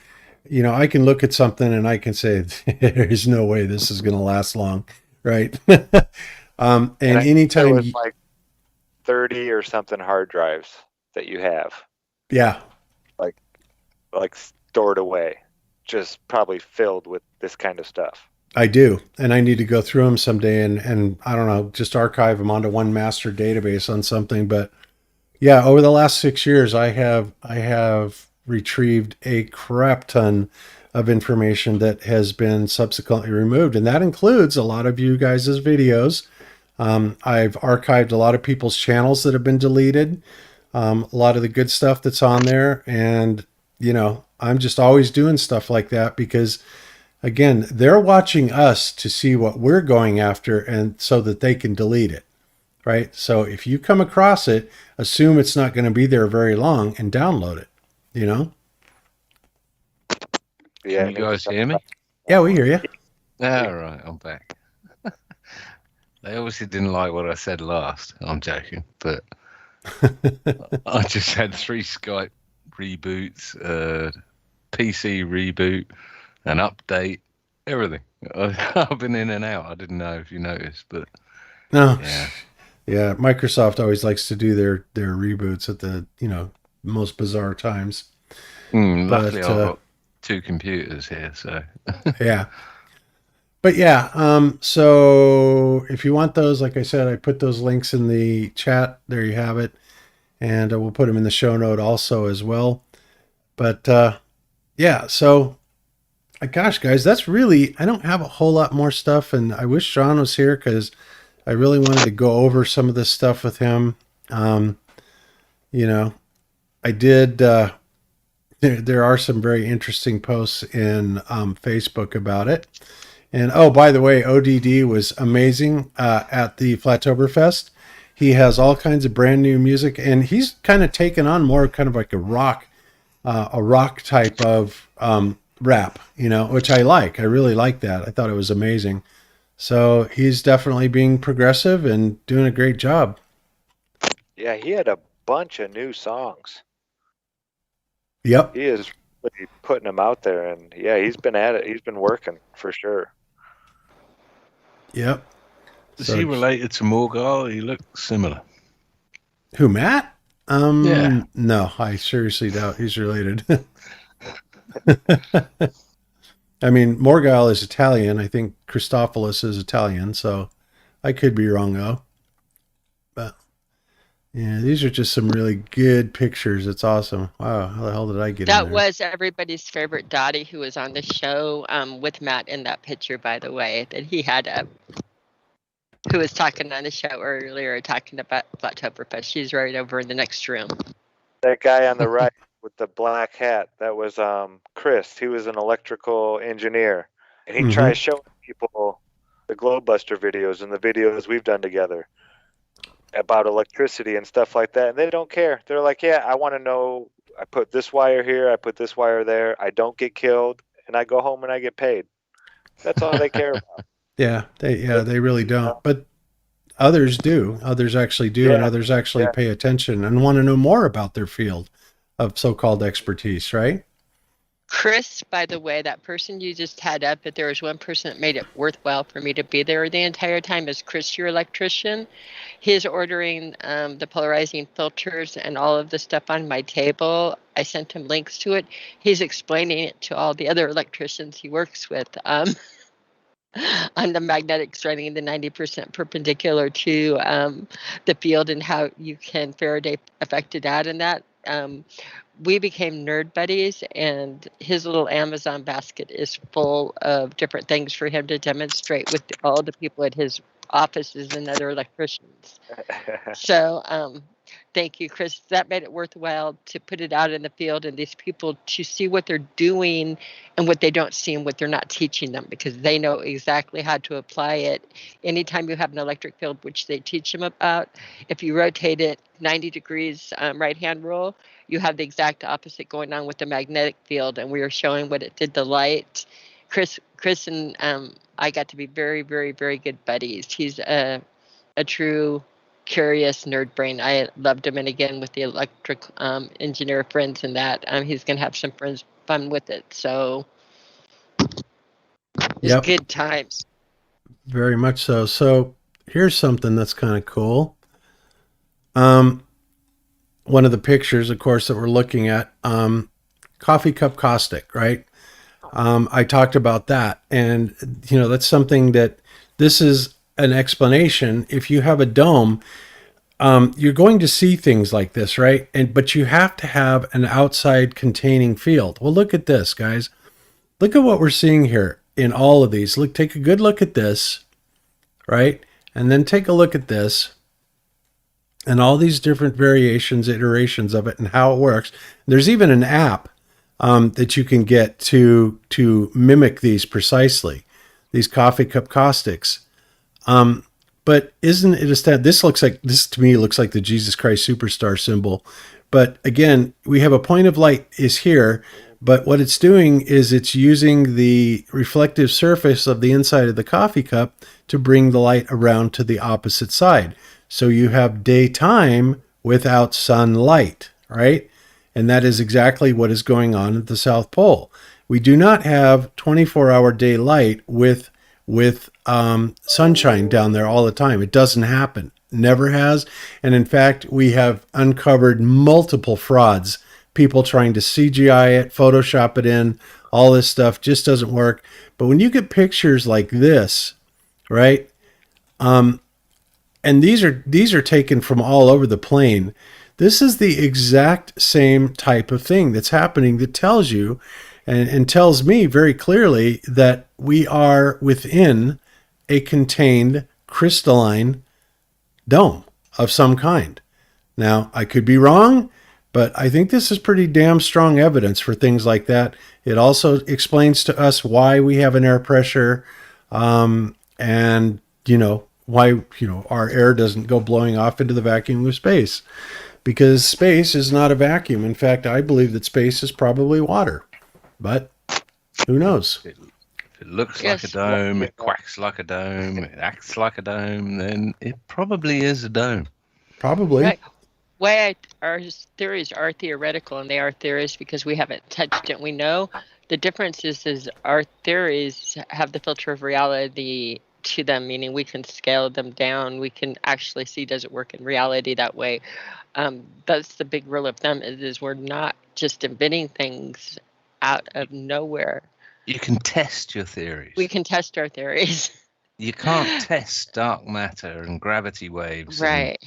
E: I can look at something and I can say, "There's no way this is going to last long," right? And
G: there
E: anytime,
G: was like 30 or something hard drives that you have,
E: yeah,
G: like stored away, just probably filled with this kind of stuff.
E: I do, and I need to go through them someday, and I don't know, just archive them onto one master database on something. But yeah, over the last 6 years, I have retrieved a crap ton of information that has been subsequently removed, and that includes a lot of you guys' videos. I've archived a lot of people's channels that have been deleted, a lot of the good stuff that's on there, and I'm just always doing stuff like that because, again, they're watching us to see what we're going after, and so that they can delete it, right? So if you come across it, assume it's not going to be there very long and download it.
G: Yeah,
H: Can you guys hear me?
E: Yeah, we hear you.
H: All right, I'm back. They obviously didn't like what I said last. I'm joking, but I just had 3 Skype reboots, PC reboot, an update, everything. I've been in and out. I didn't know if you noticed, but
E: No.
H: yeah.
E: Yeah, Microsoft always likes to do their reboots at the most bizarre times.
H: Luckily, I've got 2 computers here, so
E: yeah. But yeah, so if you want those, like I said, I put those links in the chat. There you have it, and we'll put them in the show note also as well. But yeah, so gosh, guys, that's really, I don't have a whole lot more stuff, and I wish Jeran was here because I really wanted to go over some of this stuff with him. I did. There are some very interesting posts in Facebook about it. And oh, by the way, ODD was amazing at the Flatoberfest. He has all kinds of brand new music, and he's kind of taken on more kind of like a rock type of rap, which I like. I really like that. I thought it was amazing. So he's definitely being progressive and doing a great job.
G: Yeah, he had a bunch of new songs.
E: Yep.
G: He is really putting them out there, and yeah, he's been at it. He's been working for sure.
E: Yep.
H: Is he related to Morgile? He looks similar.
E: Who, Matt?
H: Yeah.
E: No, I seriously doubt he's related. I mean, Morgile is Italian. I think Christophilus is Italian, so I could be wrong though. But yeah, these are just some really good pictures. It's awesome. Wow, how the hell did I get in
F: That
E: there?
F: was everybody's favorite Dottie, who was on the show with Matt in that picture, by the way, that he had up. Who was talking on the show earlier, talking about Flatoberfest. She's right over in the next room.
G: That guy on the right with the black hat, that was Chris. He was an electrical engineer, and he tries showing people the Globebuster videos and the videos we've done together about electricity and stuff like that, and they don't care. They're like, yeah, I want to know, I put this wire here, I put this wire there, I don't get killed, and I go home and I get paid. That's all they care about.
E: They really don't. But others do. Others actually do, and others actually pay attention and want to know more about their field of so-called expertise, right?
F: Chris, by the way, that person you just had up, if there was one person that made it worthwhile for me to be there the entire time, is Chris, your electrician. He's ordering the polarizing filters and all of the stuff on my table. I sent him links to it. He's explaining it to all the other electricians he works with on the magnetics running the 90% perpendicular to the field and how you can Faraday affect it out in that. We became nerd buddies, and his little Amazon basket is full of different things for him to demonstrate with all the people at his offices and other electricians. So thank you, Chris. That made it worthwhile to put it out in the field and these people to see what they're doing and what they don't see and what they're not teaching them, because they know exactly how to apply it. Anytime you have an electric field, which they teach them about, if you rotate it 90 degrees right-hand rule, you have the exact opposite going on with the magnetic field, and we were showing what it did to light. Chris and I got to be very, very, very good buddies. He's a true curious nerd brain. I loved him, and again with the electric engineer friends and that, he's gonna have some fun with it. So it's good times.
E: Very much so. So here's something that's kind of cool. One of the pictures, of course, that we're looking at, coffee cup caustic, right? I talked about that, and that's something that this is an explanation. If you have a dome, you're going to see things like this, right? But you have to have an outside containing field. Well, look at this, guys. Look at what we're seeing here in all of these. Look, take a good look at this, right? And then take a look at this and all these different variations, iterations of it and how it works. There's even an app that you can get to mimic these precisely, these coffee cup caustics. But isn't it a stat? This to me looks like the Jesus Christ Superstar symbol. But again, we have a point of light is here, but what it's doing is it's using the reflective surface of the inside of the coffee cup to bring the light around to the opposite side. So you have daytime without sunlight, right? And that is exactly what is going on at the South Pole. We do not have 24-hour daylight with sunshine down there all the time. It doesn't happen. Never has. And in fact, we have uncovered multiple frauds. People trying to CGI it, Photoshop it in, all this stuff just doesn't work. But when you get pictures like this, right? And these are taken from all over the plane. This is the exact same type of thing that's happening that tells you and tells me very clearly that we are within a contained crystalline dome of some kind. Now, I could be wrong, but I think this is pretty damn strong evidence for things like that. It also explains to us why we have an air pressure, and why our air doesn't go blowing off into the vacuum of space, because space is not a vacuum. In fact, I believe that space is probably water, but who knows?
H: If it looks like a dome, it quacks like a dome, it acts like a dome, then it probably is a dome.
E: Probably.
F: Right. Why our theories are theoretical, and they are theories because we haven't touched it. We know the difference is our theories have the filter of reality to them, meaning we can scale them down. We can actually see, does it work in reality that way? That's the big rule of thumb is we're not just inventing things out of nowhere.
H: You can test your theories.
F: We can test our theories.
H: You can't test dark matter and gravity waves.
F: Right.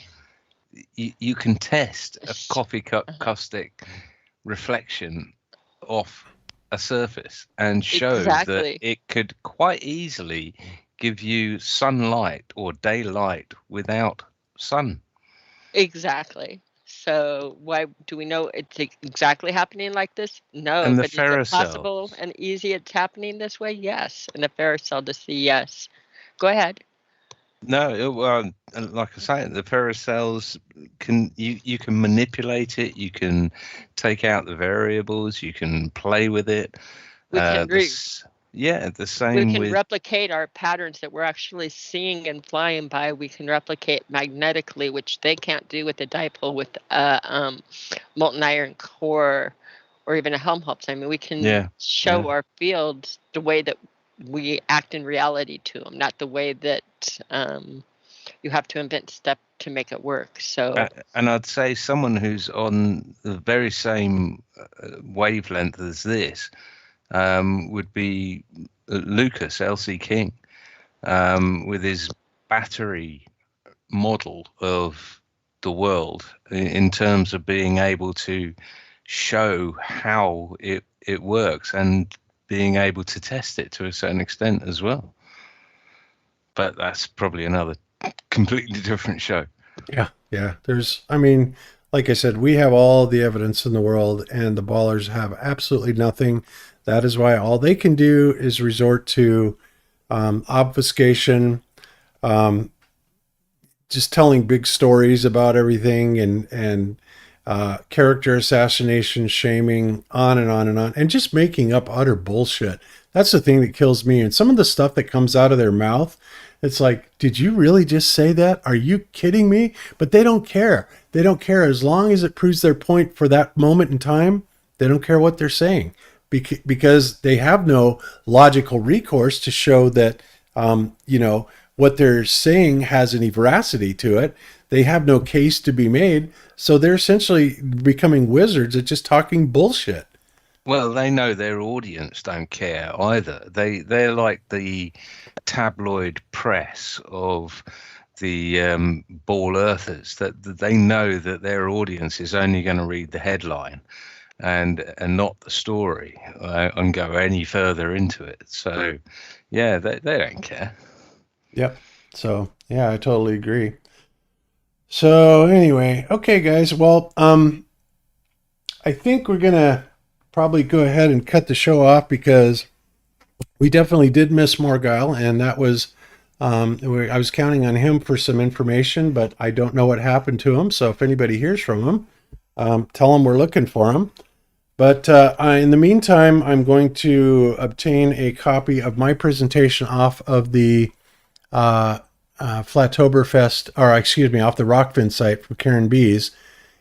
H: You can test a coffee cup caustic reflection off a surface and show that it could quite easily give you sunlight or daylight without sun.
F: Exactly. So why do we know it's exactly happening like this? No.
H: And the
F: but
H: ferrocell.
F: Is it possible and easy it's happening this way? Yes. And the ferrocell to see yes. Go ahead.
H: No, well, like I say, the ferrocells you can manipulate it. You can take out the variables. You can play with it.
F: We can
H: Yeah, the
F: We
H: same
F: can
H: with
F: replicate our patterns that we're actually seeing and flying by. We can replicate magnetically, which they can't do with a dipole with molten iron core or even a Helmholtz. I mean, we can show our field the way that we act in reality to them, not the way that you have to invent stuff to make it work. So,
H: and I'd say someone who's on the very same wavelength as this would be Lucas LC King with his battery model of the world in terms of being able to show how it works and being able to test it to a certain extent as well. But that's probably another completely different show.
E: Yeah. I mean, like I said, we have all the evidence in the world, and the ballers have absolutely nothing. That is why all they can do is resort to obfuscation, just telling big stories about everything, and character assassination, shaming, on and on and on, and just making up utter bullshit. That's the thing that kills me. And some of the stuff that comes out of their mouth, it's like, did you really just say that? Are you kidding me? But they don't care. They don't care. As long as it proves their point for that moment in time, they don't care what they're saying, because they have no logical recourse to show that, what they're saying has any veracity to it. They have no case to be made. So they're essentially becoming wizards at just talking bullshit.
H: Well, they know their audience don't care either. They're like the tabloid press of the ball earthers, that they know that their audience is only going to read the headline and not the story and go any further into it. So, yeah, they don't care.
E: Yep. So, yeah, I totally agree. So, anyway, okay, guys. Well, I think we're going to probably go ahead and cut the show off, because we definitely did miss Morgile, and that was, I was counting on him for some information, but I don't know what happened to him. So if anybody hears from him, tell him we're looking for him. But in the meantime, I'm going to obtain a copy of my presentation off of the Flatoberfest, off the Rockfin site from Karen Bees,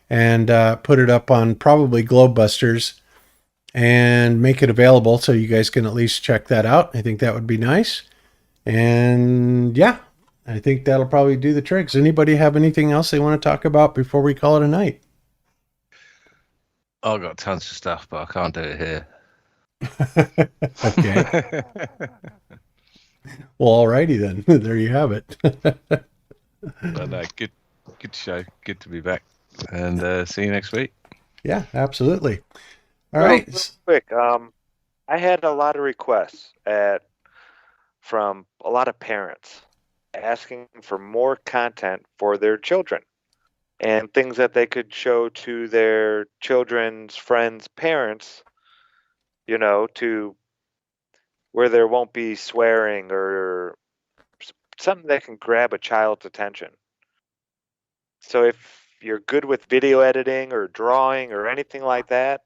E: and put it up on probably Globebusters and make it available so you guys can at least check that out. I think that would be nice. And yeah, I think that'll probably do the trick. Does anybody have anything else they want to talk about before we call it a night?
H: I've got tons of stuff, but I can't do it here.
E: Okay. Well, alrighty then. There you have it.
H: But no, good show. Good to be back, and see you next week.
E: Yeah, absolutely. All right.
G: Real quick, I had a lot of requests from a lot of parents asking for more content for their children and things that they could show to their children's friends' parents, to where there won't be swearing or something that can grab a child's attention. So if you're good with video editing or drawing or anything like that,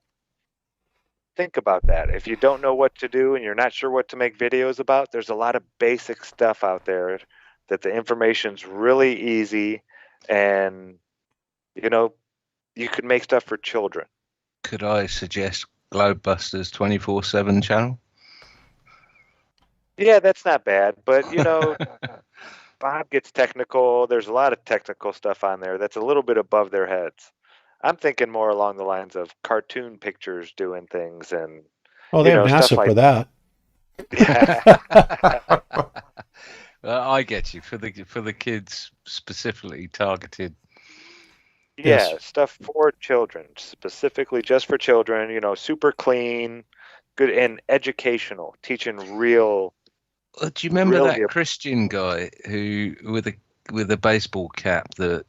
G: think about that. If you don't know what to do and you're not sure what to make videos about, there's a lot of basic stuff out there that the information's really easy, and you could make stuff for children.
H: Could I suggest Globebusters 24/7 channel?
G: Yeah, that's not bad, but Bob gets technical. There's a lot of technical stuff on there that's a little bit above their heads. I'm thinking more along the lines of cartoon pictures doing things, and
E: they have NASA for that.
G: Yeah.
H: I get you, for the kids specifically targeted.
G: Yeah,
E: Yes.
G: stuff for children, specifically just for children. Super clean, good, and educational, teaching real.
H: Do you remember that
G: real-
H: Christian guy who with a baseball cap that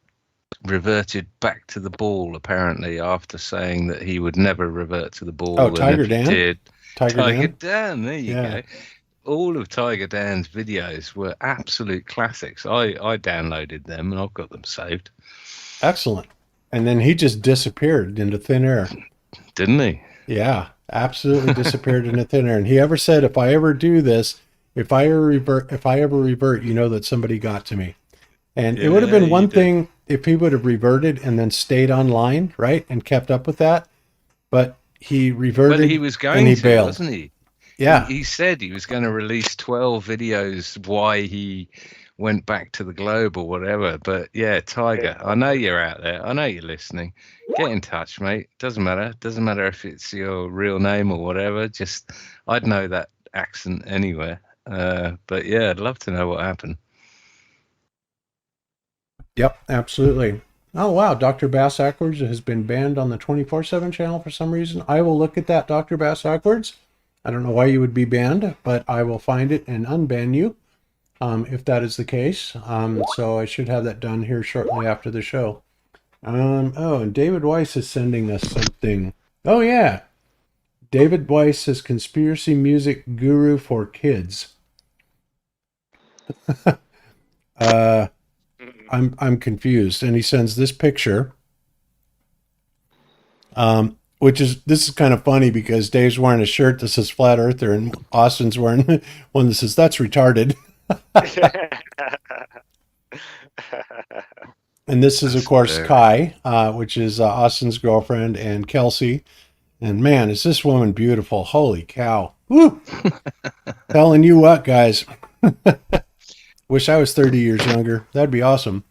H: reverted back to the ball, apparently, after saying that he would never revert to the ball?
E: Oh,
H: and
E: Tiger
H: if he
E: Dan?
H: did,
E: Tiger
H: Dan, there you
E: Yeah.
H: go. All of Tiger Dan's videos were absolute classics. I downloaded them and I've got them saved.
E: Excellent. And then he just disappeared into thin air.
H: Didn't he?
E: Yeah. Absolutely disappeared into thin air. And he ever said, if I ever do this, if I ever revert, you know that somebody got to me. And it would have been one thing if he would have reverted and then stayed online, right, and kept up with that. But he reverted.
H: Well, he was
E: and
H: going
E: he
H: to,
E: bailed.
H: wasn't he?
E: Yeah.
H: He said he was going to release 12 videos why he went back to the globe or whatever. But yeah, Tiger, I know you're out there. I know you're listening. Get in touch, mate. Doesn't matter. Doesn't matter if it's your real name or whatever. Just, I'd know that accent anywhere. But yeah, I'd love to know what happened.
E: Yep, absolutely. Oh, wow. Dr. Bass Ackwards has been banned on the 24/7 channel for some reason. I will look at that, Dr. Bass Ackwards. I don't know why you would be banned, but I will find it and unban you if that is the case. So I should have that done here shortly after the show. Oh, and David Weiss is sending us something. Oh, yeah. David Weiss says conspiracy music guru for kids. I'm confused. And he sends this picture. This is kind of funny because Dave's wearing a shirt that says Flat Earther and Austin's wearing one that says that's retarded. And this is, of course, Kai, which is Austin's girlfriend, and Kelsey. And man, is this woman beautiful. Holy cow. Woo! Telling you what, guys. Wish I was 30 years younger. That'd be awesome.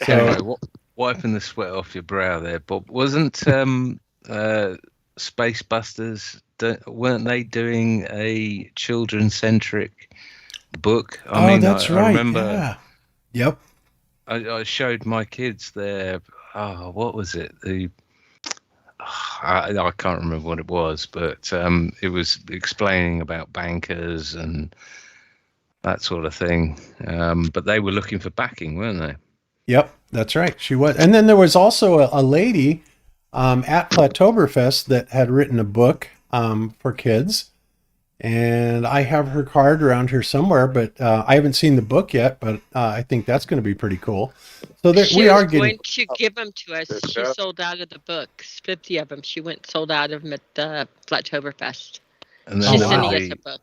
E: So,
H: anyway, wiping the sweat off your brow there, Bob. Wasn't Space Busters, weren't they doing a children-centric book? I mean,
E: that's right.
H: I remember.
E: Yeah. Yep.
H: I showed my kids their, what was it? I can't remember what it was, but it was explaining about bankers and that sort of thing. But they were looking for backing, weren't they?
E: Yep, that's right. She was. And then there was also a lady at Flatoberfest that had written a book for kids. And I have her card around here somewhere, but I haven't seen the book yet, but I think that's going to be pretty cool. So we are getting...
F: going to give them to us. She sold out of the books, 50 of them. She sold out of them at the Flatoberfest.
H: And then
F: she's sending us a book.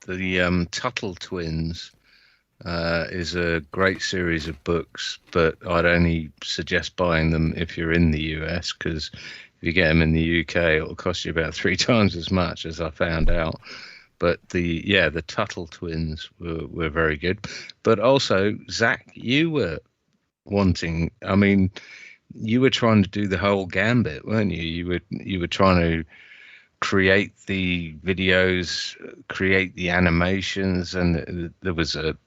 H: The Tuttle Twins is a great series of books, but I'd only suggest buying them if you're in the US, because if you get them in the UK, it'll cost you about 3 times as much, as I found out. But the Tuttle Twins were very good. But also, Zack, you were wanting, I mean, you were trying to do the whole gambit, weren't you? You were trying to create the videos, create the animations, and there was a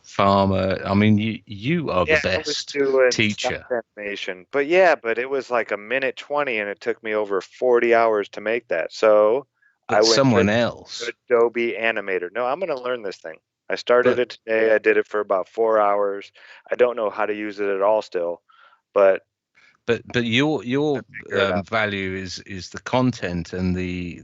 H: farmer. I mean, you are the best teacher.
G: Animation. But it was like a minute 20, and it took me over 40 hours to make that. So
H: I went someone else.
G: Adobe Animator. No, I'm going to learn this thing. I started it today. I did it for about 4 hours. I don't know how to use it at all still, but
H: your value is the content and the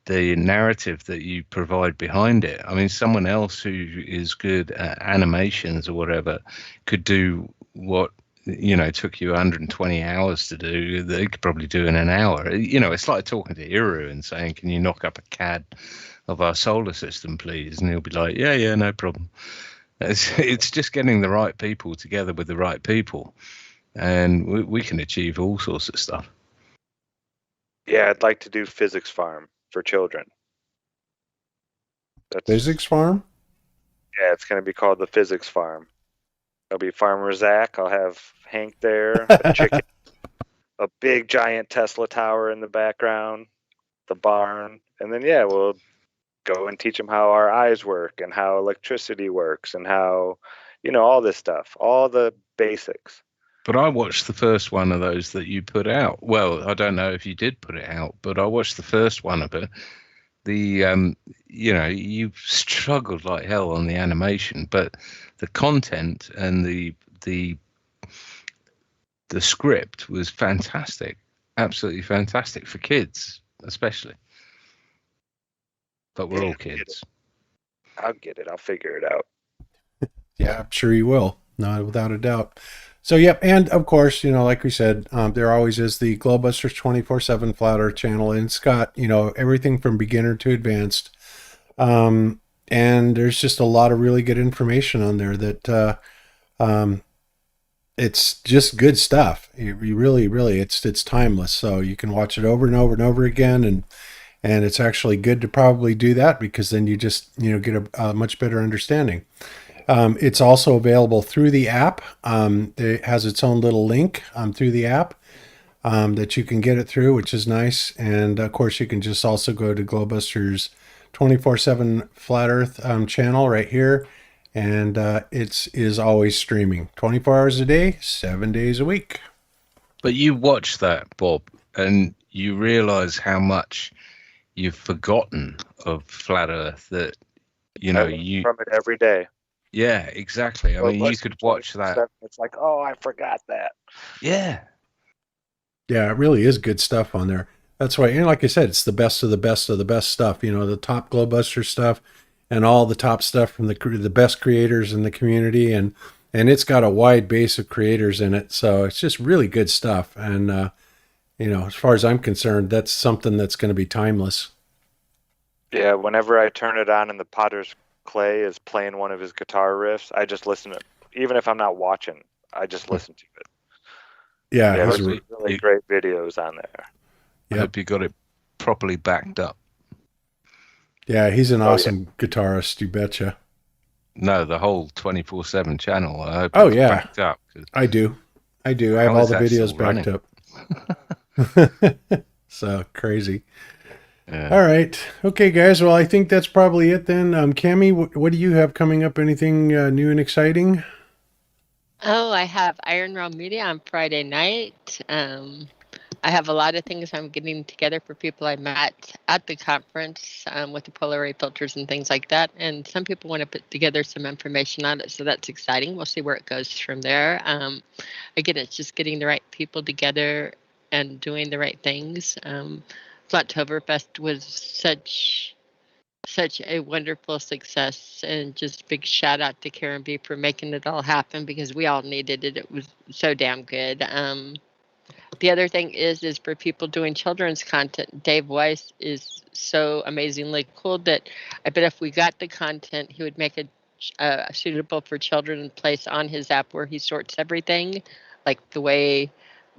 H: narrative that you provide behind it. I mean, someone else who is good at animations or whatever could do what took you 120 hours to do. They could probably do in an hour. It's like talking to Iru and saying, "Can you knock up a CAD of our solar system, please?" And he'll be like, "Yeah, no problem." It's just getting the right people together with the right people, and we can achieve all sorts of stuff.
G: Yeah, I'd like to do Physics Farm for children.
E: Physics Farm?
G: Yeah, it's going to be called the Physics Farm. There'll be Farmer Zack. I'll have Hank there, a chicken, a big giant Tesla tower in the background, the barn, and then we'll go and teach them how our eyes work and how electricity works and how, all this stuff, all the basics.
H: But I watched the first one of those that you put out. Well, I don't know if you did put it out, but I watched the first one of it. You struggled like hell on the animation, but the content and the script was fantastic, absolutely fantastic for kids, especially. But we're all kids.
G: I'll get it. I'll figure it out.
E: Yeah, I'm sure you will. No, without a doubt. So, yep. And of course, like we said, there always is the Globebusters 24/7 Flat Earth channel. And it's got, everything from beginner to advanced. And there's just a lot of really good information on there that, it's just good stuff. You really, really, it's timeless. So you can watch it over and over and over again. And it's actually good to probably do that because then you just, get a much better understanding. It's also available through the app. It has its own little link through the app that you can get it through, which is nice. And of course, you can just also go to Globebusters 24/7 Flat Earth channel right here. And it is always streaming 24 hours a day, 7 days a week.
H: But you watch that, Bob, and you realize how much you've forgotten of Flat Earth that, you
G: from it every day.
H: Yeah, exactly. I mean, you could watch that.
G: It's like, oh, I forgot that.
H: Yeah.
E: Yeah, it really is good stuff on there. That's why, and like I said, it's the best of the best of the best stuff. The top Globebuster stuff and all the top stuff from the best creators in the community. And it's got a wide base of creators in it. So it's just really good stuff. And, as far as I'm concerned, that's something that's going to be timeless.
G: Yeah, whenever I turn it on and the Potter's Clay is playing one of his guitar riffs, I just listen to it. Even if I'm not watching, I just listen to it.
E: Yeah,
G: there's really great videos on there.
H: I hope you got it properly backed up.
E: Yeah, he's an awesome guitarist, you betcha.
H: No, the whole 24/7 channel. I hope
E: it's
H: backed up.
E: I do. I have all the videos backed up. So crazy. Yeah. All right. Okay, guys. Well, I think that's probably it then. Cami, what do you have coming up? Anything new and exciting?
F: Oh, I have Iron Realm Media on Friday night. I have a lot of things I'm getting together for people I met at the conference with the polar ray filters and things like that. And some people want to put together some information on it, so that's exciting. We'll see where it goes from there. Again, it's just getting the right people together and doing the right things. Flatoberfest was such a wonderful success, and just big shout out to Karen B for making it all happen because we all needed it. It was so damn good. The other thing is for people doing children's content. Dave Weiss is so amazingly cool that I bet if we got the content, he would make a suitable for children place on his app where he sorts everything, like the way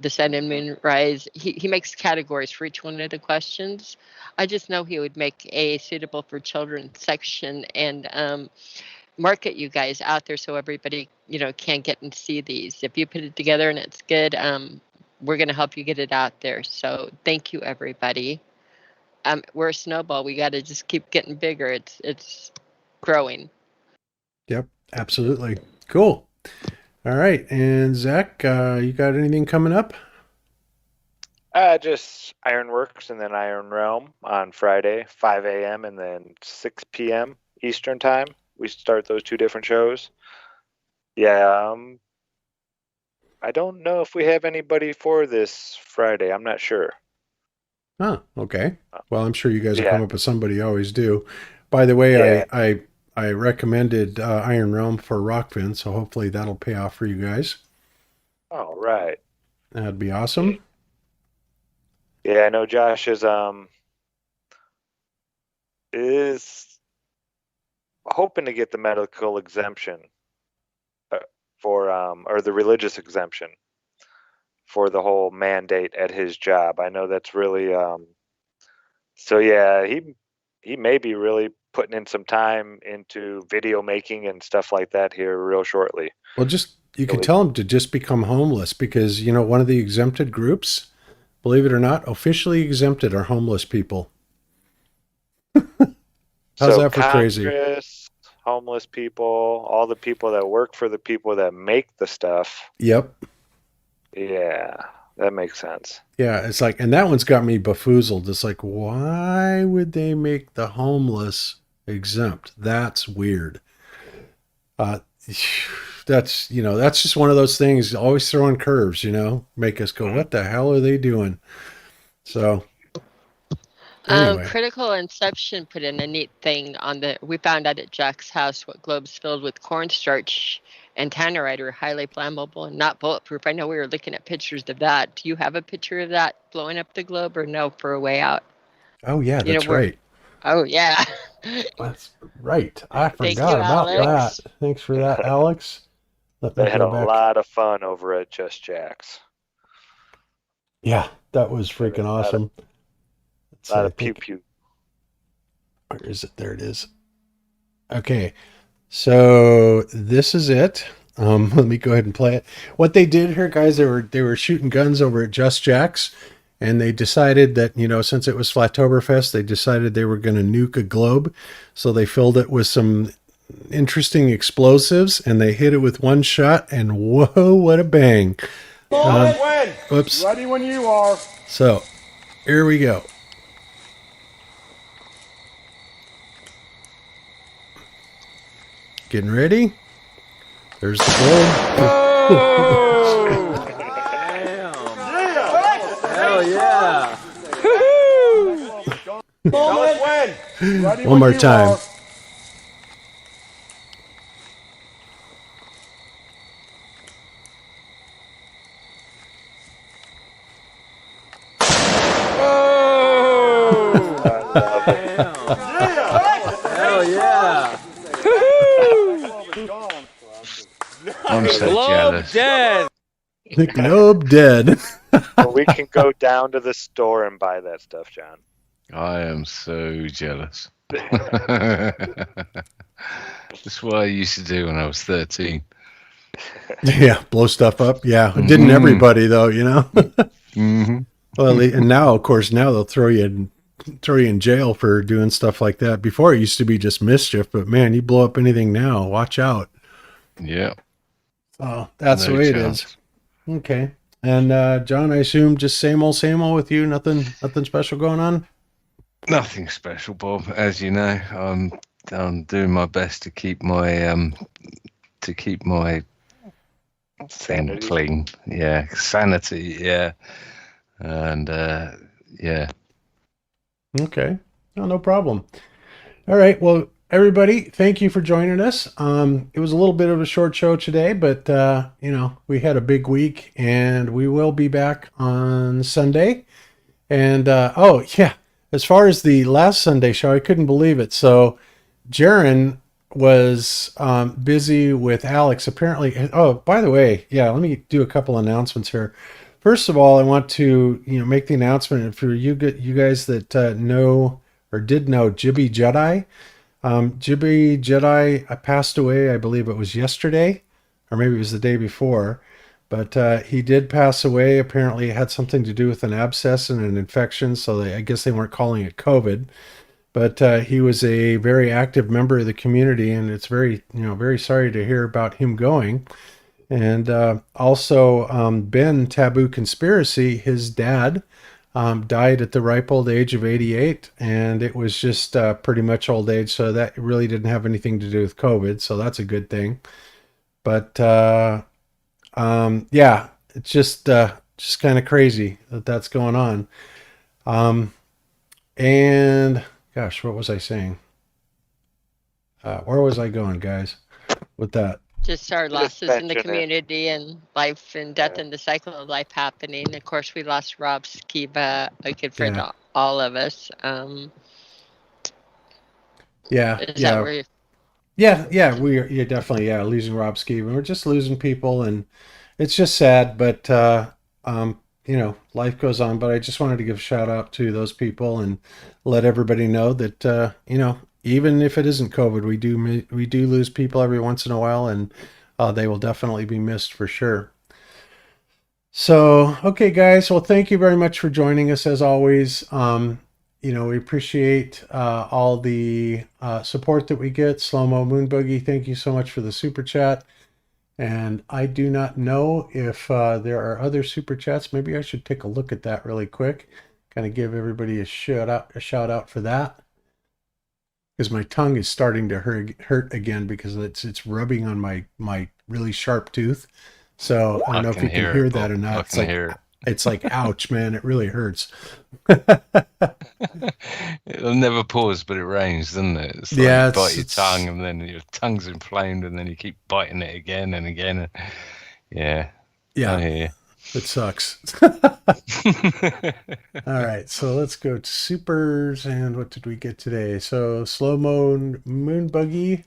F: the sun and moon rise. He makes categories for each one of the questions. I just know he would make a suitable for children section and market you guys out there so everybody can get and see these. If you put it together and it's good, we're going to help you get it out there. So thank you, everybody. We're a snowball. We got to just keep getting bigger. It's growing.
E: Yep, absolutely. Cool. All right. And Zach, you got anything coming up?
G: Just Ironworks and then Iron Realm on Friday, 5 a.m. and then 6 p.m. Eastern time. We start those two different shows. Yeah. I don't know if we have anybody for this Friday. I'm not sure.
E: Oh, okay. Well, I'm sure you guys will come up with somebody. You always do. By the way, I recommended Iron Realm for Rockfin, so hopefully that'll pay off for you guys.
G: All right.
E: That'd be awesome.
G: Yeah, I know Josh is hoping to get the medical exemption for or the religious exemption for the whole mandate at his job. I know that's really so yeah, he may be really putting in some time into video making and stuff like that here real shortly.
E: Well, you could tell him to just become homeless because, one of the exempted groups, believe it or not, officially exempted are homeless people. How's that for crazy?
G: Homeless people, all the people that work for the people that make the stuff.
E: Yep.
G: Yeah, that makes sense.
E: Yeah, it's like, and that one's got me befoozled. It's like, why would they make the homeless exempt? That's weird. That's just one of those things, always throwing curves, make us go, what the hell are they doing? So anyway.
F: Critical Inception put in a neat thing we found out at Jack's house what globes filled with cornstarch and tannerite are highly flammable and not bulletproof. I know we were looking at pictures of that. Do you have a picture of that blowing up the globe, or no, for a way out?
E: Oh yeah,
F: You know,
E: that's right.
F: Oh yeah.
E: That's right. I
F: Thank you,
E: forgot about that.
F: Alex.
E: Thanks for that, Alex. Let me
G: They had
E: go
G: a
E: back.
G: lot of fun over at Just Jack's.
E: Yeah, that was freaking awesome.
G: A lot of pew pew.
E: Where is it? There it is. Okay, so this is it. Let me go ahead and play it. What they did here, guys, they were shooting guns over at Just Jack's, and they decided that, you know, since it was Flatoberfest, they decided they were going to nuke a globe. So they filled it with some interesting explosives, and they hit it with one shot, and whoa, what a bang. Whoops.
K: Ready when you are.
E: So, here we go. Getting ready. There's the globe.
K: Hell yeah.
E: One more time.
K: Hell yeah.
H: I'm so jealous.
K: Dead.
E: The globe dead.
G: Well, we can go down to the store and buy that stuff, John.
H: I am so jealous. That's what I used to do when I was 13.
E: Yeah, blow stuff up. Yeah, didn't everybody though, you know?
H: Mm-hmm.
E: Well, and now, of course, now they'll throw you in jail for doing stuff like that. Before it used to be just mischief, but man, you blow up anything now, watch out.
H: Yeah.
E: Oh, that's
H: No
E: the way
H: chance.
E: it is. Okay. And John, I assume just same old with you. Nothing special going on.
H: Nothing special, Bob. As you know, I'm doing my best to keep my thing
G: Sanity.
H: clean. Yeah, sanity. Yeah, and yeah.
E: Okay. No problem. All right. Well, everybody, thank you for joining us. It was a little bit of a short show today, but you know, we had a big week, and we will be back on Sunday. And oh yeah, as far as the last Sunday show, I couldn't believe it. So Jeran was busy with Alex apparently. Oh, by the way, yeah, let me do a couple announcements here. First of all, I want to, you know, make the announcement for you guys that know or did know Jibby Jedi. Jibby Jedi passed away, I believe it was yesterday, or maybe it was the day before, but he did pass away. Apparently it had something to do with an abscess and an infection, so I guess they weren't calling it COVID. But he was a very active member of the community, and it's very sorry to hear about him going. And also Ben Taboo Conspiracy, his dad, died at the ripe old age of 88, and it was just pretty much old age, so that really didn't have anything to do with COVID, so that's a good thing. But yeah, it's just kind of crazy that that's going on. And gosh, what was I saying? Where was I going, guys, with that?
F: Just our losses in the
G: mention it.
F: community and life and death and the cycle of life happening. Of course, we lost Rob Skiba, a good friend
E: Yeah.
F: to all of us.
E: Yeah,
F: Is
E: yeah.
F: that where you...
E: You're definitely losing Rob Skeven. We're just losing people, and it's just sad. But you know, life goes on. But I just wanted to give a shout out to those people and let everybody know that you know, even if it isn't COVID, we do lose people every once in a while, and they will definitely be missed for sure. So, okay, guys. Well, thank you very much for joining us as always. You know, we appreciate all the support that we get. Slow-Mo Moon Boogie, thank you so much for the super chat. And I do not know if there are other super chats. Maybe I should take a look at that really quick. Kind of give everybody a shout out for that. Because my tongue is starting to hurt again because it's rubbing on my really sharp tooth. So I don't know if you can hear that or not. It's like ouch, man, it really hurts.
H: It'll never pause, but it rains, doesn't it? It's like
E: Yeah,
H: you
E: it's-
H: bite your
E: it's-
H: tongue, and then your tongue's inflamed, and then you keep biting it again and again. Yeah.
E: Yeah.
H: I hear
E: It sucks. All right, so let's go to supers, and what did we get today? So slow mo moon buggy.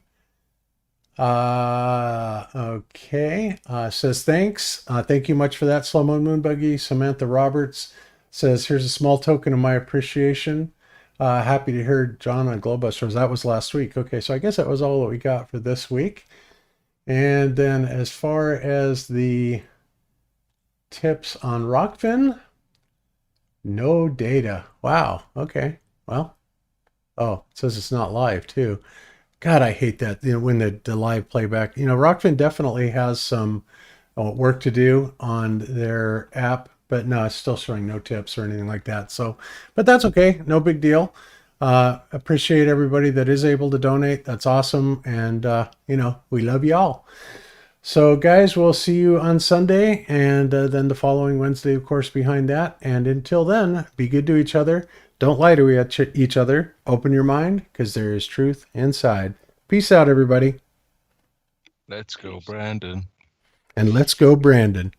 E: Okay. Says thanks. Thank you much for that, slow mo moon buggy. Samantha Roberts says, here's a small token of my appreciation. Happy to hear John on Globusters. That was last week. Okay, so I guess that was all that we got for this week. And then as far as the tips on Rockfin, no data. Wow. Okay. Well, oh, it says it's not live too. God, I hate that. You know, when the live playback, you know, Rockfin definitely has some work to do on their app, but no, it's still showing no tips or anything like that. So, but that's okay. No big deal. Appreciate everybody that is able to donate. That's awesome. And, you know, we love you all. So guys, we'll see you on Sunday, and then the following Wednesday, of course, behind that. And until then, be good to each other. Don't lie to each other. Open your mind, because there is truth inside. Peace out, everybody.
H: Let's go, Brandon.
E: And let's go, Brandon.